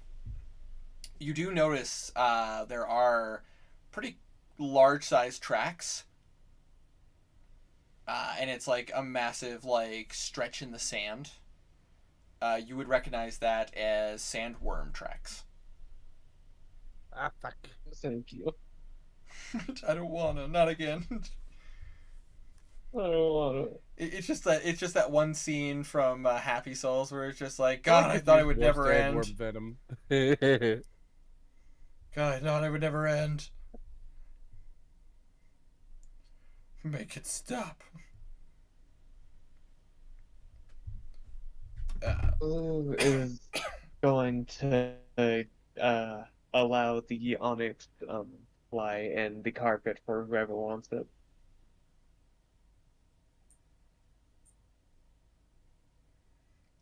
you do notice there are pretty large sized tracks, and it's like a massive like stretch in the sand. You would recognize that as sandworm tracks. Ah, fuck. Thank you. I don't wanna, not again. I don't want to. It's just that one scene from Happy Souls where it's just like, God, I thought it would never end. Venom. God, I thought it would never end. Make it stop. Is going to allow the onyx fly and the carpet for whoever wants it.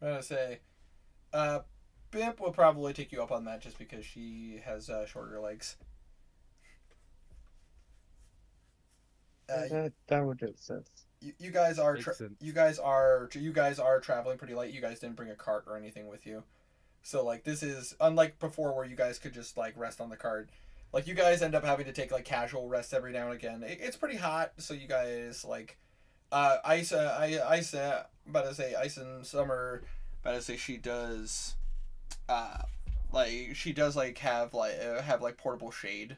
I'm gonna say, Bimp will probably take you up on that just because she has shorter legs. That would make sense. You guys are Makes sense. you guys are traveling pretty light. You guys didn't bring a cart or anything with you, so like this is unlike before where you guys could just like rest on the cart. Like you guys end up having to take like casual rests every now and again. It's pretty hot, so you guys like ice about to say ice in summer. About to say she does like have like portable shade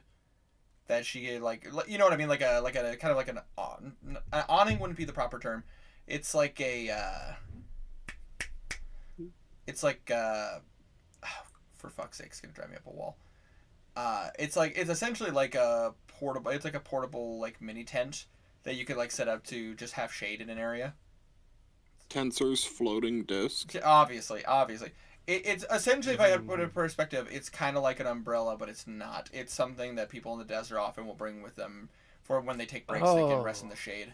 that she like you know what I mean, like a kind of like an awning wouldn't be the proper term. It's like for fuck's sake, it's gonna drive me up a wall. It's essentially like a portable like mini tent that you could like set up to just have shade in an area. Tensor's floating disc. Obviously. It's essentially, if I had to put it in perspective, it's kind of like an umbrella, but it's not. It's something that people in the desert often will bring with them for when they take breaks. They can rest in the shade.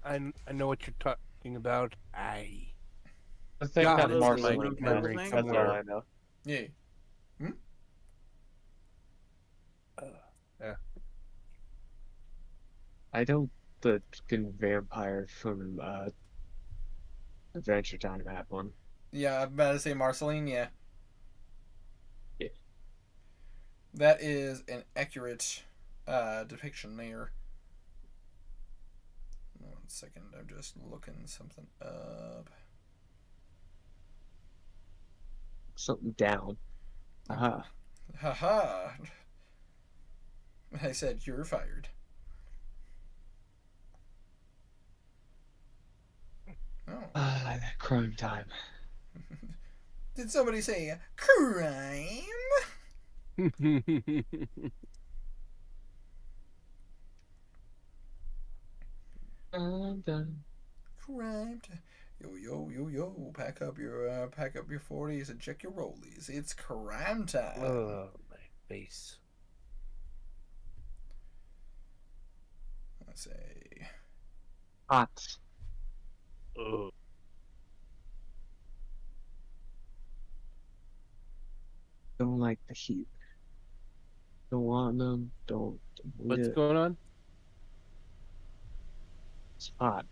I know what you're talking about. I think God, that those Marceline like can. metal That's things? all I know. Yeah. yeah. I know the fucking vampire from Adventure Time had one. Yeah, I'm about to say Marceline, yeah. Yeah. That is an accurate depiction there. 1 second, I'm just looking something up. Something down. Aha. Haha. I said you're fired. Oh. Crime time. Did somebody say crime? I'm done. Crime time. Yo. Pack up your 40s and check your rollies. It's crime time. Oh, my face. Let's say Hot. Oh. Don't like the heat. Don't want them. Don't. What's Yeah. going on? It's hot.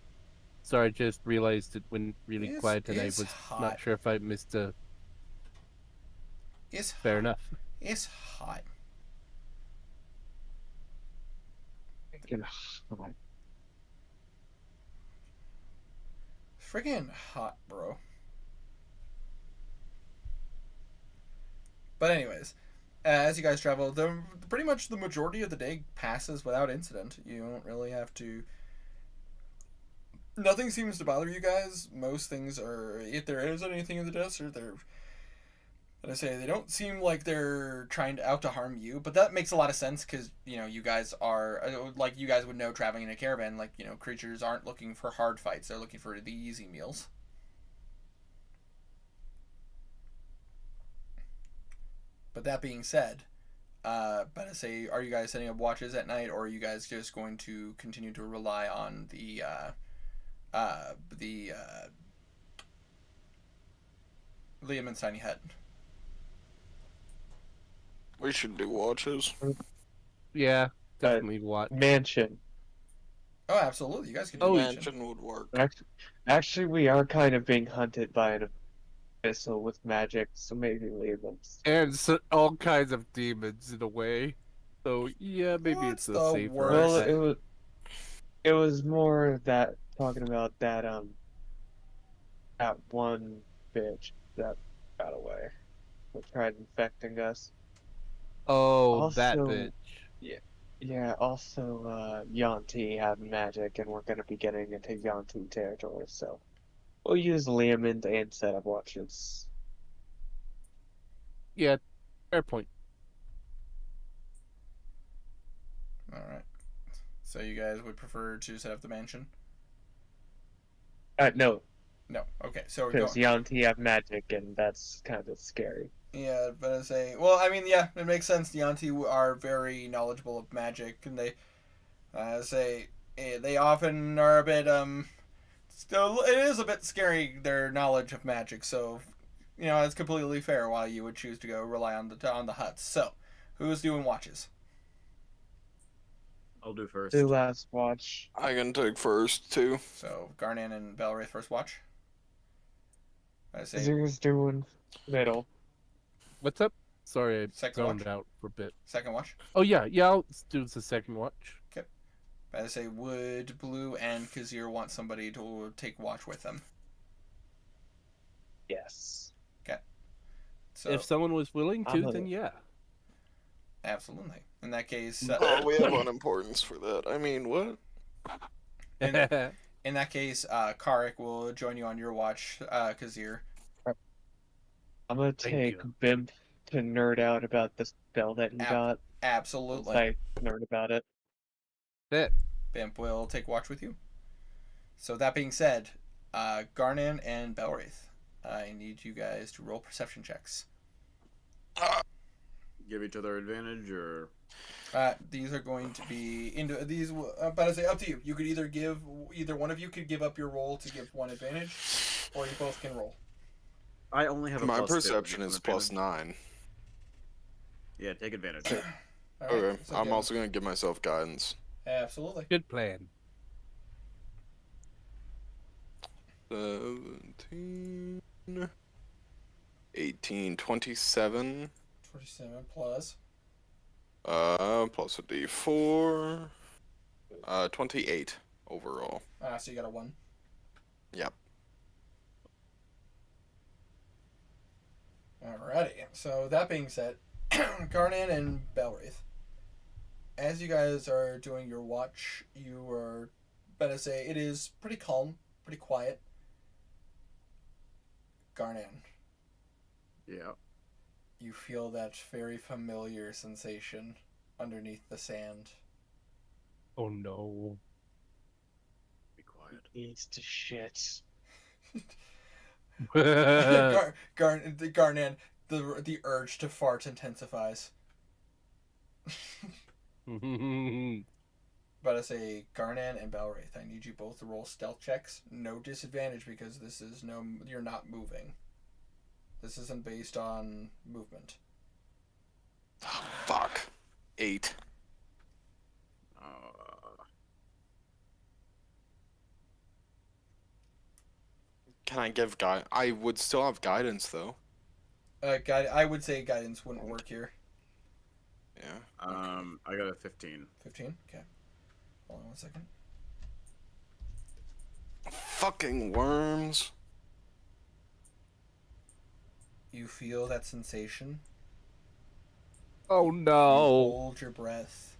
Sorry, I just realized it went really It's- quiet and I it's was hot. not sure if I missed a. it's Fair hot. enough. It's hot. Freaking hot. Freaking hot, bro. But anyways, as you guys travel, pretty much the majority of the day passes without incident. You don't really have to. Nothing seems to bother you guys. Most things are, if there is anything in the desert, they don't seem like they're trying out to harm you. But that makes a lot of sense because you guys are like you guys would know traveling in a caravan. Like creatures aren't looking for hard fights; they're looking for the easy meals. But that being said, are you guys setting up watches at night, or are you guys just going to continue to rely on the Liam and Tiny Hut. We should do watches. Yeah, definitely watch. Mansion. Oh, absolutely. You guys can do Oh, Mansion. Mansion would work. Actually, we are kind of being hunted by an abyssal with magic, so maybe leave them. And so, all kinds of demons in a way. So yeah, maybe What's it's a the safer. worst? Well, it was more that talking about that that one bitch that got away, who tried infecting us. Oh, that Also- bitch. Yeah, also Yanti have magic, and we're gonna be getting into Yanti territory, so we'll use Liam and set up watches. Yeah, fair point. All right. So you guys would prefer to set up the mansion? No, No. Okay. So we're because going. Yanti have magic, and that's kind of scary. Yeah, but I say, well, I mean, yeah, it makes sense. The Yanti are very knowledgeable of magic, and they they often are a bit still it is a bit scary their knowledge of magic. So, it's completely fair why you would choose to go rely on the huts. So, who's doing watches? I'll do first. Do last watch. I can take first too. So Garnan and Belwraith first watch. I say Zer's doing middle. What's up? Sorry, I Second zoned watch. out for a bit. second watch. Oh yeah, I'll do the second watch. I say would Blue and Kazir want somebody to take watch with them? Yes. So If someone was willing I'm to, a- then yeah. absolutely. In that case, Oh, we have unimportance for that. I mean, what? in that case, Karik will join you on your watch, Kazir. I'm gonna Thank take you. Bimp to nerd out about the spell that he Ab- got. Absolutely. I nerd about it. Bet. Bimp will take watch with you. So that being said, Garnan and Belwraith, I need you guys to roll perception checks. Give each other advantage, or These are going to be into these. But I say up to you. You could either one of you could give up your roll to give one advantage, or you both can roll. I only have a My plus 2. perception Give is them plus advantage. 9. Yeah, take advantage. All right, Okay, so I'm give- also gonna give myself guidance. absolutely. Good plan. 17, 18, 27. 27 plus. Plus a D4. 28 overall. So you got a 1. Yep. Alrighty. So that being said, Garnan and Belwraith, as you guys are doing your watch, you are better say it is pretty calm, pretty quiet. Garnan, Yeah. you feel that very familiar sensation underneath the sand. Oh no. Be quiet. Needs to shit. Garnan, the urge to fart intensifies. But I say Garnan and Belwraith, I need you both to roll stealth checks. No disadvantage because you're not moving. This isn't based on movement. Fuck. 8. Can I give I would still have guidance though. I would say guidance wouldn't work here. Yeah. I got a 15. 15? Okay. Hold on one second. Fucking worms. You feel that sensation. Oh You no. hold your breath.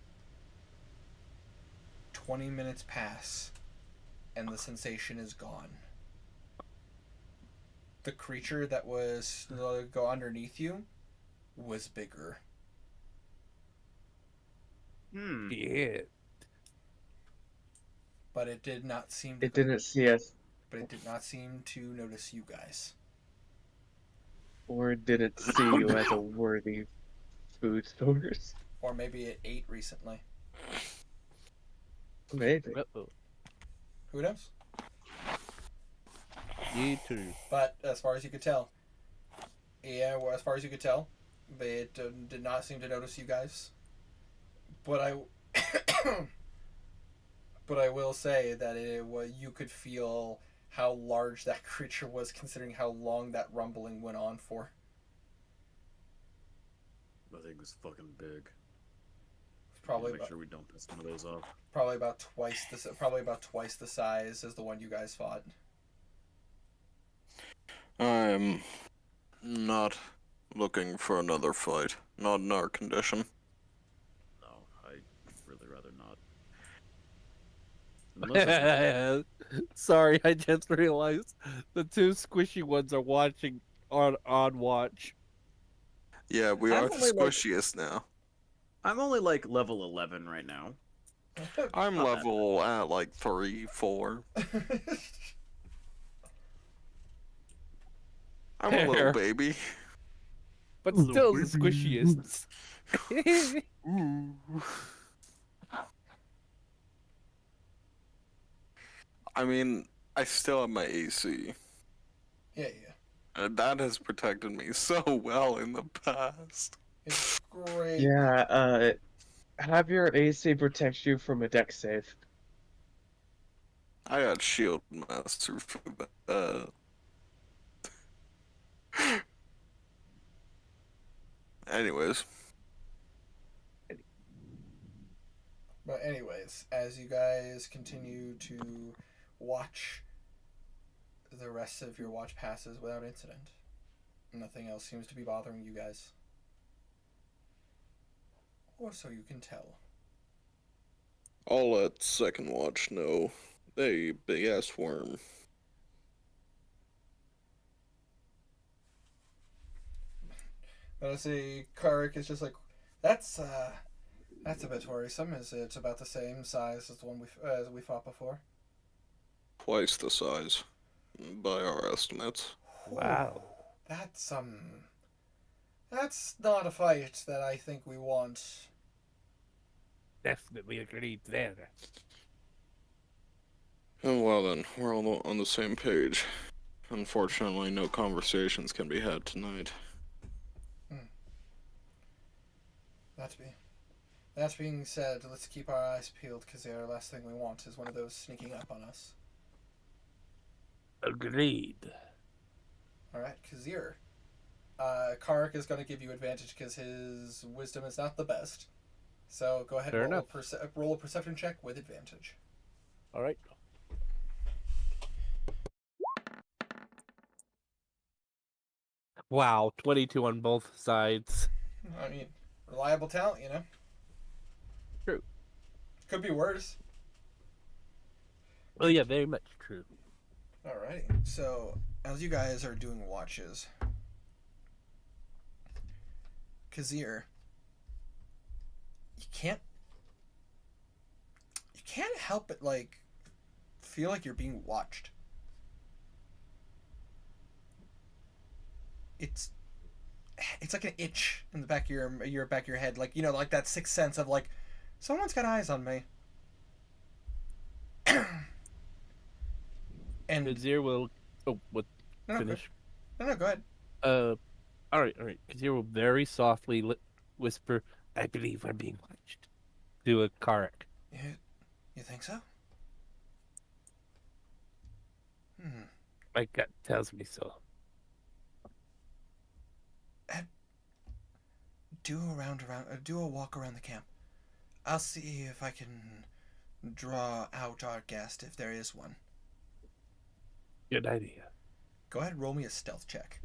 20 minutes pass, and the sensation is gone. The creature that was go underneath you was bigger. Yeah. But it did not seem to It didn't see us, but it did not seem to notice you guys. or did it see you as a worthy food source? Or maybe it ate recently. Maybe. Uh-oh. Who knows? Me too. But as far as you could tell, Yeah, well, as far as you could tell, it did not seem to notice you guys. But but I will say that you could feel how large that creature was, considering how long that rumbling went on for. That thing was fucking big. Probably Make about, sure we don't piss some of those off. probably about twice the size as the one you guys fought. I'm not looking for another fight. Not in our condition. No, I'd really rather not. Unless it's- Sorry, I just realized the two squishy ones are watching on watch. Yeah, we I'm are the only, like- squishiest now. I'm only like level 11 right now. I'm Not that level at like 3, 4. I'm a little Fair. baby. But Little still the baby. squishiest. I mean, I still have my AC. Yeah. And that has protected me so well in the past. It's great. Yeah, have your AC protect you from a deck save. I got Shield Master for that. Anyways. But anyways, as you guys continue to watch, the rest of your watch passes without incident. Nothing else seems to be bothering you guys. Or so you can tell. I'll let second watch know. They big ass worm. But I see Karik is just like, that's a bit worrisome. Is it about the same size as the one we fought before? Twice the size. By our estimates. Wow. That's not a fight that I think we want. Definitely agreed there. Oh, well then, we're all on the same page. Unfortunately, no conversations can be had tonight. That being said, let's keep our eyes peeled, because the last thing we want is one of those sneaking up on us. Agreed. Alright, Kazir. Karik is going to give you advantage because his wisdom is not the best. So go ahead Fair and enough. roll a perception check with advantage. All right. Wow, 22 on both sides. I mean, reliable talent, you know? True. Could be worse. Oh yeah, very much true. Alrighty. So, as you guys are doing watches, Kazir, you can't help but like feel like you're being watched. It's like an itch in the back of your back of your head, like, you know, like that sixth sense of like someone's got eyes on me. And Kazir will. Oh, what? no, Finish. go ahead. All right. Kazir will very softly whisper, "I believe I'm being watched." To a Karik. You think so? My gut tells me so. Do a walk around the camp. I'll see if I can draw out our guest if there is one. Good idea. Go ahead and roll me a stealth check.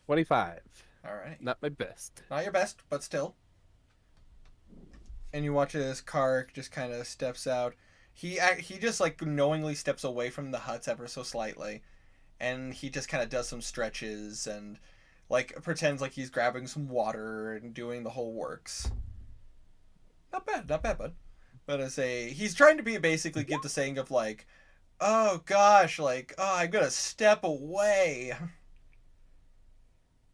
25. Alright. Not my best. Not your best, but still. And you watch as Karik just kind of steps out. He just like knowingly steps away from the huts ever so slightly, and he just kind of does some stretches and like pretends like he's grabbing some water and doing the whole works. Not bad, bud. But he's trying to be basically give the saying of like, oh gosh, like, oh, I'm gonna step away.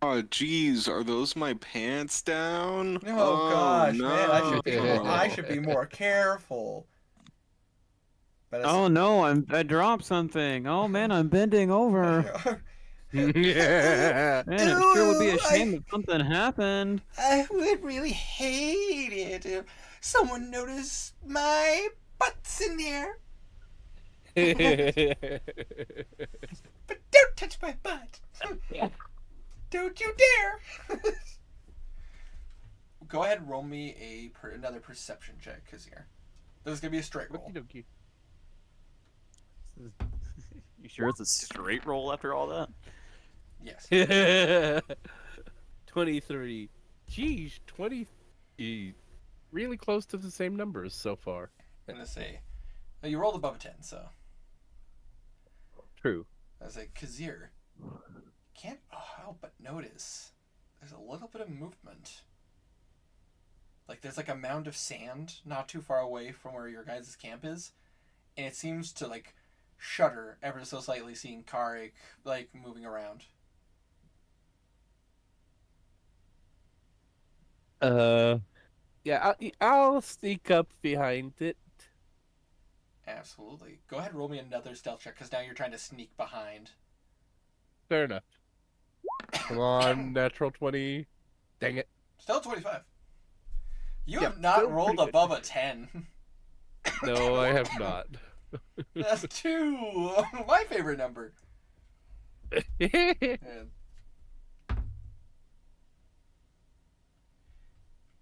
Oh, geez, are those my pants down? Oh gosh, no. man, I should be more careful. But Oh no, I dropped something. Oh man, I'm bending over. Yeah. Man, it sure would be a Ooh, shame if something happened. I would really hate it if someone noticed my butt's in there. But don't touch my butt. Don't you dare. Go ahead and roll me another perception check, Kazir. This is going to be a straight roll. Okey-dokey. You sure it's a straight roll after all that? Yes. 23. Geez, 20. Really close to the same numbers so far. I'm going to say, you rolled above a 10, so. True. I was like, Kazir, can't help but notice there's a little bit of movement. Like, there's like a mound of sand not too far away from where your guys' camp is, and it seems to like shudder ever so slightly seeing Karik like moving around. Yeah, I'll sneak up behind it. Absolutely. Go ahead and roll me another stealth check, because now you're trying to sneak behind. Fair enough. Come on, natural 20. Dang it. Still 25. You Yeah, have not still rolled pretty good. above a 10. No, I have not. That's 2. My favorite number. And I'm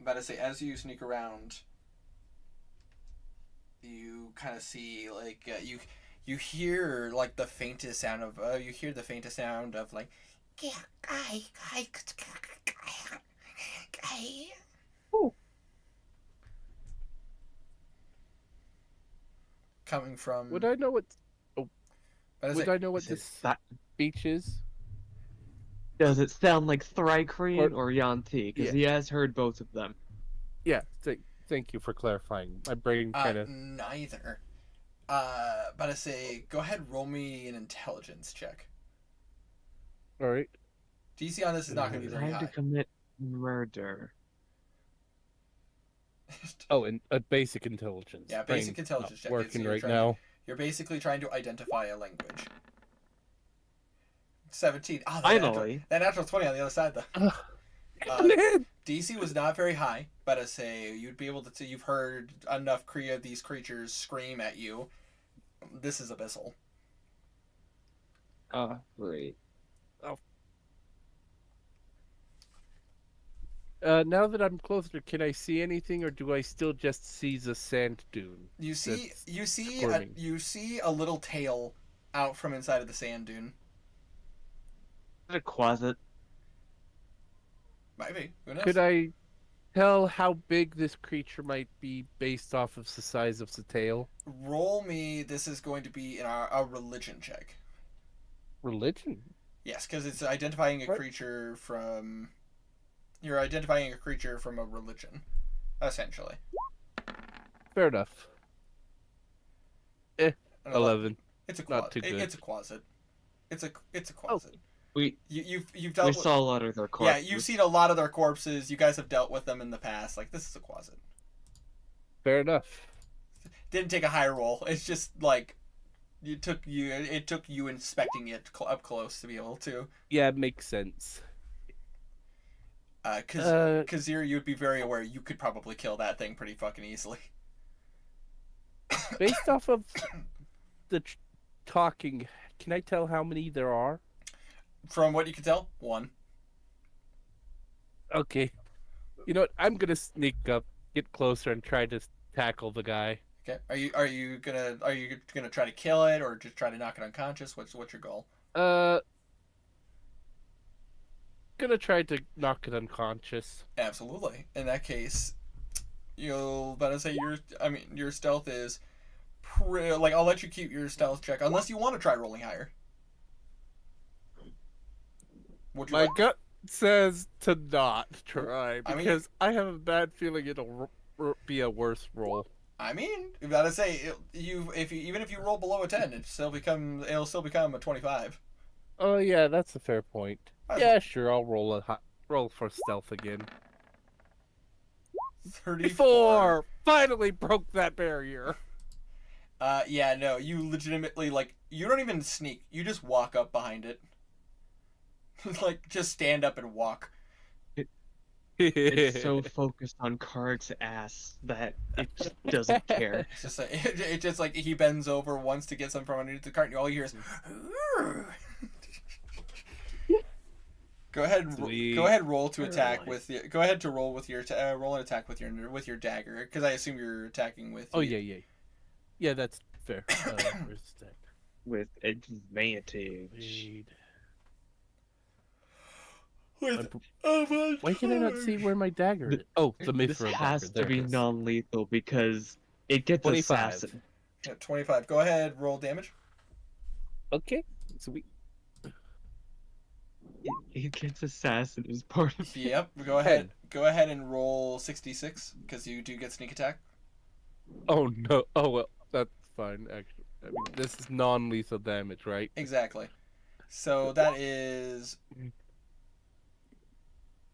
about to say, as you sneak around, you kind of see like you hear like the faintest sound of like coming from. Would I know what? About to Would say, I know what Is this that- speech is? Does it sound like Thrycreen or Yanti? Because Yeah. he has heard both of them. Yeah. Thank you for clarifying. My brain kind of. neither. About to say, go ahead, roll me an intelligence check. All right. DC on this is not going to be very Trying to high. commit murder. Oh, and a basic intelligence. Yeah, Brain basic intelligence check. not It's- working you're right trying- now. You're basically trying to identify a language. 17. Oh, Finally. that natural 20 on the other side, though. Man. DC was not very high, but I say you'd be able to. You've heard enough of these creatures scream at you. This is abyssal. Great. Now that I'm closer, can I see anything, or do I still just see the sand dune? You see, That's you squirming. see a little tail out from inside of the sand dune. Is it a quasit? Maybe. Who knows? Could I tell how big this creature might be based off of the size of the tail? Roll me. This is going to be in a religion check. Religion? Yes, because it's identifying a What? creature from. You're identifying a creature from a religion, essentially. Fair enough. An 11. It's a Not too good. It's a quasit. It's a quasit. You've dealt We with. saw a lot of their Yeah, corpses. you've seen a lot of their corpses. You guys have dealt with them in the past. Like, this is a quasit. Fair enough. Didn't take a high roll. It's just like it took you inspecting it up close to be able to. Yeah, makes sense. Kazir, you'd be very aware you could probably kill that thing pretty fucking easily. Based off of the talking, can I tell how many there are? From what you can tell, 1. Okay. You know what? I'm gonna sneak up, get closer, and try to tackle the guy. Okay. Are you gonna try to kill it or just try to knock it unconscious? What's your goal? Gonna try to knock it unconscious. Absolutely. In that case, you'll better say your stealth is like, I'll let you keep your stealth check unless you want to try rolling higher. Would you My like? gut says to not try I mean- because I have a bad feeling it'll be a worse roll. I mean, you gotta say even if you roll below a 10, it'll still become a 25. Oh yeah, that's a fair point. That's- Yeah, sure. I'll roll for stealth again. 34. Finally broke that barrier. Yeah, no, you legitimately, like, you don't even sneak. You just walk up behind it. Like, just stand up and walk. It's so focused on Karg's ass that it just doesn't care. It's just like, it just like he bends over once to get some from underneath the cart, and all you hear is. Go ahead. Sweet. Go ahead. Roll to Very attack nice. with your. Go ahead to roll with your. Roll an attack with your dagger, because I assume you're attacking with. Oh yeah. Yeah, that's fair. Where's that? With advantage. Wait. With Why can I not see where my dagger is? Oh, the This mithril has dagger. to There be it is. non-lethal because it gets 25. assassin. 25. Go ahead. Roll damage. Okay, sweet. It gets assassin as part of it. Yep. Go ahead. Go ahead and roll 66, because you do get sneak attack. Oh no. Oh well, that's fine. Actually, I mean, this is non-lethal damage, right? Exactly. So that is.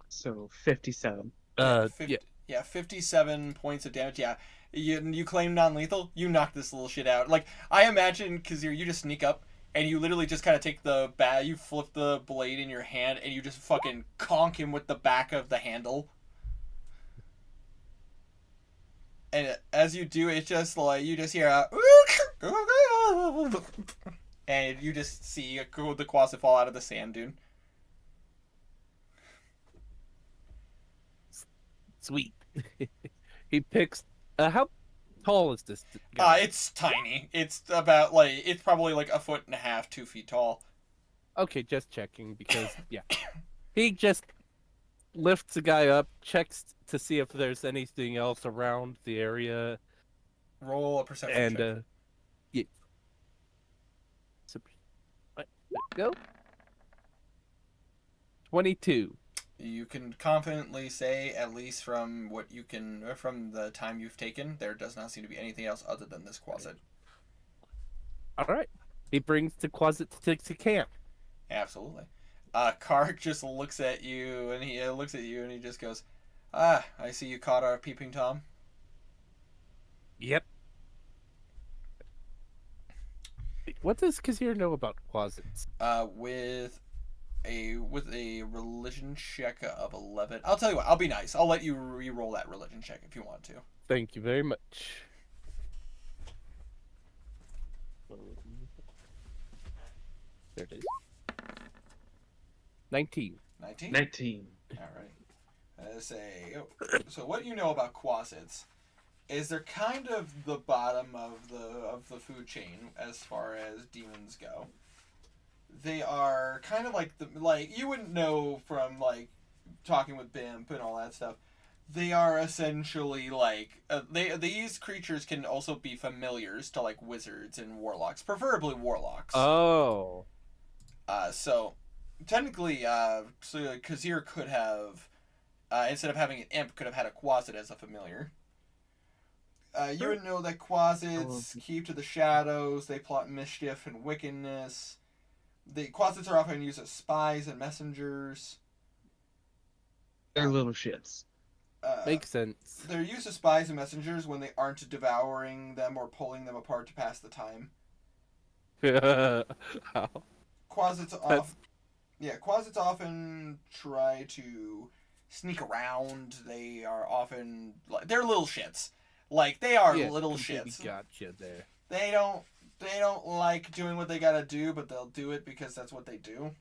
So 57. Yeah. 57 points of damage. Yeah, you claim non-lethal. You knock this little shit out. Like, I imagine, because you just sneak up and you literally just kind of take the you flip the blade in your hand and you just fucking conk him with the back of the handle. And as you do, it's just like you just hear a and you just see the Quasit fall out of the sand dune. Sweet. He picks. How tall is this guy? It's tiny. It's about like it's probably like a foot and a half, 2 feet tall. Okay, just checking because yeah, he just lifts the guy up, checks to see if there's anything else around the area, Roll a perception and check. yeah. So, go. 22. You can confidently say, at least from what you can, from the time you've taken, there does not seem to be anything else other than this Quasit. All right. He brings the Quasit to camp. Absolutely. Kark just looks at you, and he just goes, "Ah, I see you caught our peeping Tom." Yep. What does Kazir know about Quasits? With a religion check of 11. I'll tell you what. I'll be nice. I'll let you re-roll that religion check if you want to. Thank you very much. There it is. 19. 19. 19. All right. So what you know about Quasits is they're kind of the bottom of the food chain as far as demons go. They are kind of like you wouldn't know from like talking with Bimp and all that stuff. They are essentially like these creatures can also be familiars to like wizards and warlocks, preferably warlocks. Oh. So technically, Kazir could have instead of having an imp, could have had a Quasit as a familiar. You would know that Quasits keep to the shadows. They plot mischief and wickedness. The Quasits are often used as spies and messengers. They're little shits. Makes sense. They're used as spies and messengers when they aren't devouring them or pulling them apart to pass the time. How? Quasits often try to sneak around. They are often they're little shits. Like they are little completely shits. Gotcha there. They don't like doing what they gotta do, but they'll do it because that's what they do.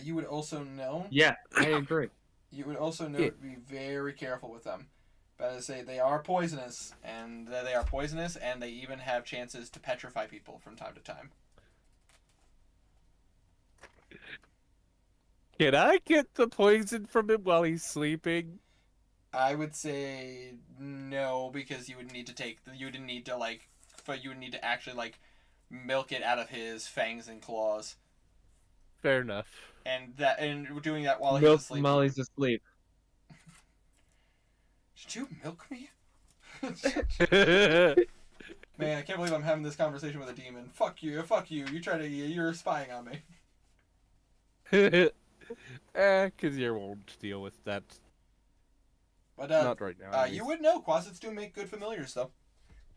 You would also know. Yeah, I agree. You would also know to be very careful with them. But as I say, they are poisonous, and they even have chances to petrify people from time to time. Can I get the poison from him while he's sleeping? I would say no, because you would need to actually milk it out of his fangs and claws, Fair enough. and doing that while Milk he's asleep. Molly's asleep. Did you milk me? Man, I can't believe I'm having this conversation with a demon. Fuck you! You're spying on me. Kazir won't deal with that. But Not right now. at you least. would know Quasits do make good familiars though.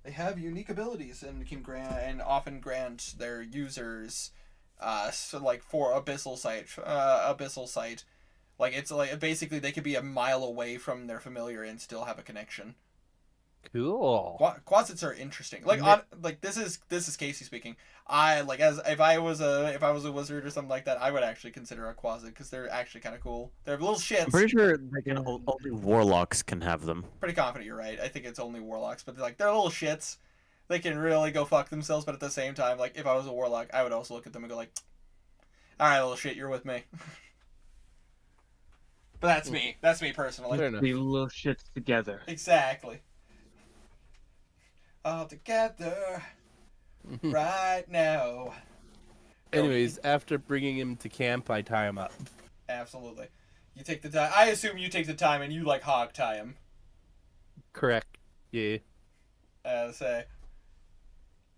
They have unique abilities and can grant and often grant their users, so like for abyssal sight. Like it's like basically they could be a mile away from their familiar and still have a connection. Cool. Quasits are interesting. Like on like this is Casey speaking. I like as if I was a wizard or something like that, I would actually consider a Quasit because they're actually kind of cool. They're little shits. I'm pretty sure they can, only warlocks can have them. Pretty confident you're right. I think it's only warlocks, but they're little shits. They can really go fuck themselves, but at the same time, like if I was a warlock, I would also look at them and go like, "All right, little shit, you're with me." But that's me. That's me personally. Fair enough. The little shits together. Exactly. All together right now. Anyways, after bringing him to camp, I tie him up. Absolutely. You take the time. I assume you take the time and you like hog tie him. Correct. Yeah. Say.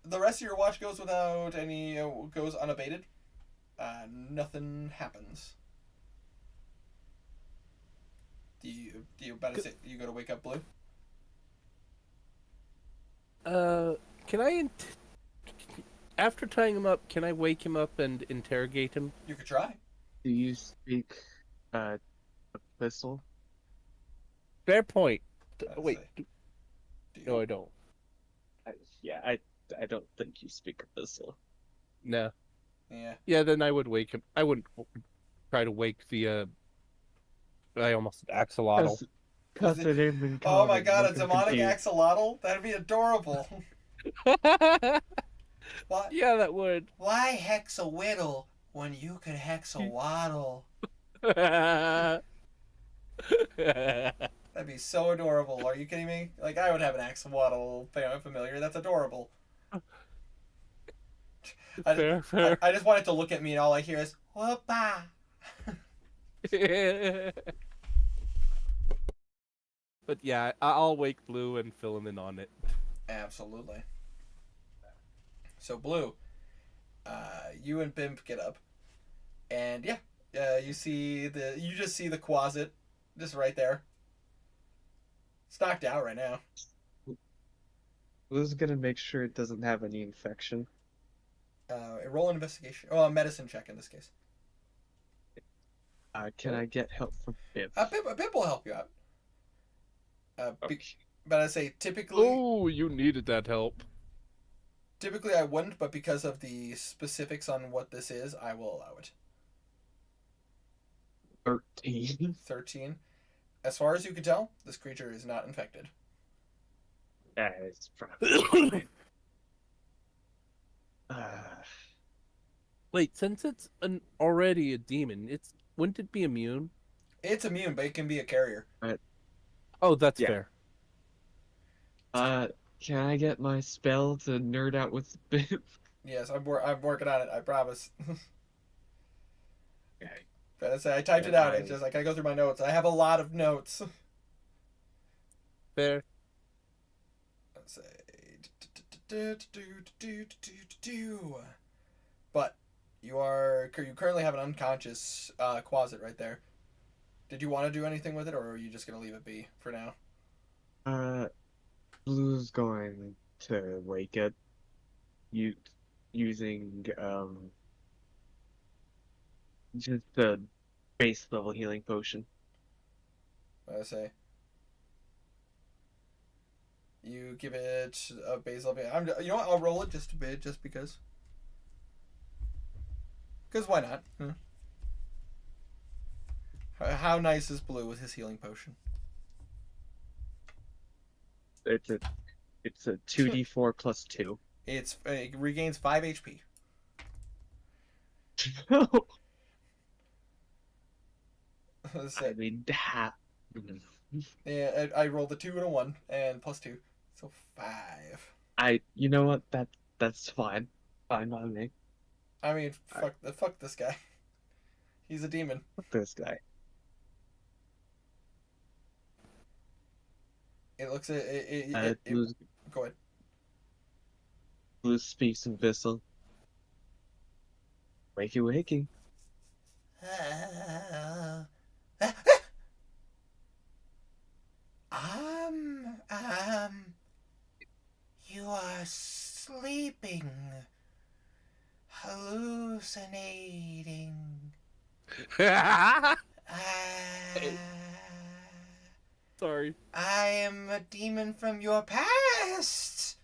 The rest of your watch goes without any goes unabated. Nothing happens. Do you about to say you go to wake up Blue? Can I after tying him up, can I wake him up and interrogate him? You could try. Do you speak Abyssal? Fair point. Let's Wait, see. Do you- no, I don't. I don't think you speak Abyssal. No. Yeah. Yeah, then I would wake him. I wouldn't try to wake the. I almost said axolotl. Cuss it in and Oh call my it, god, a make him demonic confused. axolotl? That'd be adorable. Why? Yeah, that would. Why hex a whittle when you could hex a waddle? Fair. That'd be so adorable. Are you kidding me? Like I would have an axolotl familiar. That's adorable. Fair. I just want it to look at me and all I hear is whoopa. But yeah, I'll wake Blue and fill him in on it. Absolutely. So Blue, you and Bimp get up, and yeah, you just see the Quasit, just right there. It's knocked out right now. Blue's gonna make sure it doesn't have any infection. Roll an investigation. Oh, a medicine check in this case. Can I get help from Bib? Bimp will help you out. Okay. But I say typically. Oh, you needed that help. Typically, I wouldn't, but because of the specifics on what this is, I will allow it. 13. 13. As far as you can tell, this creature is not infected. It's probably Wait, since it's already a demon, wouldn't it be immune? It's immune, but it can be a carrier. Oh, that's Yeah. fair. Can I get my spell to nerd out with Bib? Yes, I'm working on it. I promise. Okay. But I say I typed it out. It's just I gotta go through my notes. I have a lot of notes. Fair. Let's say. But you currently have an unconscious Quasit right there. Did you want to do anything with it, or are you just gonna leave it be for now? Blue's going to wake it using just a base level healing potion. I say. You give it a base level. You know what? I'll roll it just a bit, just because. Because why not? How nice is Blue with his healing potion? It's a 2d4 plus 2. It regains 5 HP. I mean, Yeah, I rolled a 2 and a 1 and plus 2, so 5. you know what? That's fine. Fine by me. I mean, fuck this guy. He's a demon. Fuck this guy. It looks Blue's, go ahead. Blue speaks in Vissel. Wakey wakey. sleeping, hallucinating. Sorry. I am a demon from your past.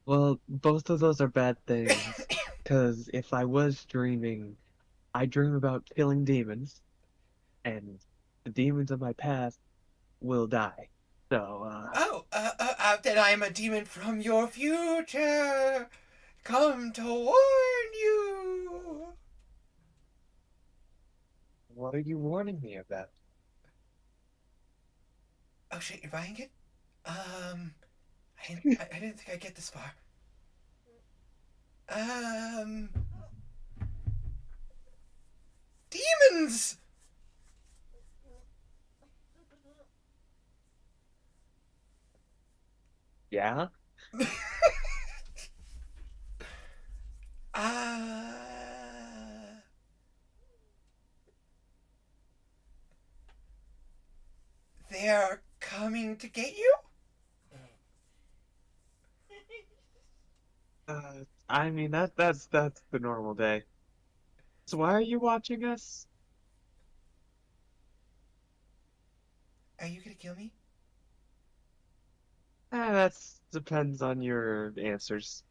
Well, both of those are bad things. Because if I was dreaming, I dream about killing demons, and the demons of my past will die. So, Oh, then I am a demon from your future. Come to warn you. what are you warning me about? Oh shit, you're buying it? I didn't think I'd get this far. Demons! Yeah? They're coming to get you? I mean, that's the normal day. So why are you watching us? Are you gonna kill me? That depends on your answers.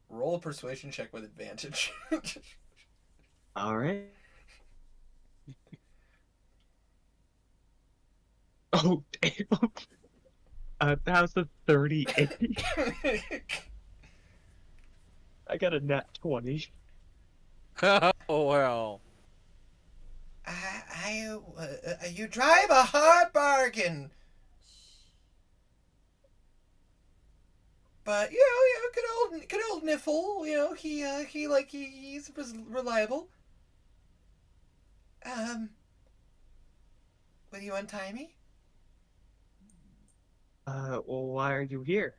Roll a persuasion check with advantage. Alright. Oh, damn. That was a 38. I got a nat 20. Oh well. You drive a hard bargain. But good old Niffle. You know, he's reliable. Will you untie me? Well, why are you here?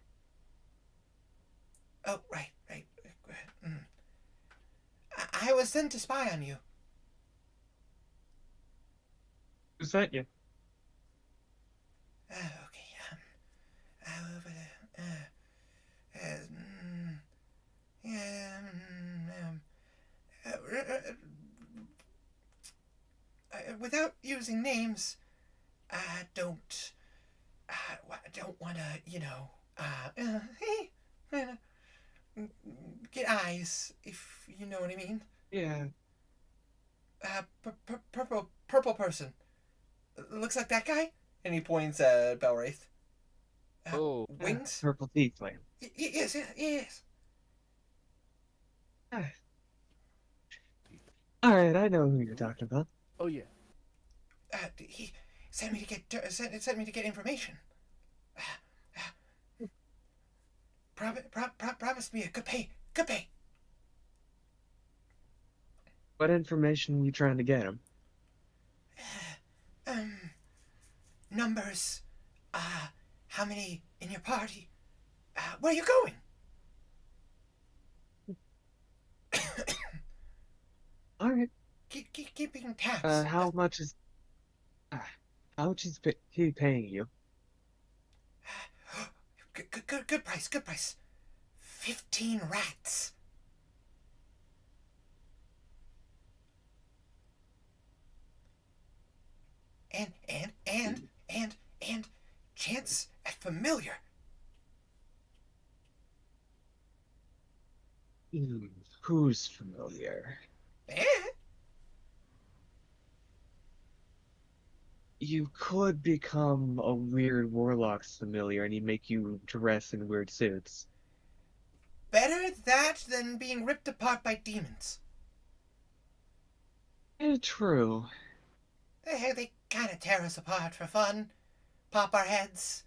Oh, right. I was sent to spy on you. Who sent you? Okay. Without using names, I don't want to, get eyes, if you know what I mean. Yeah. Purple person. Looks like that guy? And he points at Belwraith. Oh. Wings? Purple tiefling. Yes. Alright, I know who you're talking about. Oh yeah. He sent me to get information. Promised me a good pay. What information are you trying to get him? Numbers. How many in your party? Where are you going? Alright. Keeping tabs. How much is he paying you? Good price. 15 rats. And chance at familiar. Who's familiar? You could become a weird warlock's familiar and he'd make you dress in weird suits. Better that than being ripped apart by demons. True. They kind of tear us apart for fun. Pop our heads.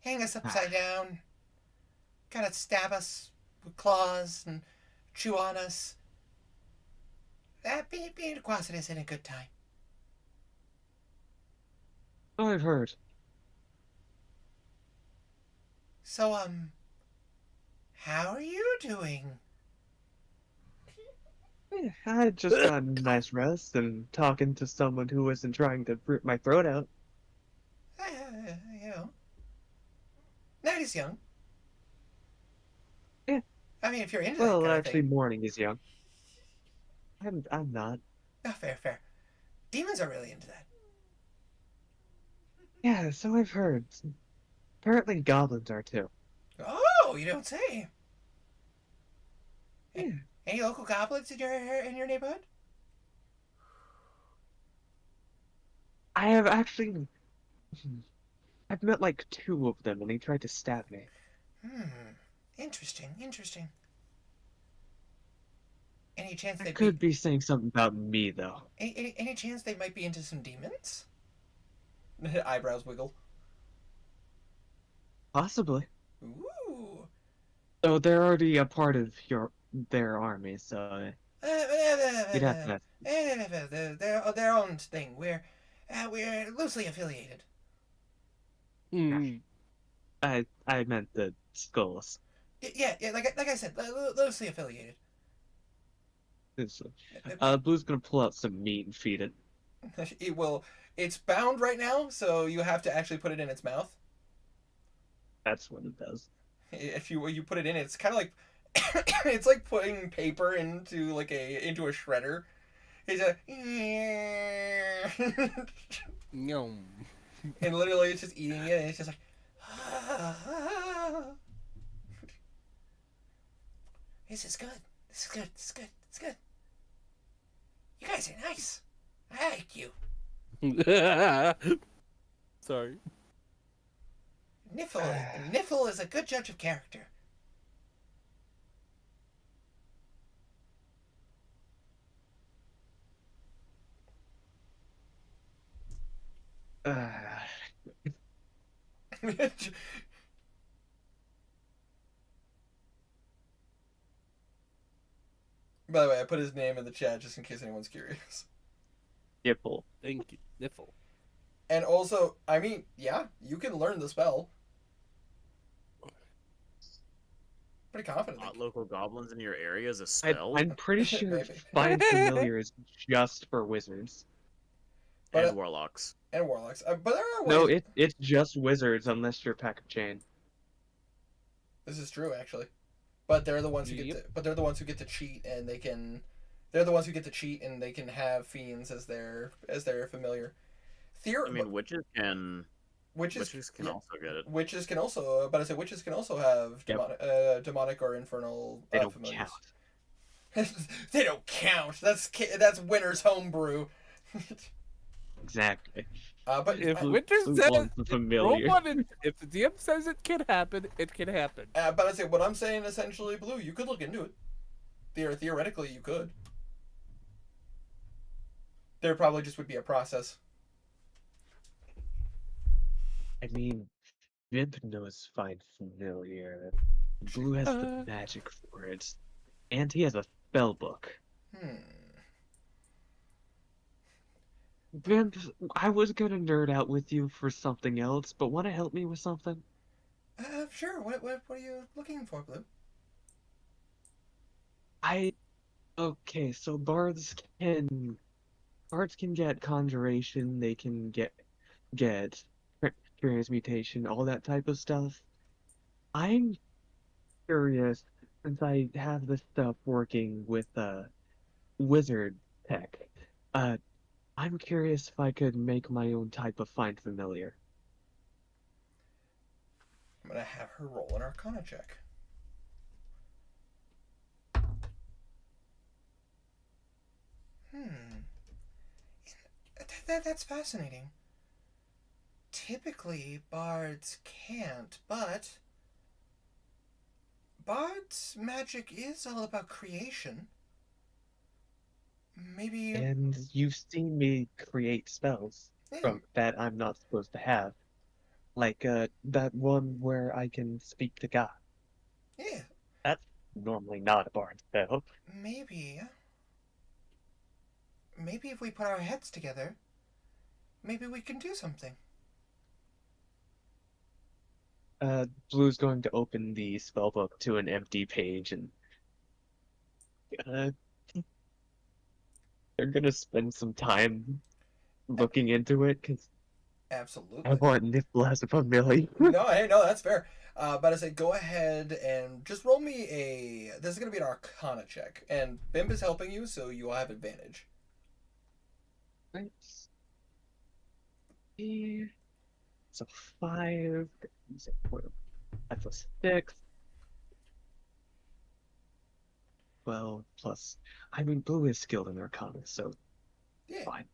Hang us upside down. Kind of stab us with claws and chew on us. Being a Quasit isn't a good time. I've heard. So, how are you doing? I just got a nice rest and talking to someone who wasn't trying to rip my throat out. Night is young. Yeah. I mean, if you're into Well, that kind actually, of thing. morning is young. I'm not. Oh, fair, fair. Demons are really into that. Yeah, so I've heard. Apparently, goblins are too. Oh, you don't say. Yeah. Any local goblins in your neighborhood? I have actually. I've met like 2 of them, and they tried to stab me. Interesting, interesting. Any chance I they could be saying something about me, though. any chance they might be into some demons? Eyebrows wiggle. Possibly. Ooh. So they're already a part of their army, so you'd have to. They're their own thing. We're loosely affiliated. Hmm. I meant the skulls. Yeah, like I said, loosely affiliated. Blue's gonna pull out some meat and feed it. It will. It's bound right now, so you have to actually put it in its mouth. That's what it does. If you put it in, it's kind of like it's like putting paper into a shredder. It's a Yum. and literally it's just eating it, and it's just like. This is good. This is good. This is good. It's good. You guys are nice. I like you. Sorry. Niffle is a good judge of character. By the way, I put his name in the chat just in case anyone's curious. Nipple. Thank you. Niffle. And also, I mean, yeah, you can learn the spell. Pretty confident. Not local goblins in your area is a spell. I'm pretty sure Maybe. Find Familiar is just for wizards. But, and warlocks. And warlocks. But there are ways. No, it's just wizards unless you're Pack of Chain. This is true, actually. But they're the ones who they're the ones who get to cheat, and they can. They're the ones who get to cheat, and they can have fiends as their familiar. I mean, witches can. Witches can also get it. Witches can also, but I say witches can also have demonic or infernal They don't familiars. count. They don't count. That's winter's homebrew. Exactly. But If uh, Winter Who says wants the familiar? if the DM says it can happen, it can happen. but I say what I'm saying essentially, Blue. You could look into it. Theoretically, you could. There probably just would be a process. I mean, Vimp knows Find Familiar. Blue has the magic for it. And he has a spell book. Vimp, I was gonna nerd out with you for something else, but wanna help me with something? Sure. What are you looking for, Blue? Okay, so bards can get conjuration, they can get transmutation, all that type of stuff. I'm curious, since I have this stuff working with wizard tech. I'm curious if I could make my own type of Find Familiar. I'm gonna have her roll an Arcana check. That's fascinating. Typically, bards can't, but bards' magic is all about creation. Maybe. And you've seen me create spells Yeah. that I'm not supposed to have. Like that one where I can speak to God. Yeah, That's normally not a bard spell. maybe. Maybe if we put our heads together, maybe we can do something. Blue's going to open the spellbook to an empty page and they're gonna spend some time looking into it because Absolutely. I want Nifl as a familiar. No, hey, no, that's fair. But I say go ahead and just roll me a. This is going to be an Arcana check, and Bimp is helping you, so you will have advantage. Right. So 5. That plus 6. 12 plus. I mean, Blue is skilled in Arcana, so Yeah. fine.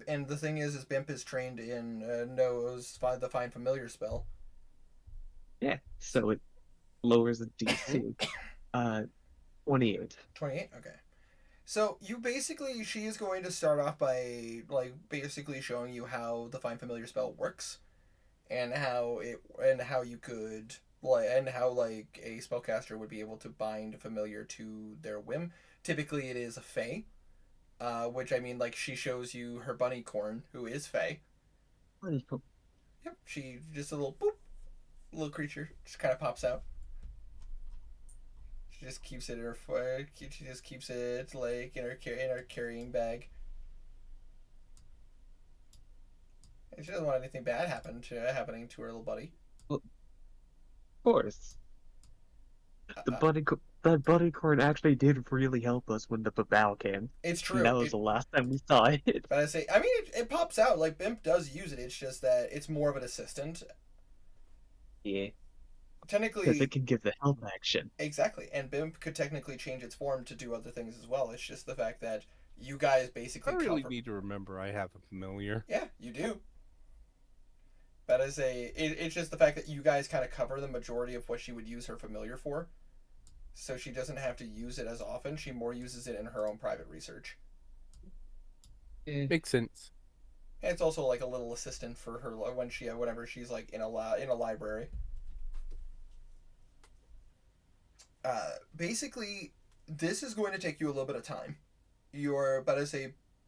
And the thing is Bimp is trained in knows the Find Familiar spell. Yeah, so it lowers the DC. 28. 28. Okay. So you basically, she is going to start off by like basically showing you how the Find Familiar spell works, and how you could and how like a spellcaster would be able to bind a familiar to their whim. Typically, it is a fae, which I mean, like she shows you her bunny corn, who is fae. Yep, she just a little boop, little creature just kind of pops out. She just keeps it in her foot. She just keeps it like in her carrying bag. And she doesn't want anything bad happening to her little buddy. Of course. That bunny corn actually did really help us when the Babao came. It's true. And that was the last time we saw it. But I mean, it pops out. Like Bimp does use it. It's just that it's more of an assistant. Yeah. Technically, Because it can give the help action. exactly, and Bimp could technically change its form to do other things as well. It's just the fact that you guys basically I really cover. need to remember I have a familiar. Yeah, you do. But it's just the fact that you guys kind of cover the majority of what she would use her familiar for, so she doesn't have to use it as often. She more uses it in her own private research. Makes sense. And it's also like a little assistant for her whenever she's like in a library. Basically, this is going to take you a little bit of time.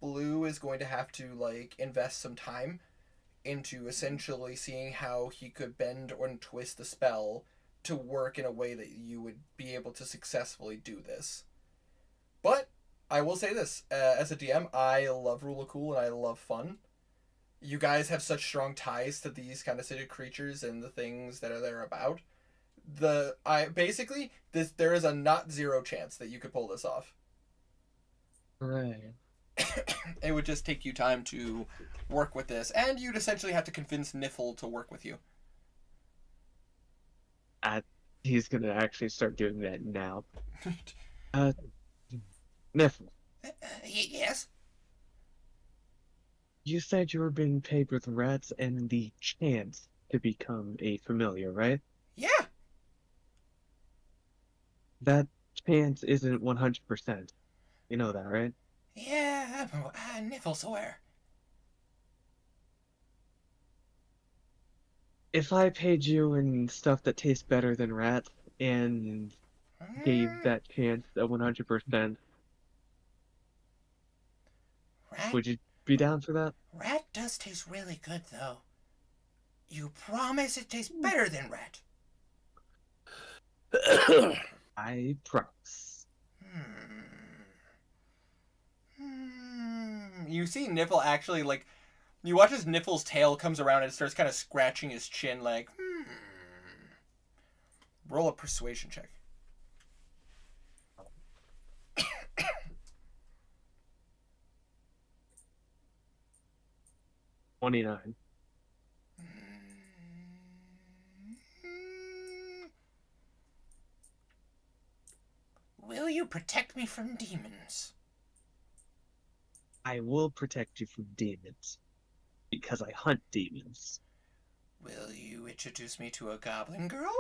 Blue is going to have to like invest some time into essentially seeing how he could bend or twist the spell to work in a way that you would be able to successfully do this. But I will say this, as a DM, I love Rule of Cool and I love fun. You guys have such strong ties to these kind of city creatures and the things that they're about. There is a not zero chance that you could pull this off. Right. It would just take you time to work with this, and you'd essentially have to convince Niffle to work with you. He's gonna actually start doing that now. Niffle, Yes? you said you were being paid with rats and the chance to become a familiar, right? Yeah. That chance isn't 100%. You know that, right? Yeah, Niffle's aware. If I paid you in stuff that tastes better than rats and gave that chance a 100%, Rat, would you be down for that? rat does taste really good, though. You promise it tastes better than rat? I promise. You see Niffle actually, like, you watch as Niffle's tail comes around and starts kind of scratching his chin, like, Roll a persuasion check. 29. Will you protect me from demons? I will protect you from demons. Because I hunt demons. Will you introduce me to a goblin girl?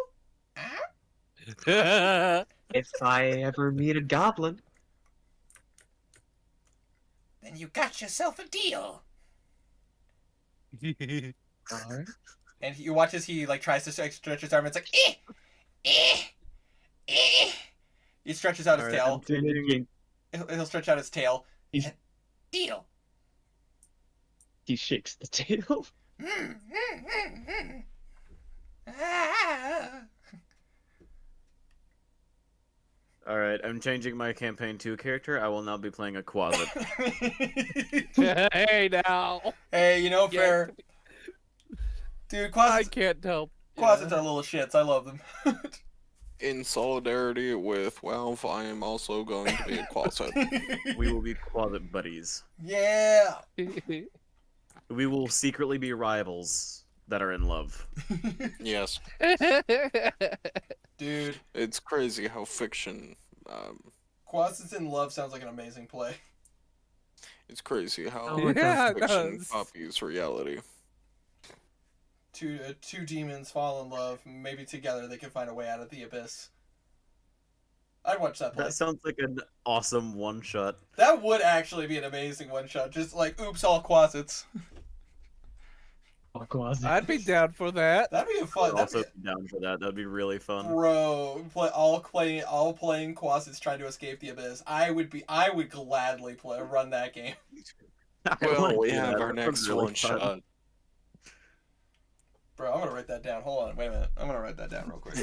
If I ever meet a goblin, Then you got yourself a deal. alright. And you watch as he, like, tries to stretch his arm. It's like, He stretches out his Alright, tail. He He'll stretch out his tail. Deal. shakes the tail. Ah. Alright, I'm changing my campaign 2 character. I will now be playing a Quasit. Hey now. Hey, you know, Yeah. fair. Dude, I Quasit. can't help. Quasits are little shits. I love them. In solidarity with Valve, I am also going to be a Quasit. We will be Quasit buddies. Yeah. We will secretly be rivals that are in love. Yes. Dude, It's crazy how fiction. Quasits in Love sounds like an amazing play. It's crazy how Oh, it Yeah, it fiction does. copies reality. Two demons fall in love. Maybe together they can find a way out of the abyss. I'd watch that play. That sounds like an awesome one shot. That would actually be an amazing one shot. Just like, oops, all Quasits. I'd be down for that. That'd be a fun. I'd also be down for that. That'd be really fun. Bro, all playing Quasits trying to escape the abyss. I would gladly run that game. Well, we Yeah, have that our sounds next really one fun. shot. Bro, I'm gonna write that down. Hold on, wait a minute. I'm gonna write that down real quick.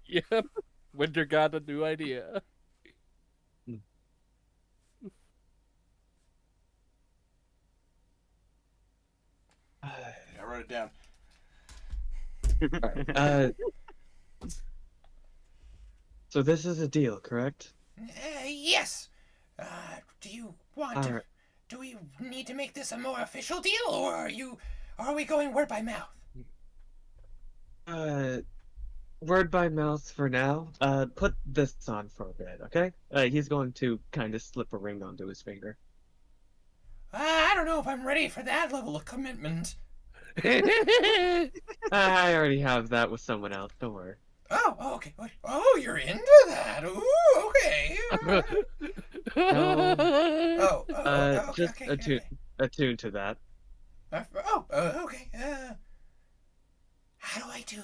Yep. Winter got a new idea. I wrote it down. So this is a deal, correct? Yes. Do you want to? Alright. Do we need to make this a more official deal, or are we going word by mouth? Word by mouth for now. Put this on for a bit, okay? He's going to kind of slip a ring onto his finger. I don't know if I'm ready for that level of commitment. I already have that with someone else, don't worry. Oh, okay. Oh, you're into that. Ooh, okay. Just okay. attune to that. Okay. How do I do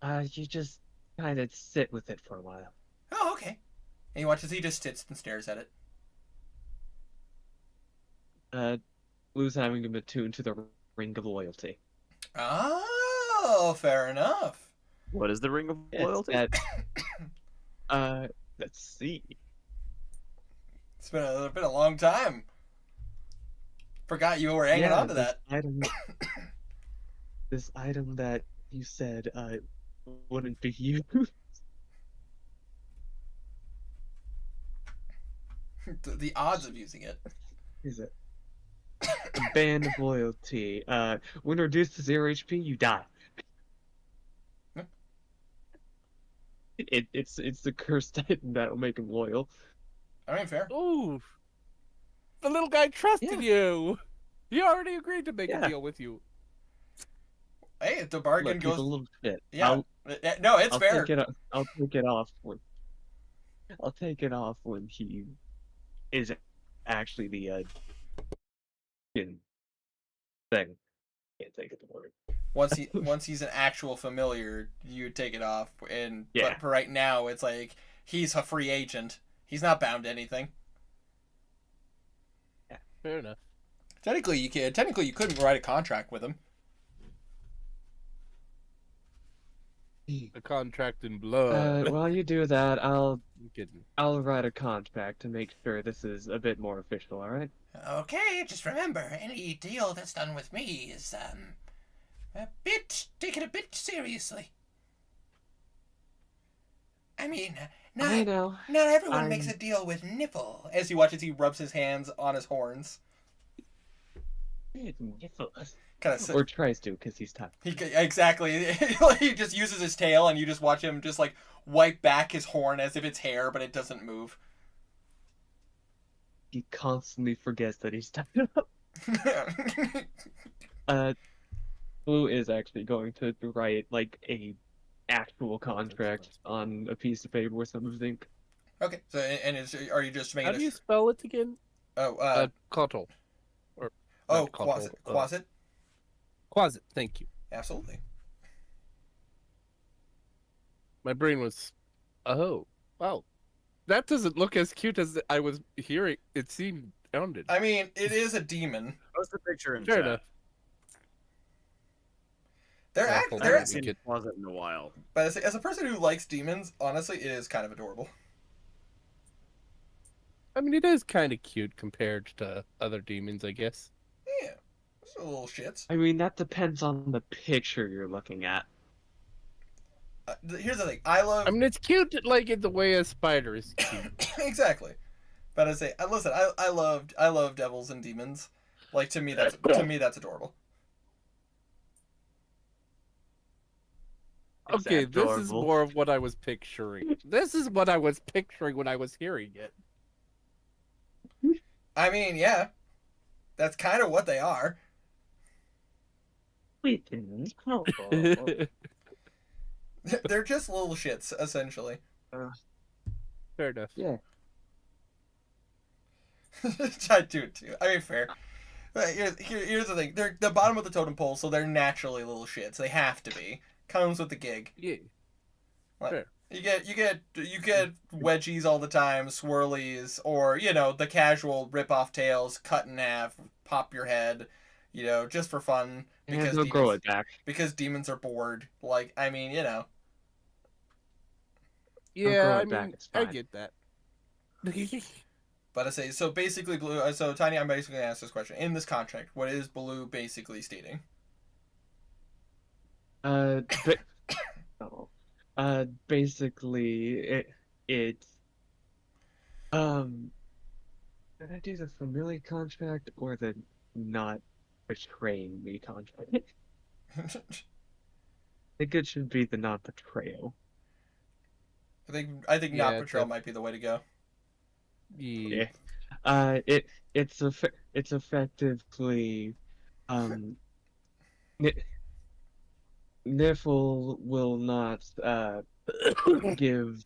that? You just kind of sit with it for a while. Oh, okay. And you watch as he just sits and stares at it. Blue's having him attuned to the ring of loyalty. Oh, fair enough. What is the ring of It's loyalty? that, let's see. It's been a long time. Forgot you were hanging on to this that. Item, this item that you said wouldn't be used. The odds of using it. Is it? Band of loyalty. When reduced to 0 HP, you die. Huh? It's the cursed item that'll make him loyal. I mean, fair. Ooh. The little guy trusted Yeah. you. He already agreed to make Yeah. a deal with you. Hey, if the bargain Look, he's goes. a little shit. Yeah. No, it's I'll fair. take it. I'll take it off when. I'll take it off when he is actually the thing. Can't take it to word. Once he's an actual familiar, you take it off. And Yeah. but for right now, it's like he's a free agent. He's not bound to anything. Fair enough. Technically, you couldn't write a contract with him. A contract in blood. While you do that, I'm kidding. I'll write a contract to make sure this is a bit more official. All right. Okay, just remember, any deal that's done with me is taken a bit seriously. I mean, I know. not everyone makes I'm- a deal with Nipple. As you watch as he rubs his hands on his horns, kind of Or tries to, because he's tough. exactly. He just uses his tail, and you just watch him just like wipe back his horn as if it's hair, but it doesn't move. He constantly forgets that he's tough. Blue is actually going to write like a actual contract on a piece of paper with some of his ink. Okay, so are you just How making do you a spell it again? Cottle. Or not Quasit? Quasit? Quasit, thank you. Absolutely. My brain was, oh, wow. That doesn't look as cute as I was hearing. It sounded. I mean, it is a demon. Post a picture in Fair chat. enough. They're Yeah, act, hold I they're on. haven't seen Kid. Closet in a while. but as a person who likes demons, honestly, it is kind of adorable. I mean, it is kind of cute compared to other demons, I guess. Yeah, Those are little shits. I mean, that depends on the picture you're looking at. Here's the thing. I love. I mean, it's cute, like in the way a spider is cute. Exactly. But I say, listen, I love devils and demons. Like to me, that's adorable. It's Okay, this is adorable. more of what I was picturing. This is what I was picturing when I was hearing it. I mean, yeah, that's kind of what they are. They're just little shits, essentially. Fair enough. Yeah. I do it too. I mean, fair. But here's the thing. They're the bottom of the totem pole, so they're naturally little shits. They have to be. Comes with the gig. Yeah. Like, Fair. you get wedgies all the time, swirlies, or the casual rip off tails, cut in half, pop your head, just for fun And because they'll grow it back. because demons are bored. Like, I mean, grow Yeah, I it back, mean, it's I fine. get that. But I say so. Basically, Blue. So Tiny, I'm basically gonna ask this question in this contract. What is Blue basically stating? Basically, it's did I do the familiar contract or the not betraying me contract? I think it should be the not betrayal. I think not Yeah, betrayal might be the way to go. Yeah. It's effectively Niffle will not give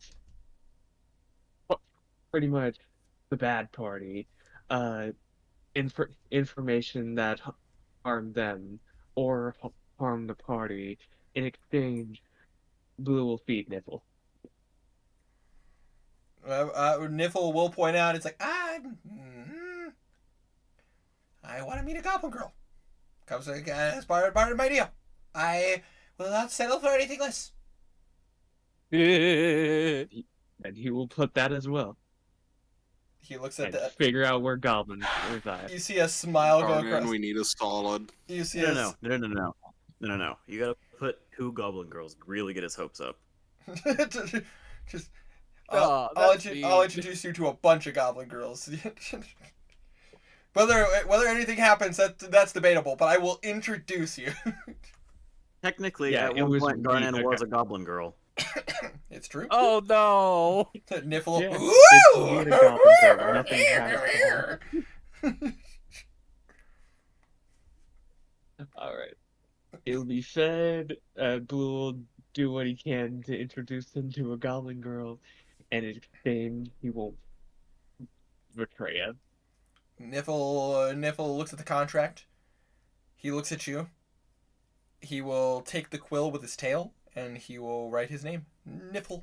pretty much the bad party information that harm them or harm the party. In exchange, Blue will feed Niffle. Niffle will point out, it's like, I want to meet a goblin girl. Comes as part of my deal. I will not settle for anything less. And he will put that as well. He looks at And the. figure out where goblins reside. You see a smile go Darn, across. we need a solid. You see No. You gotta put 2 goblin girls. Really get his hopes up. Just. Oh, I'll that's mean. introduce you to a bunch of goblin girls. Whether anything happens, that's debatable. But I will introduce you. Technically, Yeah, at it one was point, Garnan indeed a was a goblin girl. It's true. Oh no! Niffle. Yeah, Woo! it's indeed a goblin girl. Nothing has to Alright. He'll be fed. Blue will do what he can to introduce him to a goblin girl, and in exchange, he won't betray him. Niffle looks at the contract. He looks at you. He will take the quill with his tail, and he will write his name. Niffle.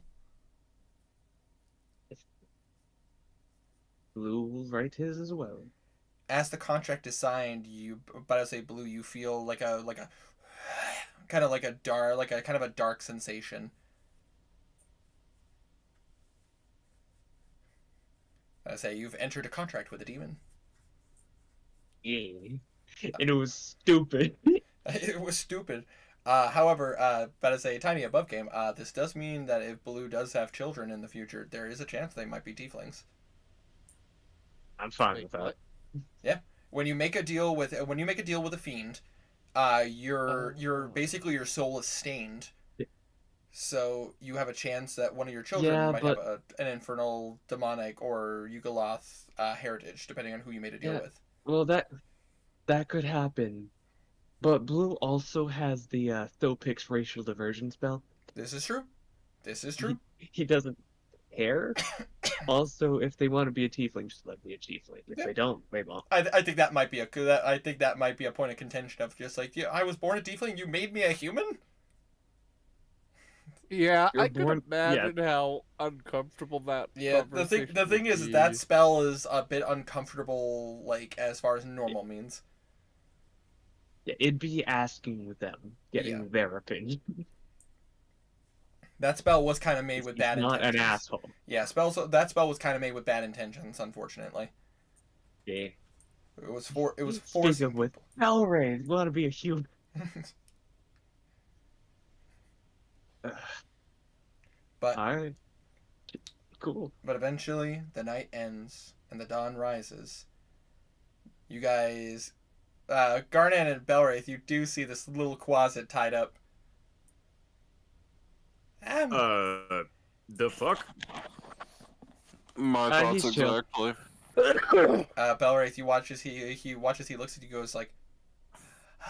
Blue will write his as well. As the contract is signed, but I say Blue, you feel like a kind of like a dark sensation. I say you've entered a contract with a demon. Yeah. And it was stupid. It was stupid. However, but as a tiny above game, this does mean that if Blue does have children in the future, there is a chance they might be tieflings. I'm fine Wait, with that. what? When you make a deal with a fiend, you're basically your soul is stained. Yeah. So you have a chance that one of your children Yeah, might but- have an infernal, demonic, or Yugoloth heritage, depending on who you made a deal Yeah. with. Well, that could happen. But Blue also has the Thopix racial diversion spell. This is true. This is true. He doesn't care. Also, if they want to be a tiefling, just let them be a tiefling. If Yeah. they don't, they won't. I think that might be a point of contention of just like, yeah, I was born a tiefling, you made me a human. Yeah, You're I could born- yeah. imagine how uncomfortable that. Yeah, the thing conversation is would that be. spell is a bit uncomfortable, like as far as normal means. Yeah, it'd be asking them, getting Yeah. their opinion. That spell was kind of made with He's bad not intentions. an asshole. Yeah, that spell was kind of made with bad intentions, unfortunately. Yeah. It was for. It was Speaking forcing with people. Valorant, want to be a human. But Alright. Cool. But eventually, the night ends and the dawn rises. You guys, Garnet and Belwraith, you do see this little closet tied up. The fuck? My thoughts he's chill. exactly. Belwraith, you watch as he watches. He looks at you, goes like,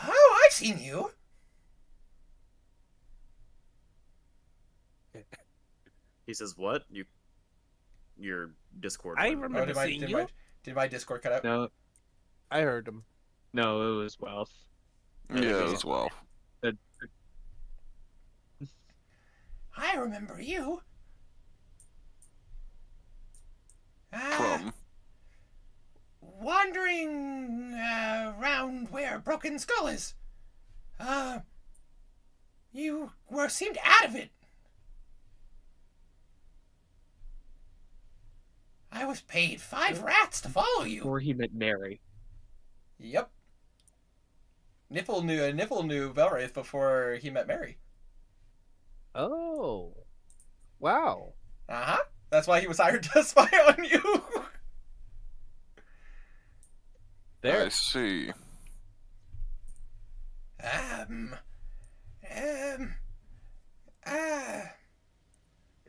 Oh, I've seen you. He says, "What? Your Discord." I went- remember seeing you. Did my Discord cut out? No, I heard him. no, it was Wealth. Yeah, as well. I remember you. From. Wandering around where Broken Skull is. You seemed out of it. I was paid 5 rats to follow you. Before he met Mary. Yep. Nifl knew Belwraith before he met Mary. Oh, wow. That's why he was hired to spy on you. There. I see.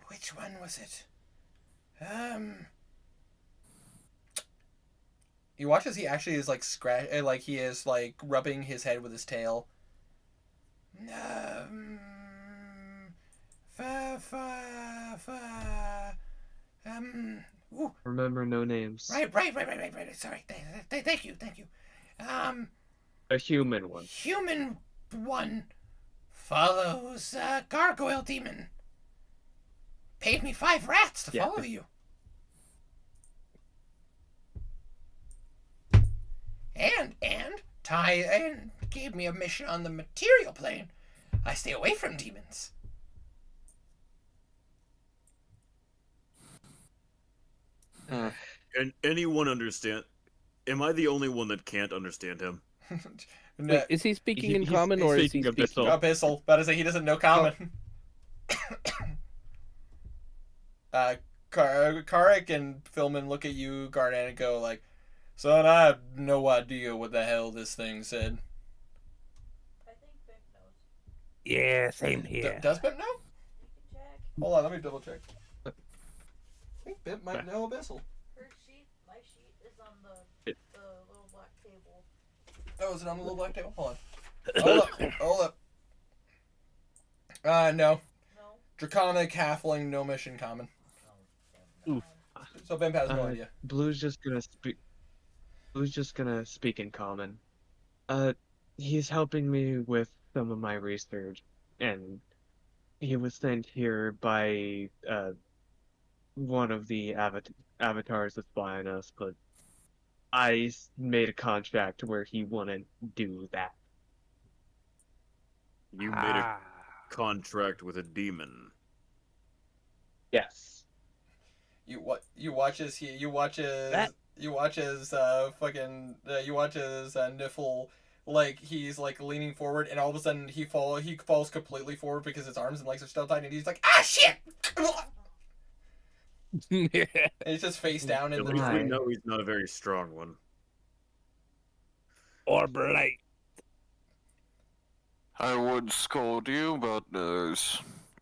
Which one was it? You watch as he actually is like he is like rubbing his head with his tail. Ooh. Remember no names. Right. Sorry. Thank you. A human one. Human one follows a gargoyle demon. Paid me 5 rats to Yeah. follow you. And gave me a mission on the material plane. I stay away from demons. Can anyone understand? Am I the only one that can't understand him? No, Wait, is he speaking in he's common or is he speaking speaking? abyssal. Abyssal. About to say he doesn't know common. Karik and Philman look at you, Garnet, and go like, "Son, I have no idea what the hell this thing said." I think Vic knows. Yeah, same here. Does Bimp know? You can check. Hold on, let me double check. I think Bimp might know Abyssal. Her sheet, my sheet is on the little black table. Oh, is it on the little black table? Hold on. Hold up. No. No? Draconic, Halfling, no mission common. Oof. So Bimp has no idea. Blue's just gonna speak in common. He's helping me with some of my research, and he was sent here by one of the avatars that's spying us, but I made a contract where he wouldn't do that. You made a contract with a demon. Yes. You watch as Niffle, like he's like leaning forward, and all of a sudden he falls completely forward because his arms and legs are still tight, and he's like, ah shit, and he's just face down in At the least we Right. know he's not a very strong one. Or blight. I would scold you, but there's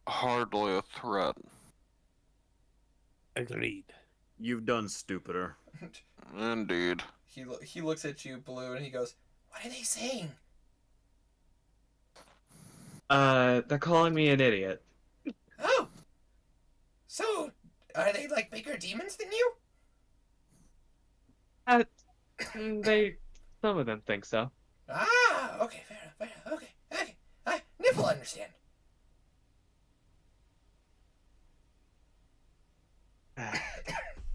hardly a threat. Agreed. You've done stupider. Indeed. He looks at you, Blue, and he goes, What are they saying? They're calling me an idiot. Oh! So, are they like bigger demons than you? Some of them think so. Ah, okay, fair enough, okay. Nipple understand.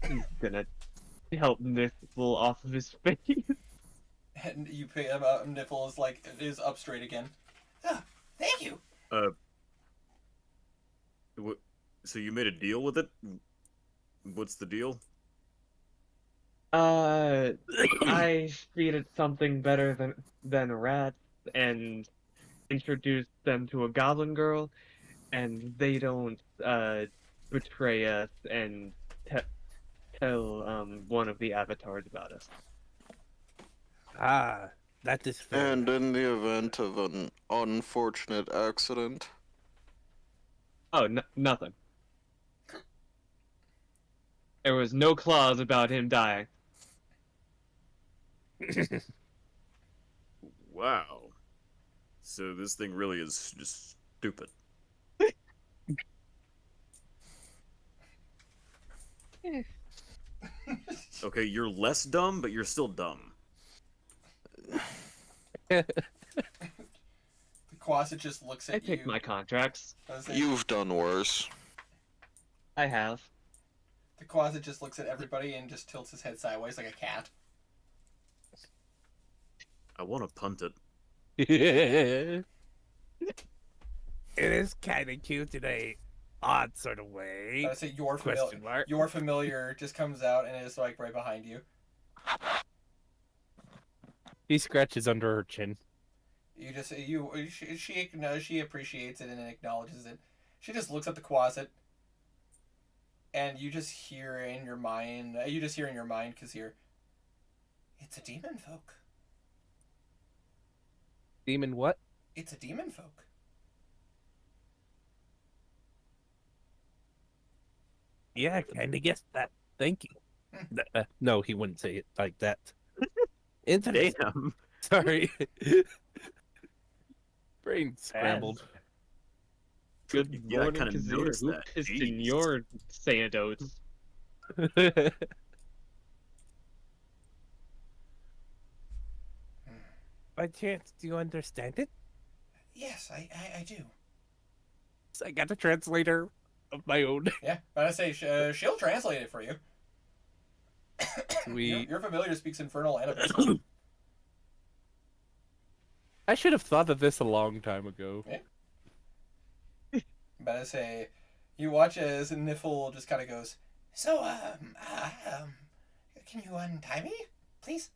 He's gonna help Nifl off of his face. and you pick him Niffle is up straight again. Oh, thank you. So you made a deal with it? What's the deal? I feed it something better than rats and introduce them to a goblin girl, and they don't betray us and te tell one of the avatars about us. Ah, that is fair. And in the event of an unfortunate accident, Oh, nothing. There was no clause about him dying. Wow. So this thing really is just stupid. Okay, you're less dumb, but you're still dumb. The Quasit just looks I at pick you. my contracts. you've done worse. I have. The Quasit just looks at everybody and just tilts his head sideways like a cat. I want to punt it. It is kind of cute in a odd sort of way. I say your Question mark. Your familiar just comes out and is like right behind you. He scratches under her chin. You just she appreciates it and acknowledges it. She just looks at the Quasit, and you just hear in your mind. Because it's a demon folk. Demon what? It's a demon folk. Yeah, I kind of guessed that. Thank you. No, he wouldn't say it like that. Interesting. Damn. Sorry. Brain scrambled. Good Yeah, I morning, kinda Kazir. noticed Who that. pissed in Jeez. your Xanados? By chance, do you understand it? Yes, I do. I got a translator of my own. Yeah, but I say she'll translate it for you. Sweet. Your familiar speaks Infernal and Abyssal. I should have thought of this a long time ago. But I say, you watch as Niffle just kind of goes, So, can you untie me, please?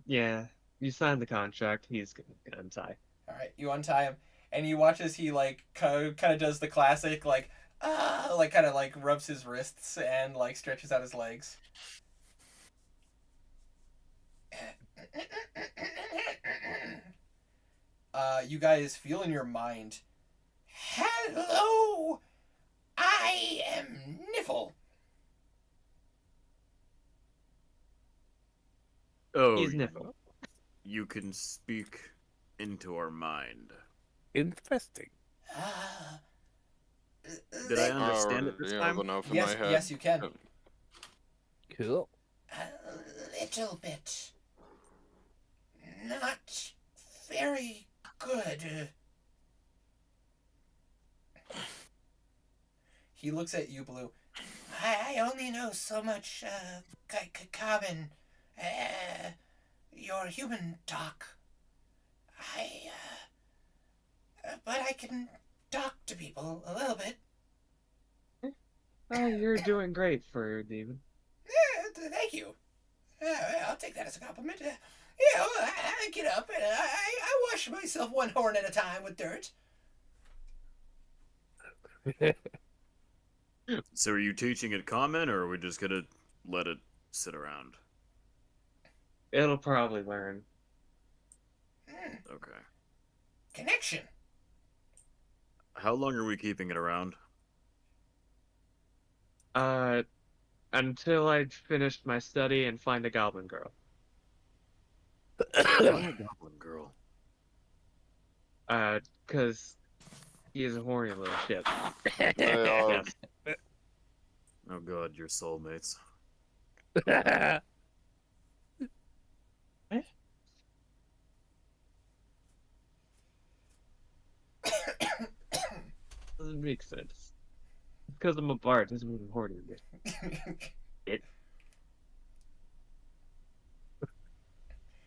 Yeah, you signed the contract. He's gonna untie. all right, you untie him, and you watch as he like kind of does the classic like kind of like rubs his wrists and like stretches out his legs. You guys feel in your mind, Hello, I am Niffle. Oh, He's Niffle. you can speak into our mind. Interesting. Did I understand it Already this have time? enough in yes, my head. yes, you can. Cool. A little bit. Not very good. He looks at you, Blue. I only know so much, common, your human talk. But I can talk to people a little bit. Oh, you're doing great for a demon. Thank you. I'll take that as a compliment. I get up and I wash myself one horn at a time with dirt. So are you teaching it common, or are we just gonna let it sit around? It'll probably learn. Okay. Connection. How long are we keeping it around? Until I finish my study and find a goblin girl. Why a goblin girl? 'Cause he's a horny little shit. They are. Oh god, you're soulmates. Doesn't make sense. Because I'm a bard doesn't mean I'm horny.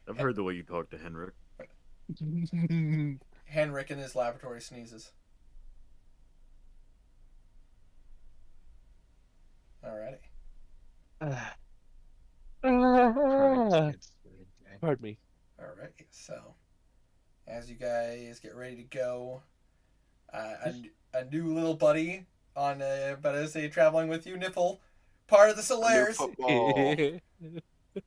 I've heard the way you talk to Henrik. Henrik in his laboratory sneezes. Alrighty. Pardon me. All right. So, as you guys get ready to go, a new little buddy on, but I say traveling with you, Nipple, part of the New Solaires. football.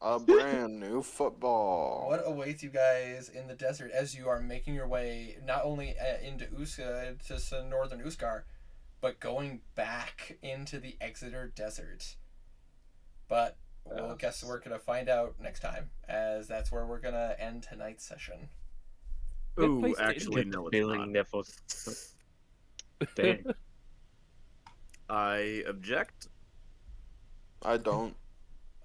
A brand new football. What awaits you guys in the desert as you are making your way not only into northern Uskar, but going back into the Exeter Desert? But we'll guess we're gonna find out next time, as that's where we're gonna end tonight's session. Good Ooh, place to actually, Get no, the it's feeling not. nipples. Dang. I object. I don't.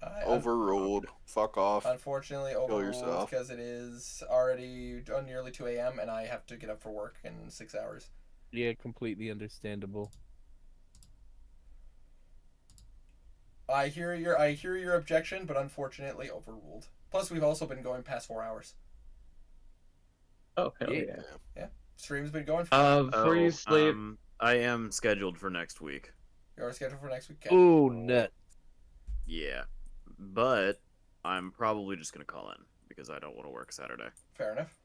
I- Overruled. Fuck off. Unfortunately, overruled yourself. because it is already nearly 2 a.m. and I have to get up for work in 6 hours. Yeah, completely understandable. I hear your objection, but unfortunately overruled. Plus, we've also been going past 4 hours. Oh, hell Yeah. yeah. Stream's been going for Before you sleep, I am scheduled for next week. your schedule for next week. Okay. Ooh, nut. Yeah, but I'm probably just gonna call in because I don't want to work Saturday. Fair enough.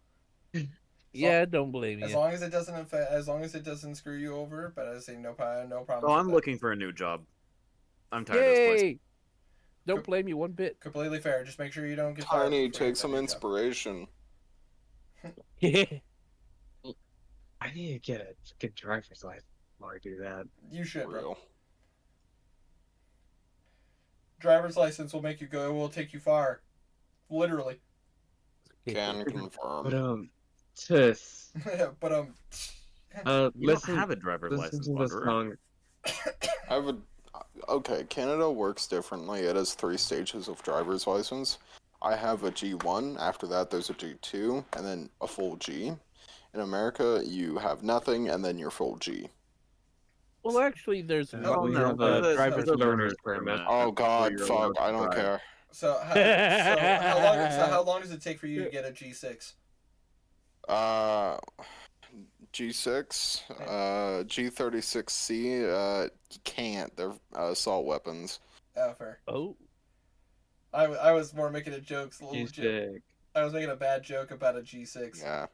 Yeah, don't blame As you. long as it doesn't as long as it doesn't screw you over, but I say no problem. So I'm with that. looking for a new job. I'm tired of this place. Yay! Don't blame you one bit. Completely fair. Just make sure you don't get fired Tiny, before you take some get a job. inspiration. I need to get a fucking driver's license while I do that. You should, bro. Real. Driver's license will make you go. Will take you far. Literally. Can But confirm. tis. But You Listen, don't have a driver's listen license, to this Wanderer. song. I have a. Okay, Canada works differently. It has 3 stages of driver's license. I have a G1. After that, there's a G2, and then a full G. In America, you have nothing, and then you're full G. Well, actually, there's Oh, we no, have there's a a- driver's there's a learner's permit. permit. Oh Where God, you're fuck! allowed to I don't drive. care. so how long does it take for you to get a G6? G6, G36C. You can't. They're assault weapons. Oh, fair. Oh, I was more making a joke. He's big. I was making a bad joke about a G6. Yeah.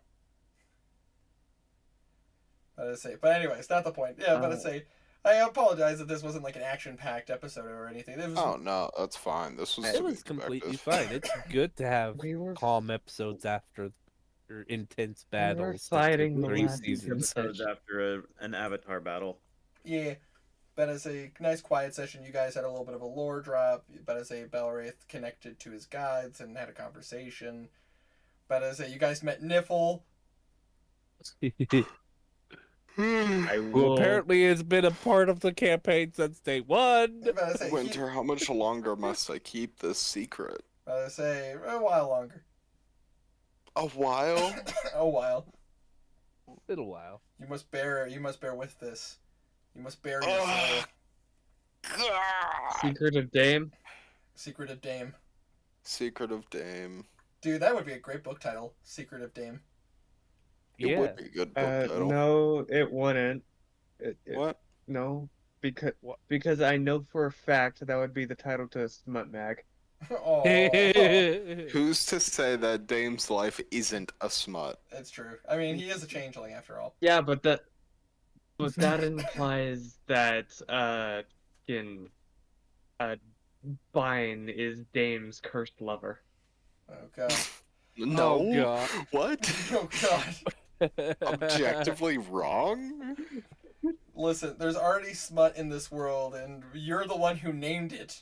But anyway, it's not the point. Yeah, but I say, I apologize if this wasn't like an action-packed episode or anything. It was, Oh no, that's fine. This was. it to be was completely expected. fine. It's good to have We were calm episodes after intense battles. that fighting took the 3 last seasons. Episodes after an Avatar battle. yeah. But as a nice quiet session, you guys had a little bit of a lore drop. But as a Belwraith connected to his guides and had a conversation. But as a you guys met Niffle. I Who will. apparently has been a part of the campaign since day one. But as a Winter, how much longer must I keep this secret? But I say a while longer. A while? A while. Little while. You must bear with this. You must bear your soul. Secret of Dame. Secret of Dame. Secret of Dame. Dude, that would be a great book title. Secret of Dame. It Yeah. would be a good book title. No, it wouldn't. What? No, because I know for a fact that would be the title to a smut mag. Oh, Who's to say that Dame's life isn't a smut? that's true. I mean, he is a changeling after all. Yeah, but that implies that Bine is Dame's cursed lover. Oh god. No. Oh, God. What? Oh god. Objectively wrong? Listen, there's already smut in this world, and you're the one who named it.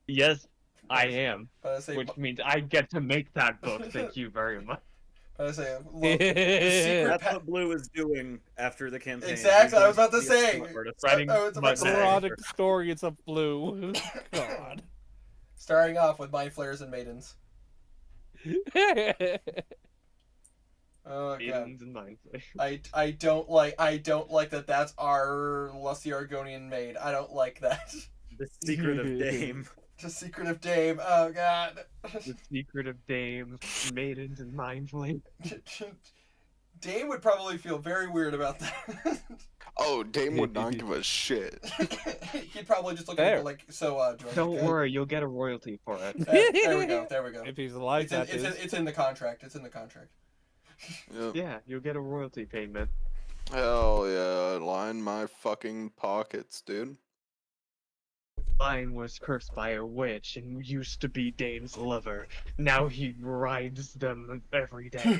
Yes, I am, But I say, which means I get to make that book. Thank you very much. but I say, look, the secret That's pa- what Blue is doing after the campaign. Exactly, He's I was about to going be a say. smut artist. Writing I was about to smut say. mag. Erotic stories of blue. God. Starting off with Mind Flayers and Maidens. Oh god. Maidens and Mind Flayers. I don't like that that's our lusty Argonian maid. I don't like that. The secret of Dame. The Secret of Dame. Oh god. The Secret of Dame, Maidens and Mind Flayers. Dame would probably feel very weird about that. Oh, Dame would not give a shit. He'd probably just look at Fair. it like, so, do I Don't get good? worry, you'll get a royalty for it. There we go. There we go. If he's alive, It's in, that it's, in, is. it's in the contract. It's in the contract. Yep. Yeah, you'll get a royalty payment. Hell yeah, line my fucking pockets, dude. Lion was cursed by a witch and used to be Dame's lover. Now he rides them every day.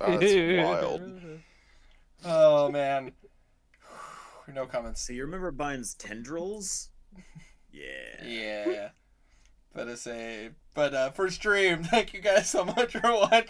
That's wild. Oh man. No comments. So you remember Bine's tendrils? Yeah. Yeah. But for stream, thank you guys so much for watching.